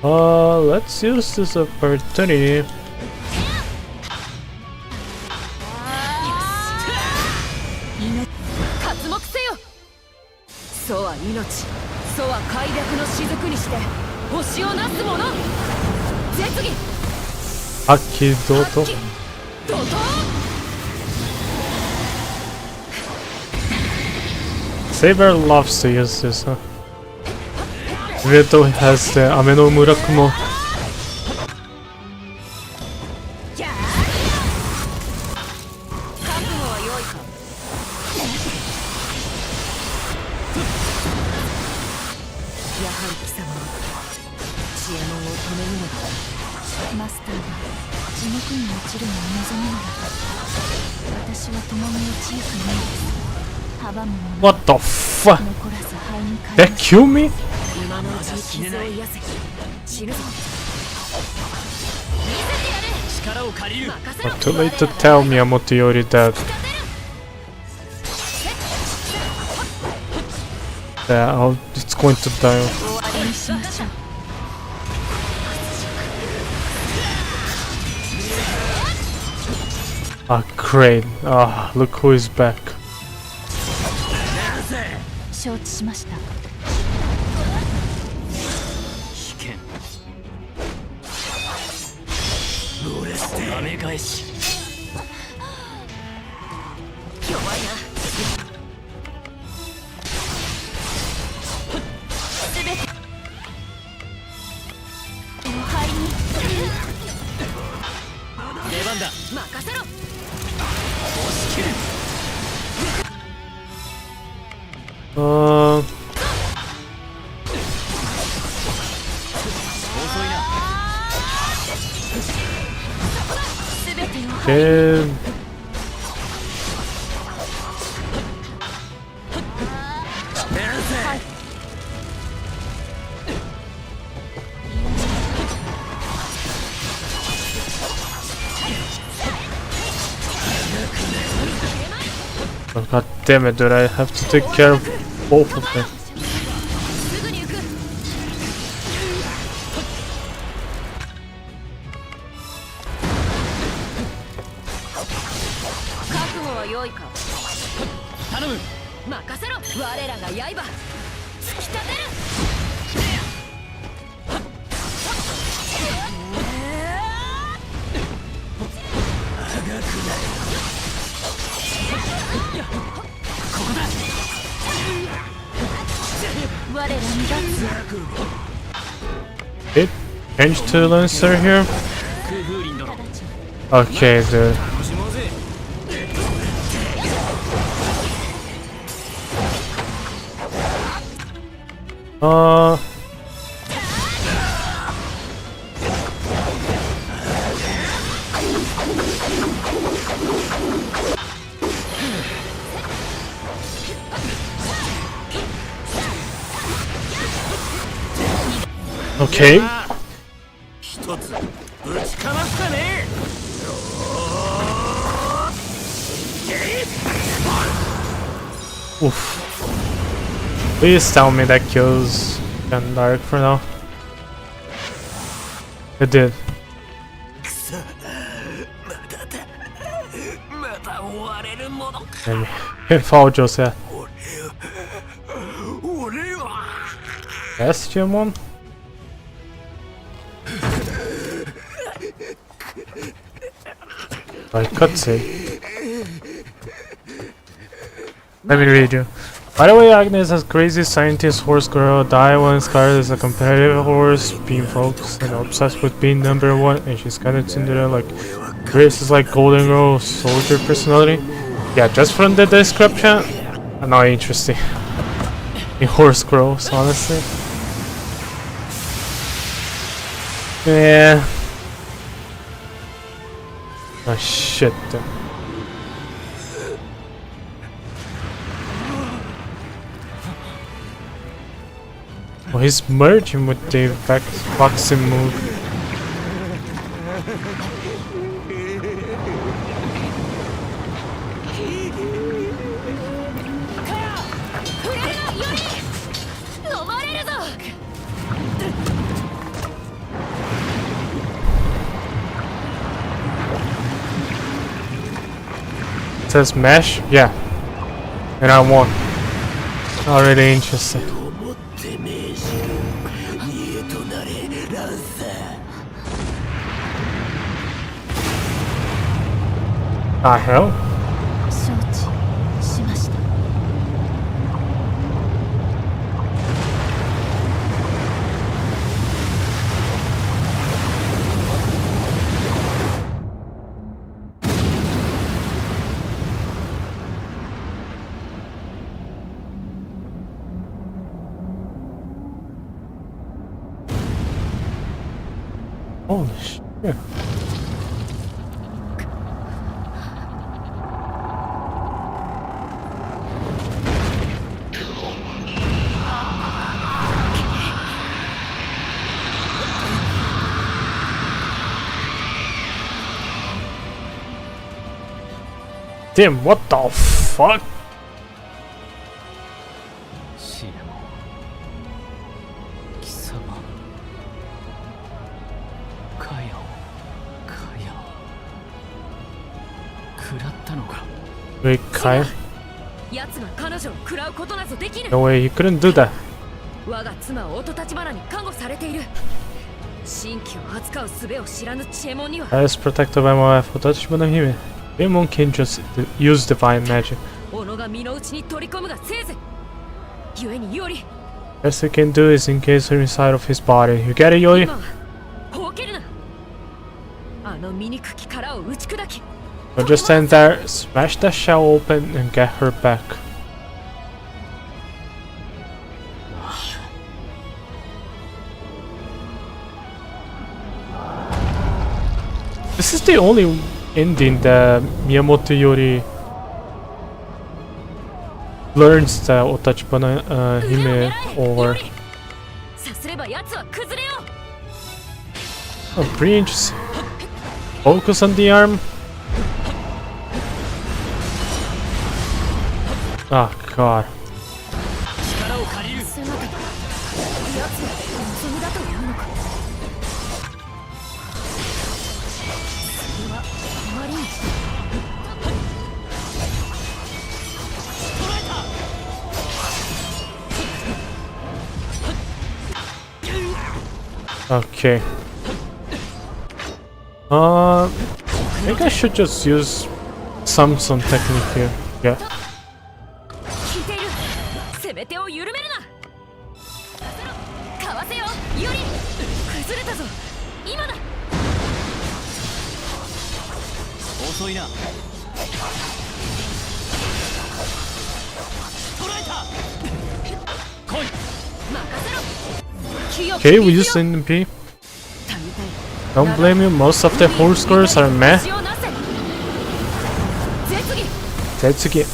Come Let's use this opportunity. 活目せよ。楚は命、楚は快楽の雫にして星をなすもの。絶技。Aki Doto. 怒涛。Saber loves to use this, huh? Even though he has the Ame no Murakumo. 覚悟は良いか。やはり貴様は知恵のを止めるのだ。マスターが地獄に落ちるのを望むなら、私は共に落ちゆくのみです。阻むもの What the fuck? 残らず灰に変 That えます。 kill me? 今のうちに傷を癒せ。死ぬぞ。力を借りる。 任せろ。 Too late to tell Miyamoto Yori that. Yeah, it's going to die. 終わりにしましょう。 Ah, great. Ah, look who is back. 承知しました。危険。ダメ返し。弱いな。すべてお灰に出番だ。任せろ。押し切る。遅いな。 すべてを Okay. Oh, God damn it, dude! I have to take care of both of them. すぐに行く。覚悟は良いか。頼む。任せろ。我らが刃突き立てる。我らに立つ。 Okay, change to Lancer here. Okay, dude. Okay. 一つぶちかますかね。 Oof. Please tell me that kills Dark for now. It did. また追われるもの。 And Fall Joseph. 俺は Bastion? Like cutscene. Let me read you. By the way, Agnes has crazy scientist horse girl, Daiwa and Scarlet is a competitive horse, being folks and obsessed with being #1, and she's kinda Cinderella like Grace is like Golden Girl soldier personality. Yeah, just from the description, not interesting. In horse girls, honestly. Yeah. Oh shit. Oh, he's merging with the boxing move. says mesh? Yeah. And I won. Not really interested. 思って命じる家となれランサー The hell? 承知しました。 Holy shit. Damn, what the fuck? シエモ貴様かよ食らったのか Wait, Kai? 奴が彼女を食らうことなどできぬ。 No way, he couldn't do that. 我が妻は音立花に看護されている。神器を扱う術を知らぬチエモンには I was protected by my wife. Otachibana Hime. Demon can just use divine magic. 己が身の内に取り込むがせいぜ。故により Best he can do is engage her inside of his body. You get it, Yori? 今はほうけるな。あの醜き殻を打ち砕き So just stand there, smash the shell open, and get her back. This is the only ending that Miyamoto Yori learns that Otachibana Hime or さすれば奴は崩れよう。 oh, pretty interesting. Focus on the arm. Oh god. 力を借りるそなた奴は望みだというのか。それはあまりに Okay. I think I should just use some technique here. Yeah. 聞いている。攻め手を緩めるな。かわせよより崩れたぞ。今だ。遅いな捉えた来い任せろ。 Okay, we use NP. Don't blame you, most of the horror scores are meh. Tetsuki.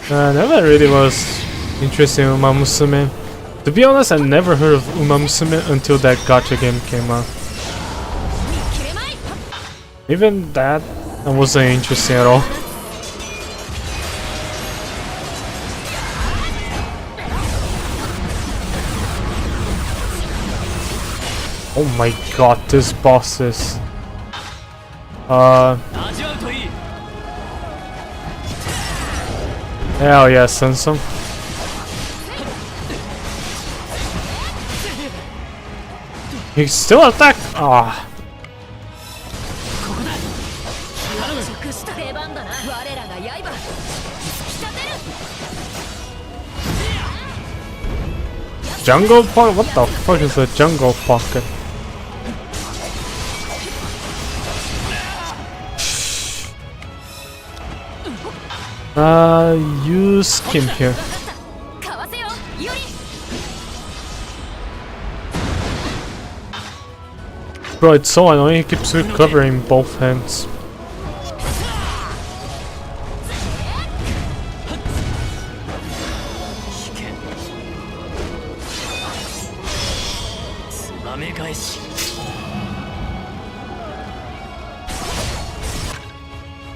Never really was interested in Uma Musume. To be honest, I never heard of Uma Musume until that Gacha game came out. Even that wasn't interesting at all. Oh my god, this boss is... 味わうといい Hell yeah, Sensum. He still attack? Ah. 熟した出番だな。我らが刃突き立てる。 Jungle pocket? What the fuck is a jungle pocket? Use skim here. かわせよより Bro, it's so annoying, he keeps recovering both hands.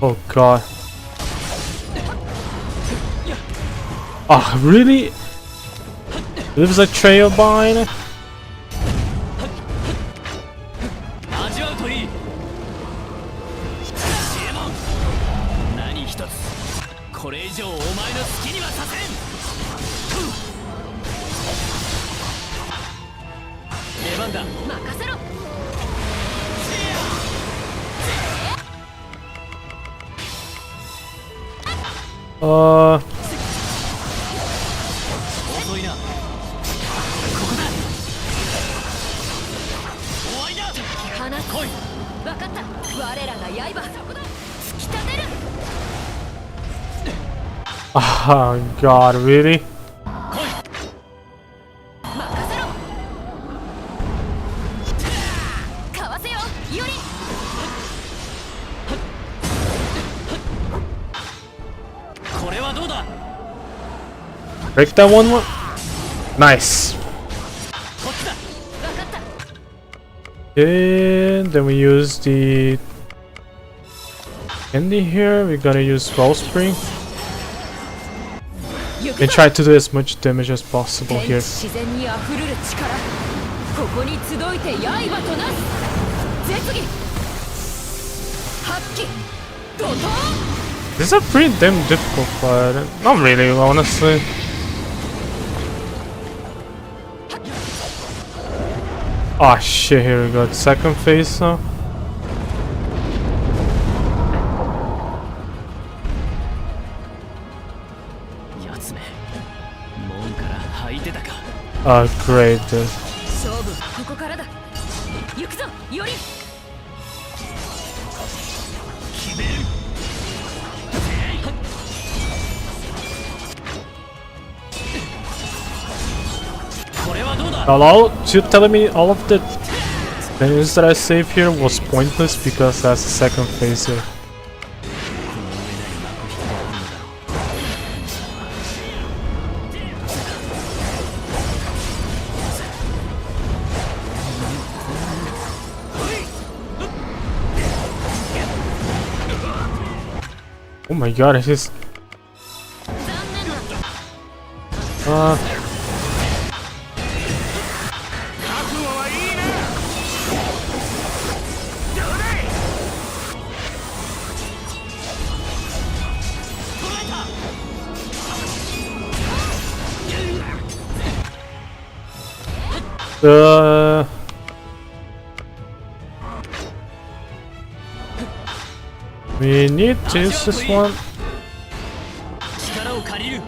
Oh god. Ah, really? There's a trail behind it? だ。任せろ。遅いな。ここだ。終わりだ。放つ。来い。分かった。我らが刃そこだ。突き立てる。Oh god, really? 任せろ。かわせよより。これはどうだ。 Break that one more. Nice. こっちだ。分かった。 And then we use the candy here. We gotta use Wellspring 行く and ぞ。 try to do as much damage as possible 天 here. 地自然にあふるる力。ここに集いて刃となす。絶技。発揮。怒涛。 This is a pretty damn difficult fight. Not really, honestly. Oh shit, here we go. Second phase now. やつめ、門から吐いてたか。 Oh, great, dude. 勝負はここからだ。行くぞより。決める。これはどうだ。 Hello? You telling me all of the things that I saved here was pointless because that's the second phase here. Oh my god, it is. 残念だ。 We need to use this one. 力を借りる。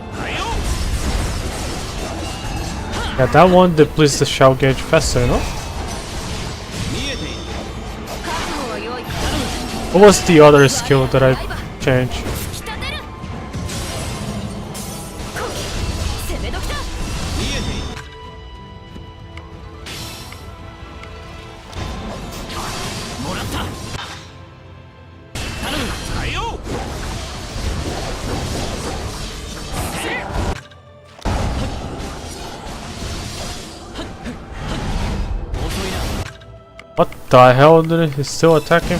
Yeah, that one depletes the shell gauge faster, no? 見えている。覚悟は良い。 What was the other skill that I changed? 突き立てる。攻め時だ。見えている。もらった。頼む。はいよ。 What the hell, dude? He's still attacking?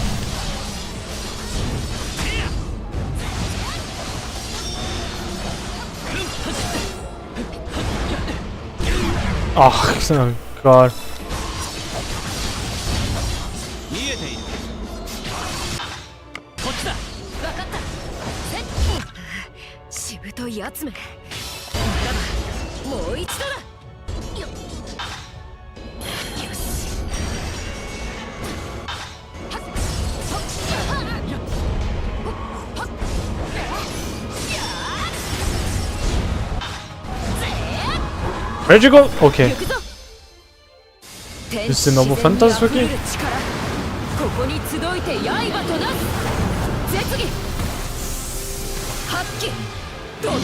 Oh god. 見えている。こっちだ。分かった。せっ。しぶといやつめ。ならばもう一度だ。よ。よし。 Where'd you go? Okay. 行くぞ。 Just the noble phantasm ここに集いて刃となす。絶技。発揮。怒涛。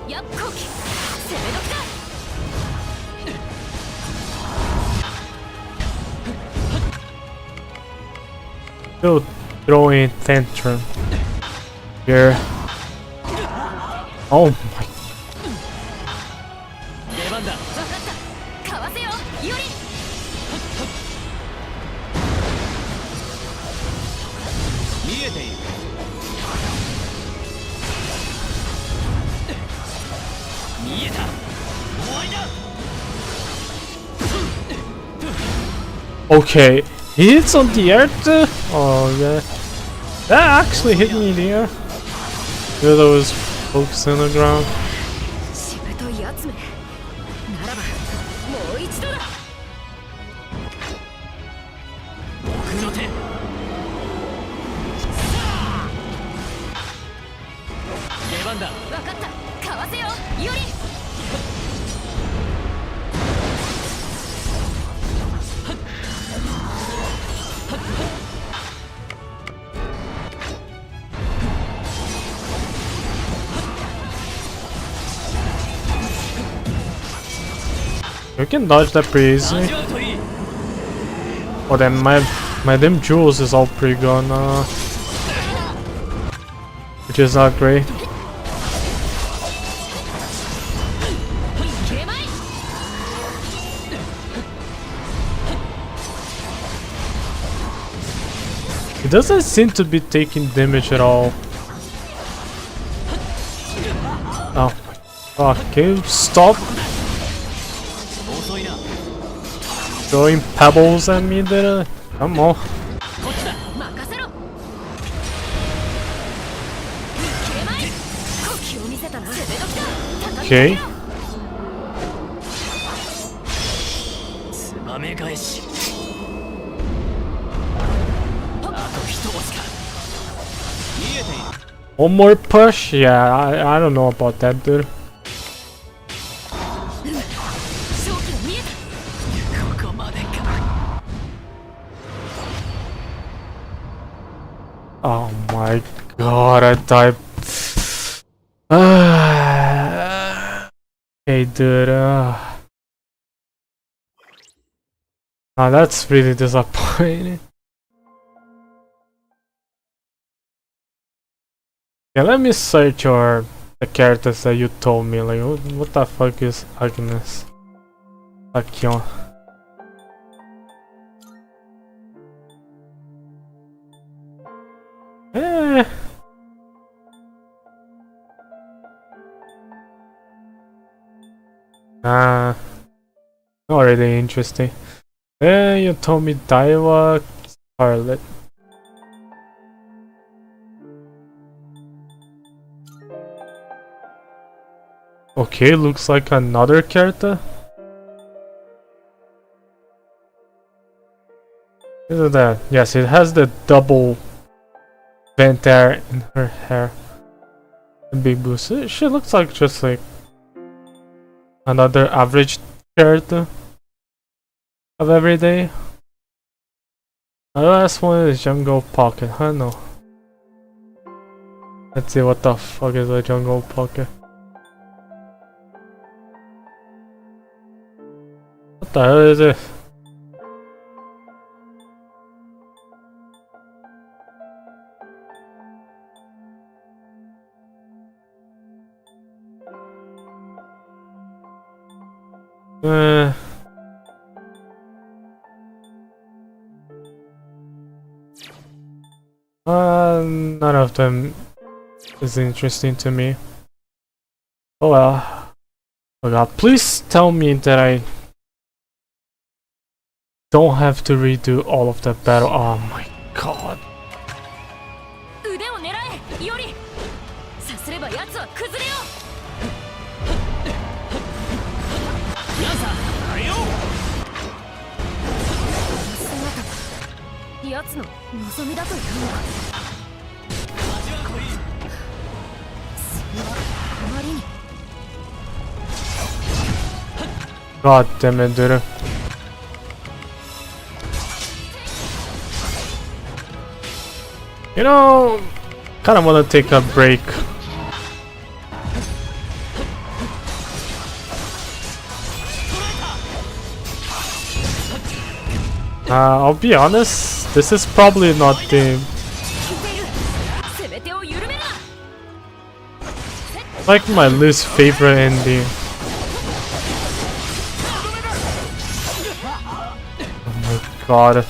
やっこき。攻め時だ。 Still throwing tantrum. Here. Oh my. 出番だ。分かった。かわせよより。見えている。見えた。終わりだ。 Okay. He hits on the air too? Oh yeah. That actually hit me in the air. Yeah, that was Focus on the ground. しぶといやつめならばもう一度だ。奥の手出番だ。分かったかわせよより。You can dodge that pretty easily. 味わうといい。 Oh, then my dim jewels is all pretty gone, which is not great. 切れまい。 He doesn't seem to be taking damage at all. Oh my god, can you stop 遅いな。 throwing pebbles at me there? Come on. こっちだ。任せろ。切れまい。呼気を見せたな。攻め時だ。 Okay. ツバメ返し。あと一押しか。見えている。 One more push? Yeah, I don't know about that, dude. 勝機が見えた。ここまでか。 Oh my god, I died. Hey, dude. Now that's really disappointing. Yeah, let me search the characters that you told me. Like, what the fuck is Agnes? Akion. Eh. Not really interesting. You told me Daiwa Scarlet. Okay, looks like another character. Isn't that? Yes, it has the double vent there in her hair. A big boost. She looks like just like another average character of every day. The last one is Jungle Pocket. I know. Let's see what the fuck is a Jungle Pocket. What the hell is this? None of them is interesting to me. Oh well. Oh god, please tell me that I don't have to redo all of the battle. Oh my god. 腕を狙えより。さすれば奴は崩れよう。ヤンさん、あれよ。姿は奴の望みだというのか。味わうといい。それはあまりに。 God damn it, dude. You know, kinda wanna take a break. I'll be honest, this is probably not the like my least favorite ending. Oh my god.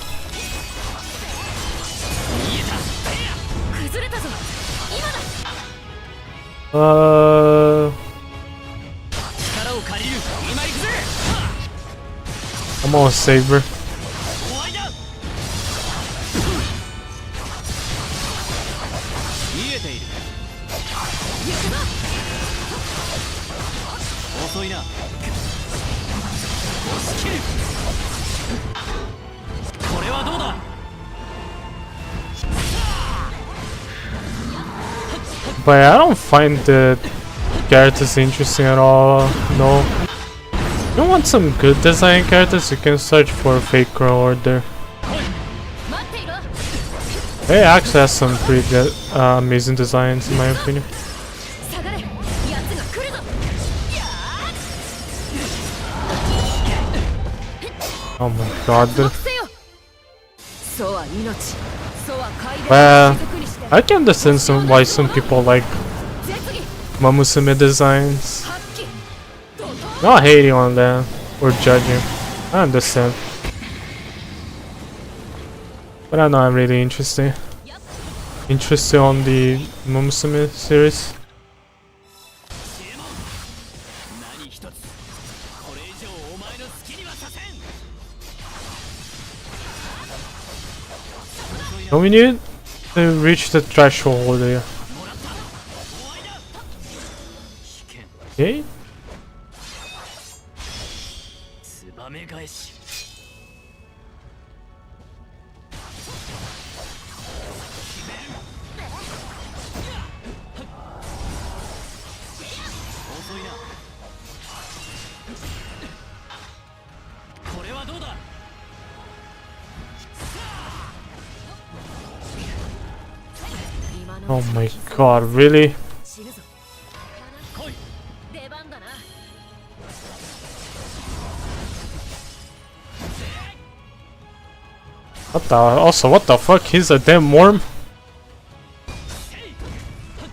Come on, Saber. 遅いな。押し切る。これはどうだ。 But I don't find the characters interesting at all. No. You want some good design characters? You can search for Faker Order. They actually has some pretty good, amazing designs in my opinion. Oh my god, dude. Well, I can understand why some people like Mamusume designs. Not hating on them or judging. I understand. But I know I'm really interested on the Mamusume series. And we need to reach the threshold here. Okay. Oh my god, really? What the fuck? He's a damn worm?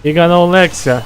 He got no legs, yeah.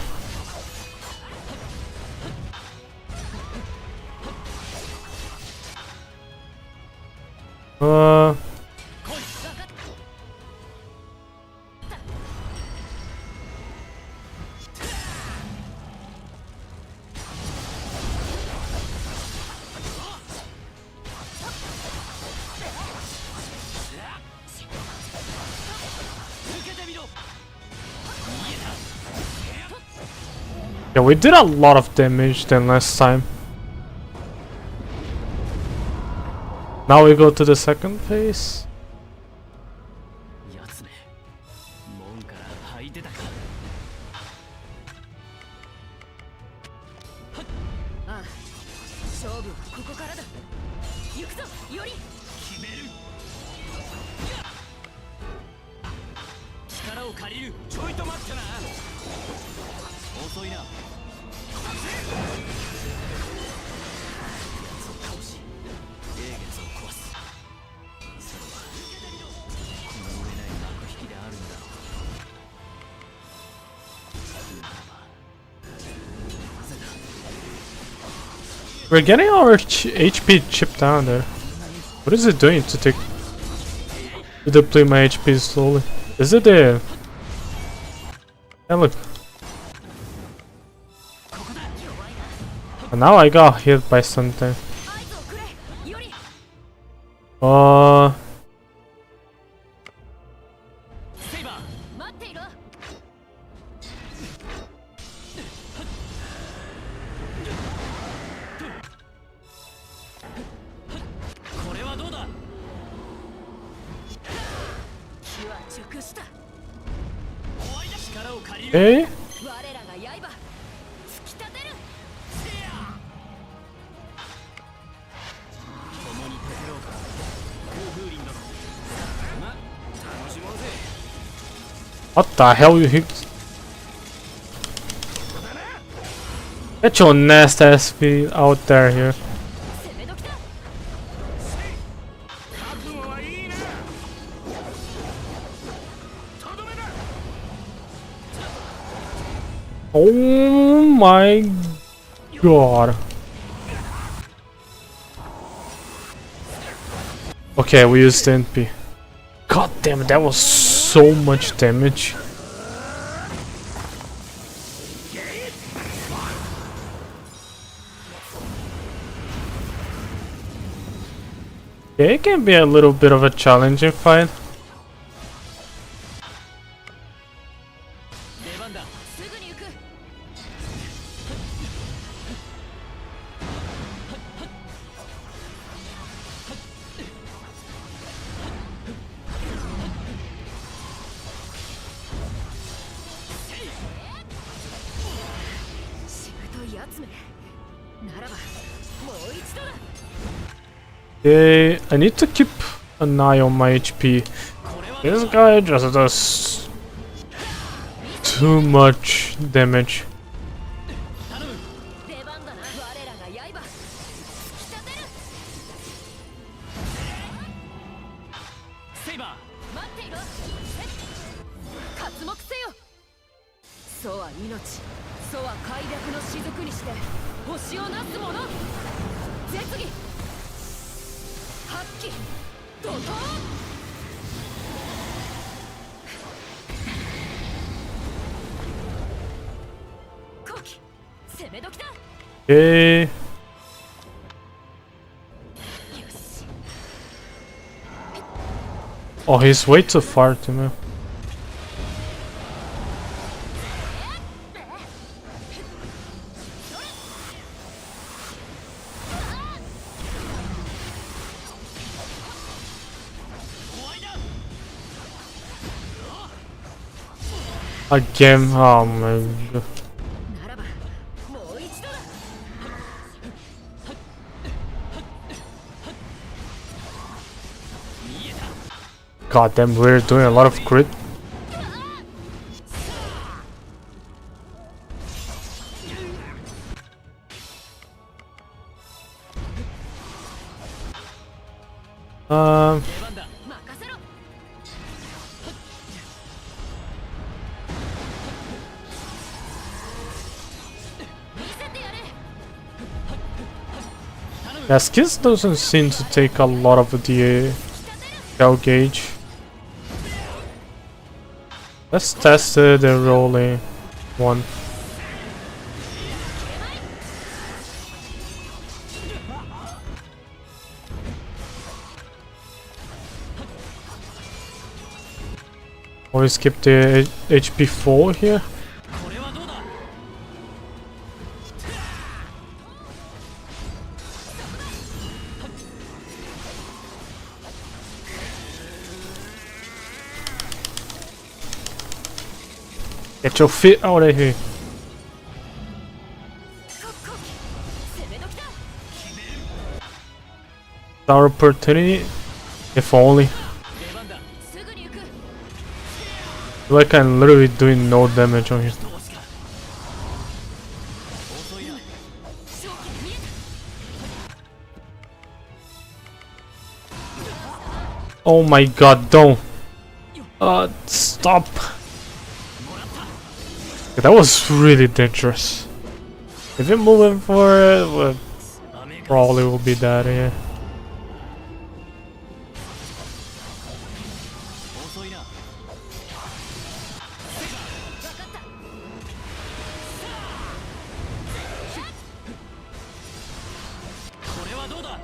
Yeah, we did a lot of damage than last time. Now we go to the second phase. We're getting our HP chipped down there. What is it doing to deplete my HP slowly? Is it there? Yeah, look. And now I got hit by something. Okay. What the hell you hit? Get your nasty ass feet out there here. Oh my god. Okay, we used NP. God damn it, that was so much damage. Yeah, it can be a little bit of a challenging fight. 番だ。すぐに行く。 しぶといやつめ。ならばもう一度だ。 Okay, I need to keep an eye on my HP. This guy just does too much damage. 出番だな。我らが刃。突き立てる。セイバー。待っていろ。活目せよ。楚は命。楚は快楽の雫にして星をなす者。絶技。発揮。怒涛。後期。攻め時だ。 Okay. よし。 Oh, he's way too far to me. Again, oh my god. ならばもう一度だ。 God damn, we're doing a lot of crit. Um, 出番だ。任せろ。見せてやれ。 yeah, skills doesn't seem to take a lot of the shell gauge. Let's test the rolling one. Always skip the HP 4 here. これはどうだ。 Get your feet out of here. 攻め時だ。 It's our opportunity. If only. 出番だ。すぐに行く。 Like I'm literally doing no damage on him. どうしか。遅いな。勝機見えた。 Oh my god, don't. Stop. That was really dangerous. If you're moving for it, well, probably will be dead here. 遅いな。 これはどうだ。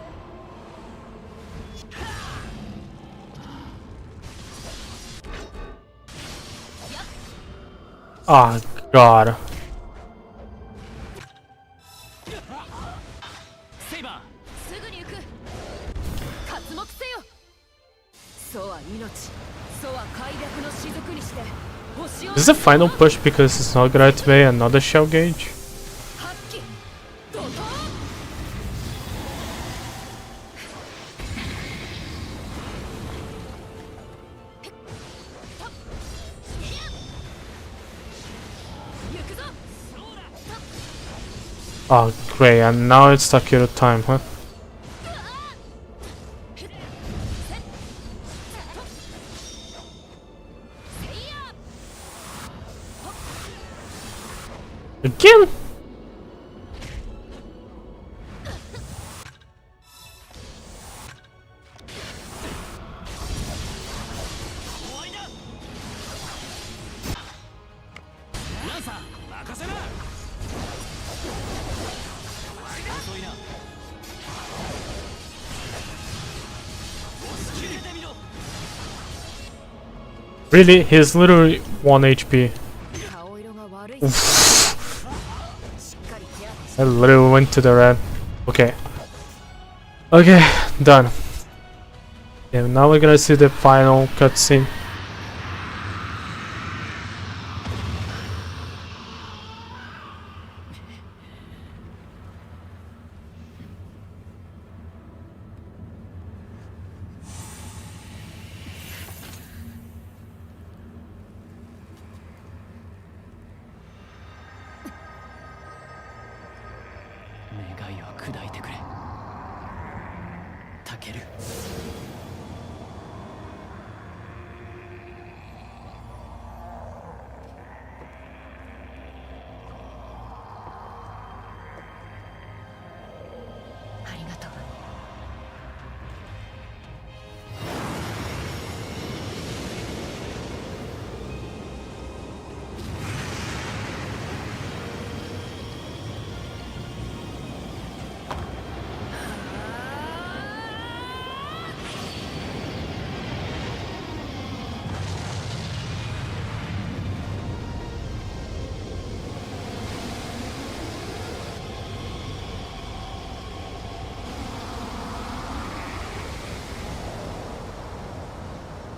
Ah, god. セイバー。すぐに行く。活目せよ。楚は命。楚は快楽の雫にして星を。 Is this a final push because it's not gonna activate another shell gauge? 発揮。怒涛。 行くぞ。 Oh, great, and now it's Takeru time, huh? Again? Really? He's literally 1 HP. 顔色が I literally went to the red. Okay. Okay, done. Yeah, now we're gonna see the final cutscene.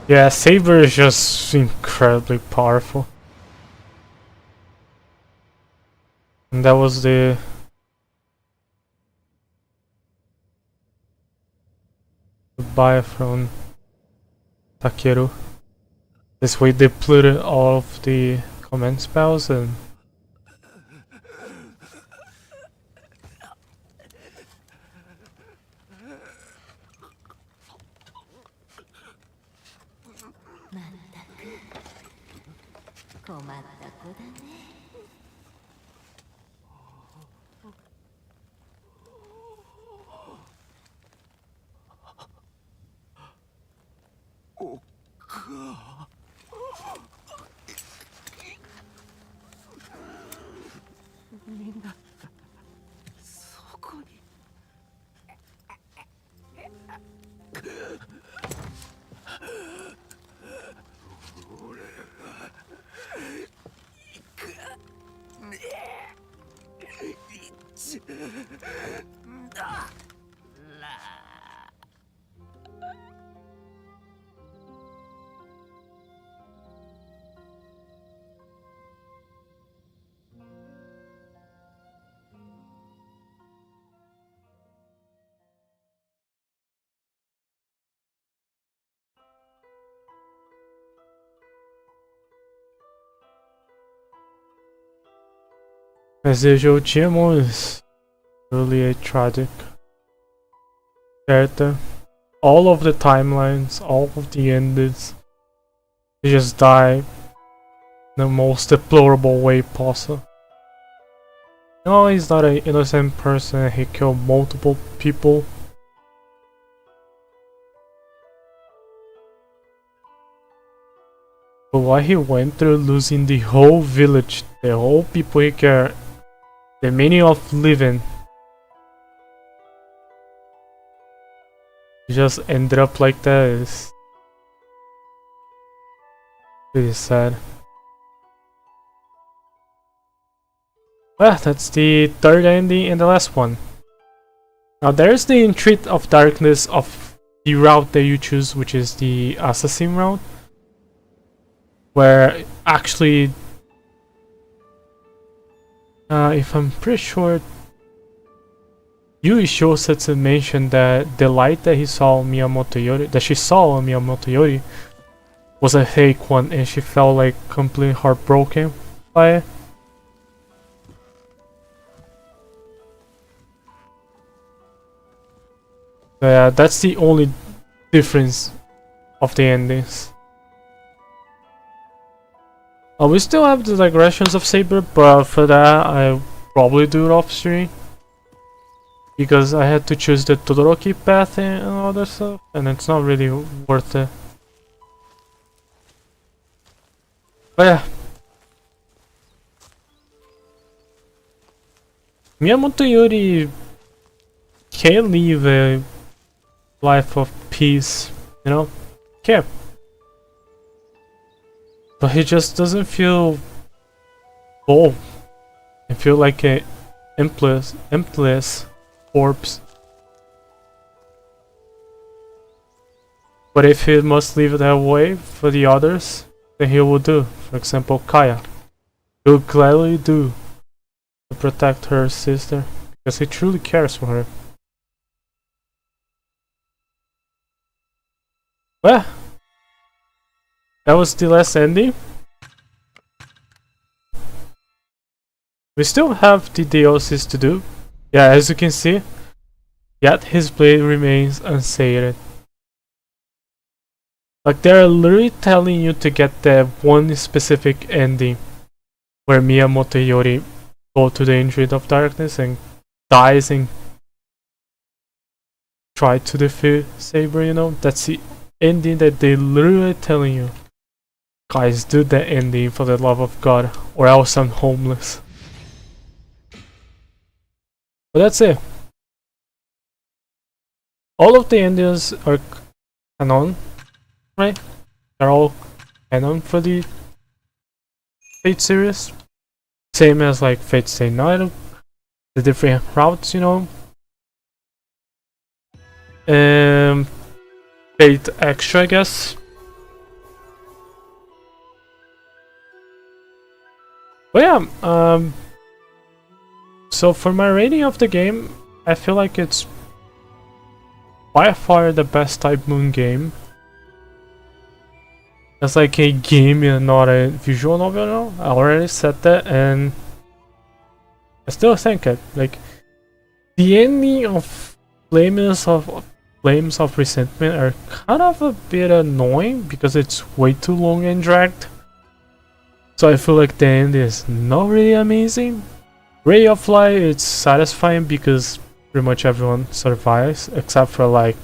Yeah, Saber is just incredibly powerful. And that was the goodbye from Takeru. This way they depleted all of the command spells and as usual, GMO is really a tragic character. All of the timelines, all of the endings, he just die in the most deplorable way possible. No, he's not an innocent person, he killed multiple people. But what he went through, losing the whole village, the whole people he cared, the meaning of living, just ended up like that is really sad. Well, that's the third ending and the last one. Now there's the Entreat of Darkness of the route that you choose, which is the Assassin route, where actually if I'm pretty sure, Yui Shosetsu mentioned that the light that he saw on Miyamoto Yori, that she saw on Miyamoto Yori, was a fake one, and she felt like completely heartbroken by it. So yeah, that's the only difference of the endings. We still have the digressions of Saber, but for that I probably do it off stream, because I had to choose the Todoroki path and other stuff, and it's not really worth it. But yeah, Miyamoto Yori can't live a life of peace, you know? Can't. But he just doesn't feel Oh, I feel like a emptless corpse. But if he must leave that way for the others, then he will do. For example, Kaya. He will gladly do to protect her sister because he truly cares for her. Well, that was the last ending. We still have the DLCs to do. Yeah, as you can see, yet his blade remains unsated. Like, they're literally telling you to get that one specific ending where Miyamoto Yori go to the Injury of Darkness and dies and try to defeat Saber, you know? That's the ending that they literally telling you. Guys, do that ending for the love of God, or else I'm homeless. But that's it. All of the endings are canon, right? They're all canon for the Fate series. Same as like Fate Stay Night, the different routes, you know. Fate Extra, I guess. But yeah, so for my rating of the game, I feel like it's by far the best Type Moon game. It's like a game and not a visual novel, you know? I already said that, and I still think it. Like, the ending of Flames of Resentment are kind of a bit annoying because it's way too long and dragged. So I feel like the end is not really amazing. Ray of Light, it's satisfying because pretty much everyone survives except for like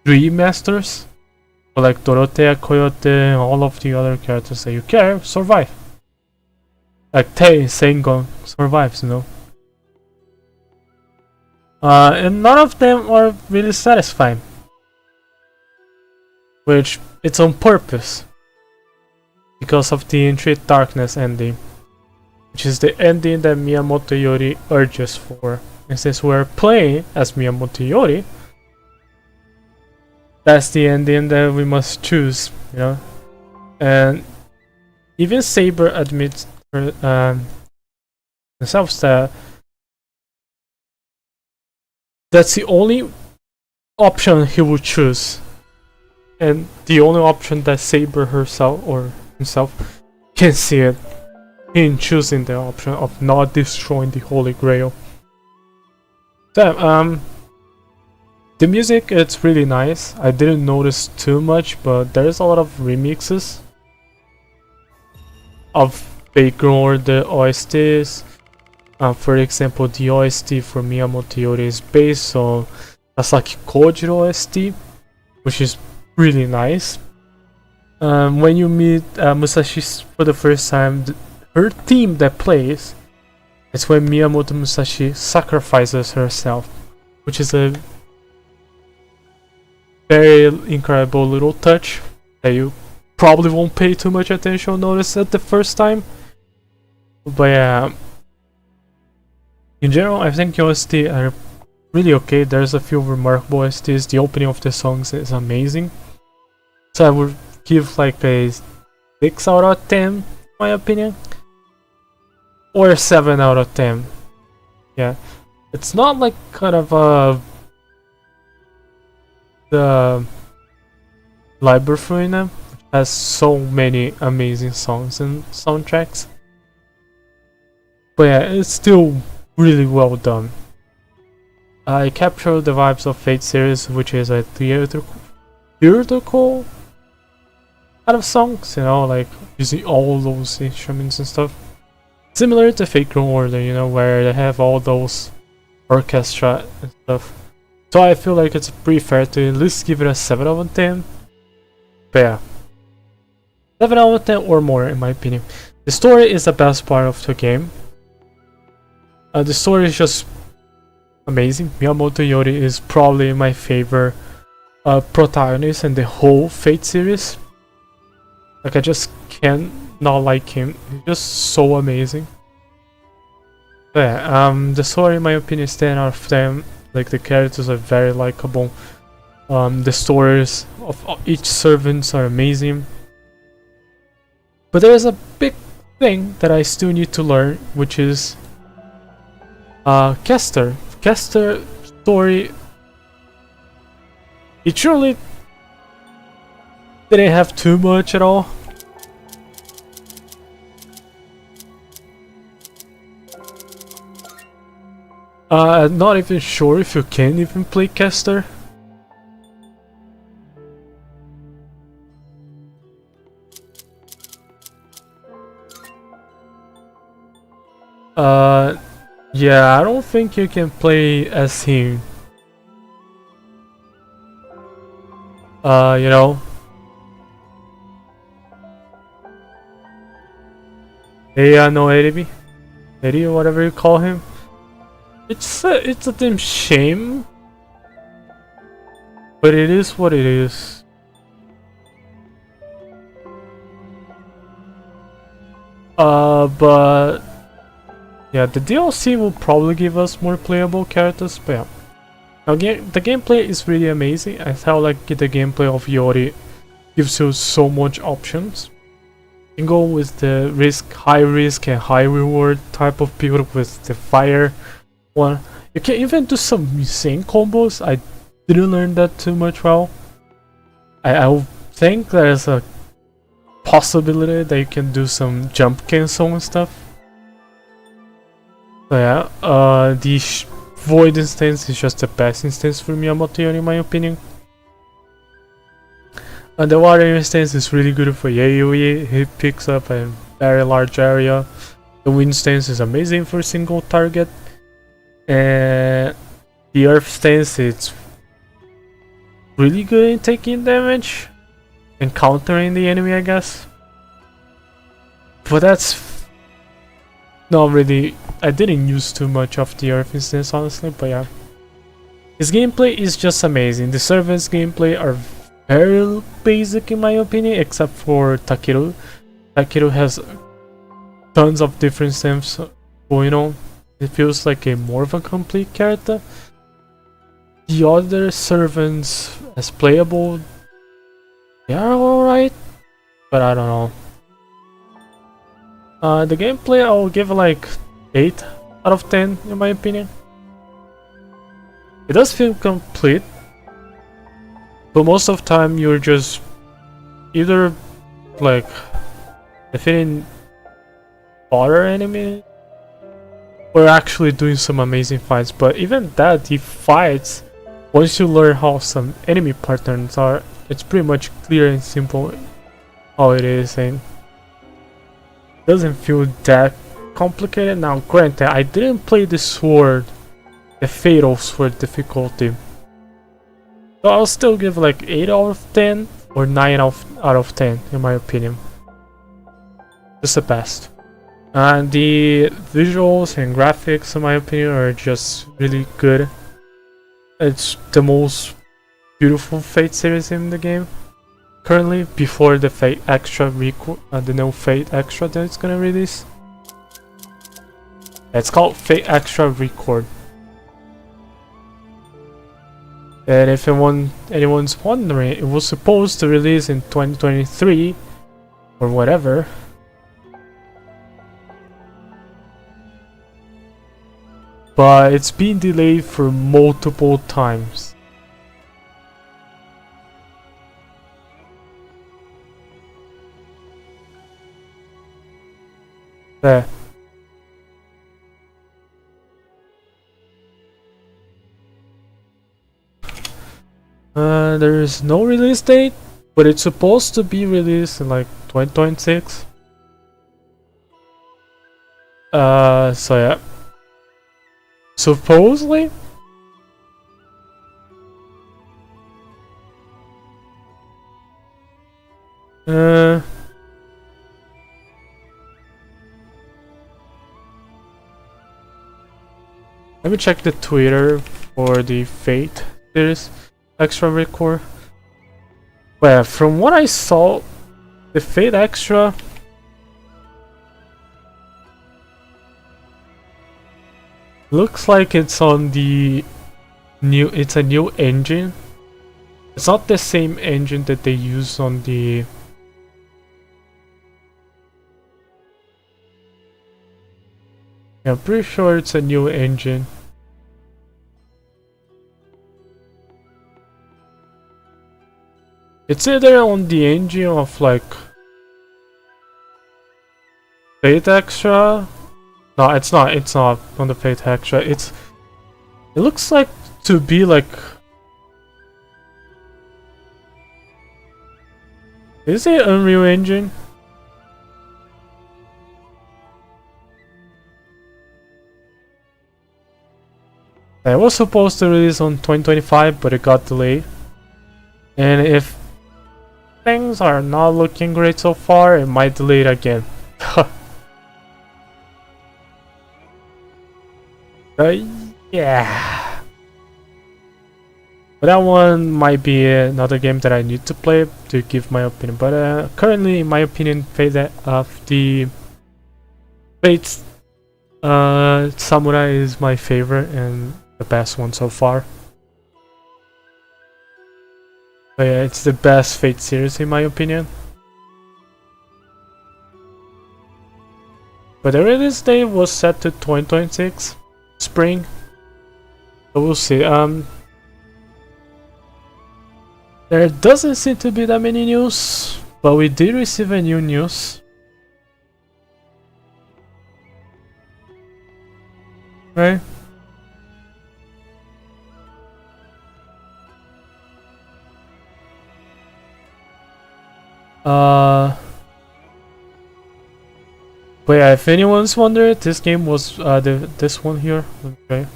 3 masters. But like Dorothea, Coyote, and all of the other characters that you care survive. Like Tei, Sengon survives, you know. And none of them are really satisfying. Which it's on purpose. Because of the Intrigued Darkness ending. Which is the ending that Miyamoto Yori urges for. And since we're playing as Miyamoto Yori, that's the ending that we must choose, you know. And even Saber admits themselves that that's the only option he would choose, and the only option that Saber herself or himself can see it in choosing the option of not destroying the Holy Grail. So the music, it's really nice. I didn't notice too much, but there's a lot of remixes of background the OSTs. For example, the OST for Miyamoto Yori is based on Sasaki Kojiro OST, which is really nice. When you meet Musashi for the first time, her theme that plays, it's when Miyamoto Musashi sacrifices herself, which is a very incredible little touch that you probably won't pay too much attention or notice at the first time. But yeah, in general, I think OST are really okay. There's a few remarkable OSTs. The opening of the songs is amazing. So I would give like a 6 out of 10, in my opinion. Or a 7 out of 10. Yeah. It's not like kind of the library which has so many amazing songs and soundtracks. But yeah, it's still really well done. I captured the vibes of Fate series, which is a theatrical kind of songs, you know, like using all those instruments and stuff. Similar to Fate Grand Order, you know, where they have all those orchestra and stuff. So I feel like it's pretty fair to at least give it a 7 out of 10. But yeah, 7 out of 10 or more in my opinion. The story is the best part of the game. The story is just amazing. Miyamoto Yori is probably my favorite protagonist in the whole Fate series. Like, I just can't not like him. He's just so amazing. But yeah, the story in my opinion is 10 out of 10. Like the characters are very likable. The stories of each servants are amazing. But there's a big thing that I still need to learn, which is Kester. Kester story. It truly didn't have too much at all. I'm not even sure if you can even play Kester. Yeah, I don't think you can play as him. You know. No Eribi, or whatever you call him. It's a damn shame, but it is what it is. But yeah, the DLC will probably give us more playable characters. But yeah, now the gameplay is really amazing. I felt like the gameplay of Yori gives you so much options. You can go with the high risk and high reward type of build with the fire one. You can even do some insane combos. I didn't learn that too much well. I think there's a possibility that you can do some jump cancel and stuff. So yeah, the Void instance is just the best instance for Miyamoto in my opinion. And the Water instance is really good for AoE. He picks up a very large area. The Wind stance is amazing for single target. And the Earth stance is really good in taking damage and countering the enemy, I guess. But that's not really. I didn't use too much of the Earth instance honestly, but yeah. His gameplay is just amazing. The servants' gameplay are very basic in my opinion, except for Takeru. Takeru has tons of different stems going on. It feels like a more of a complete character. The other servants as playable, they are alright, but I don't know. The gameplay I'll give like 8 out of 10 in my opinion. It does feel complete, but most of the time you're just either like defeating other enemies or actually doing some amazing fights. But even that, the fights, once you learn how some enemy patterns are, it's pretty much clear and simple how it is, and doesn't feel that complicated. Now granted, I didn't play the sword, the fatal sword difficulty, so I'll still give like 8 out of 10 or 9 out of 10 in my opinion. Just the best. And the visuals and graphics in my opinion are just really good. It's the most beautiful Fate series in the game currently, before the Fate Extra the new Fate Extra that it's gonna release. It's called Fate Extra Record. And if anyone's wondering, it was supposed to release in 2023 or whatever. But it's been delayed for multiple times. There. There is no release date, but it's supposed to be released in like 2026. So yeah. Supposedly. Let me check the Twitter for the Fate series Extra Record. Well, from what I saw, the Fate Extra Looks like it's on the it's a new engine. It's not the same engine that they use on the yeah, I'm pretty sure it's a new engine. It's either on the engine of like Fate Extra. No, it's not. It's not on the Fate Extra. It looks like to be like. Is it Unreal Engine? It was supposed to release on 2025, but it got delayed. And if things are not looking great so far, it might delay it again. Yeah. But that one might be another game that I need to play to give my opinion. But currently, in my opinion, the Fate Samurai is my favorite and the best one so far. But yeah, it's the best Fate series in my opinion. But the release date was set to 2026 spring. So we'll see. There doesn't seem to be that many news, but we did receive a new news. Right? But yeah, if anyone's wondered, this game was this one here. Okay.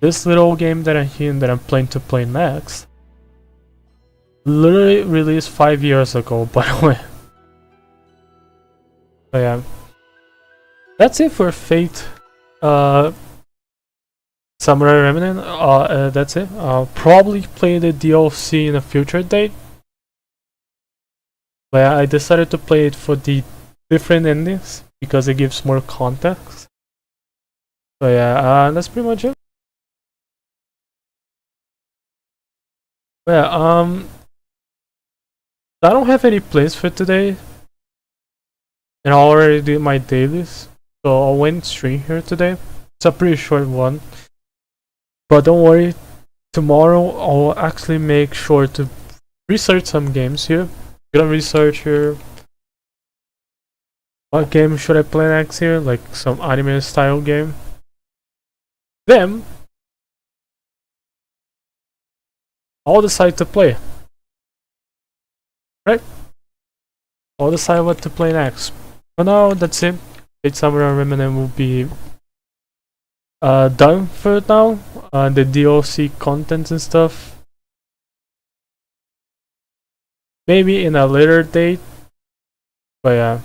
This little game that I'm planning to play next, literally released 5 years ago, by the way. But yeah, that's it for Fate Samurai Remnant. That's it. I'll probably play the DLC in a future date. But yeah, I decided to play it for the different endings because it gives more context. So yeah, that's pretty much it. Yeah, I don't have any plans for today, and I already did my dailies, so I went stream here today. It's a pretty short one, but don't worry, tomorrow I'll actually make sure to research some games here. Gonna research here. What game should I play next here? Like some anime style game. Then I'll decide to play. Right? I'll decide what to play next. For now, that's it. Fate Samurai Remnant will be done for now. The DLC content and stuff. Maybe in a later date. But yeah.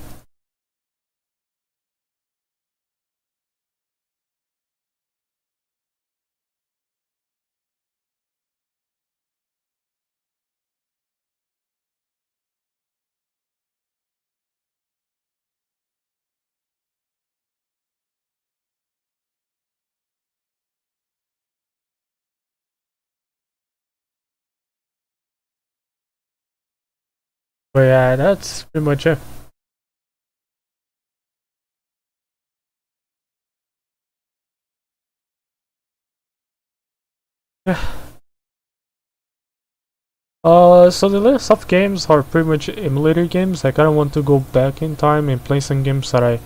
But yeah, that's pretty much it. Yeah. So the list of games are pretty much emulator games. I kinda want to go back in time and play some games that I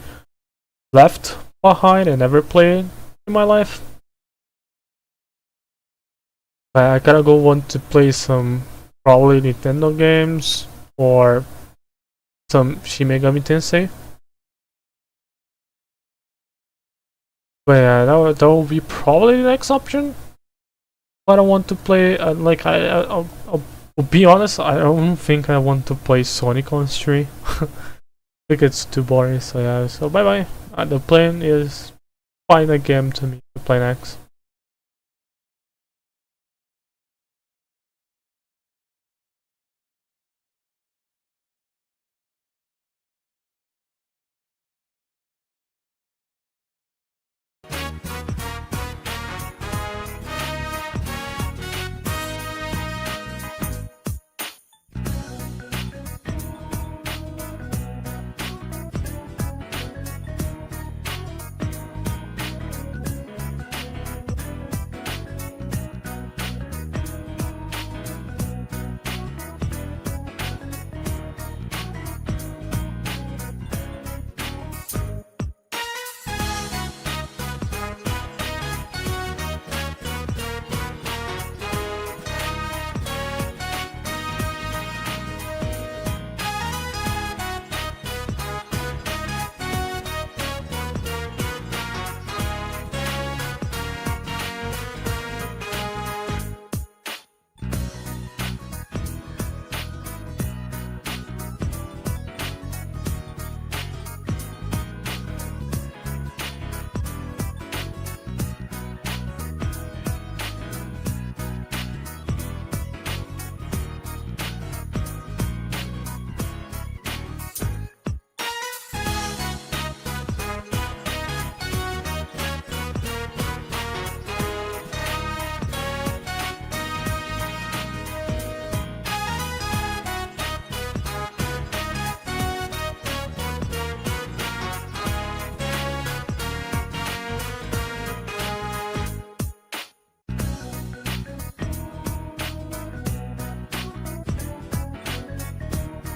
left behind and never played in my life. I kinda want to play some probably Nintendo games or some Shin Megami Tensei. But yeah, that will be probably the next option. But I want to play like I'll be honest, I don't think I want to play Sonic on stream. I think it's too boring. So yeah, so bye bye. The plan is find a game to me to play next.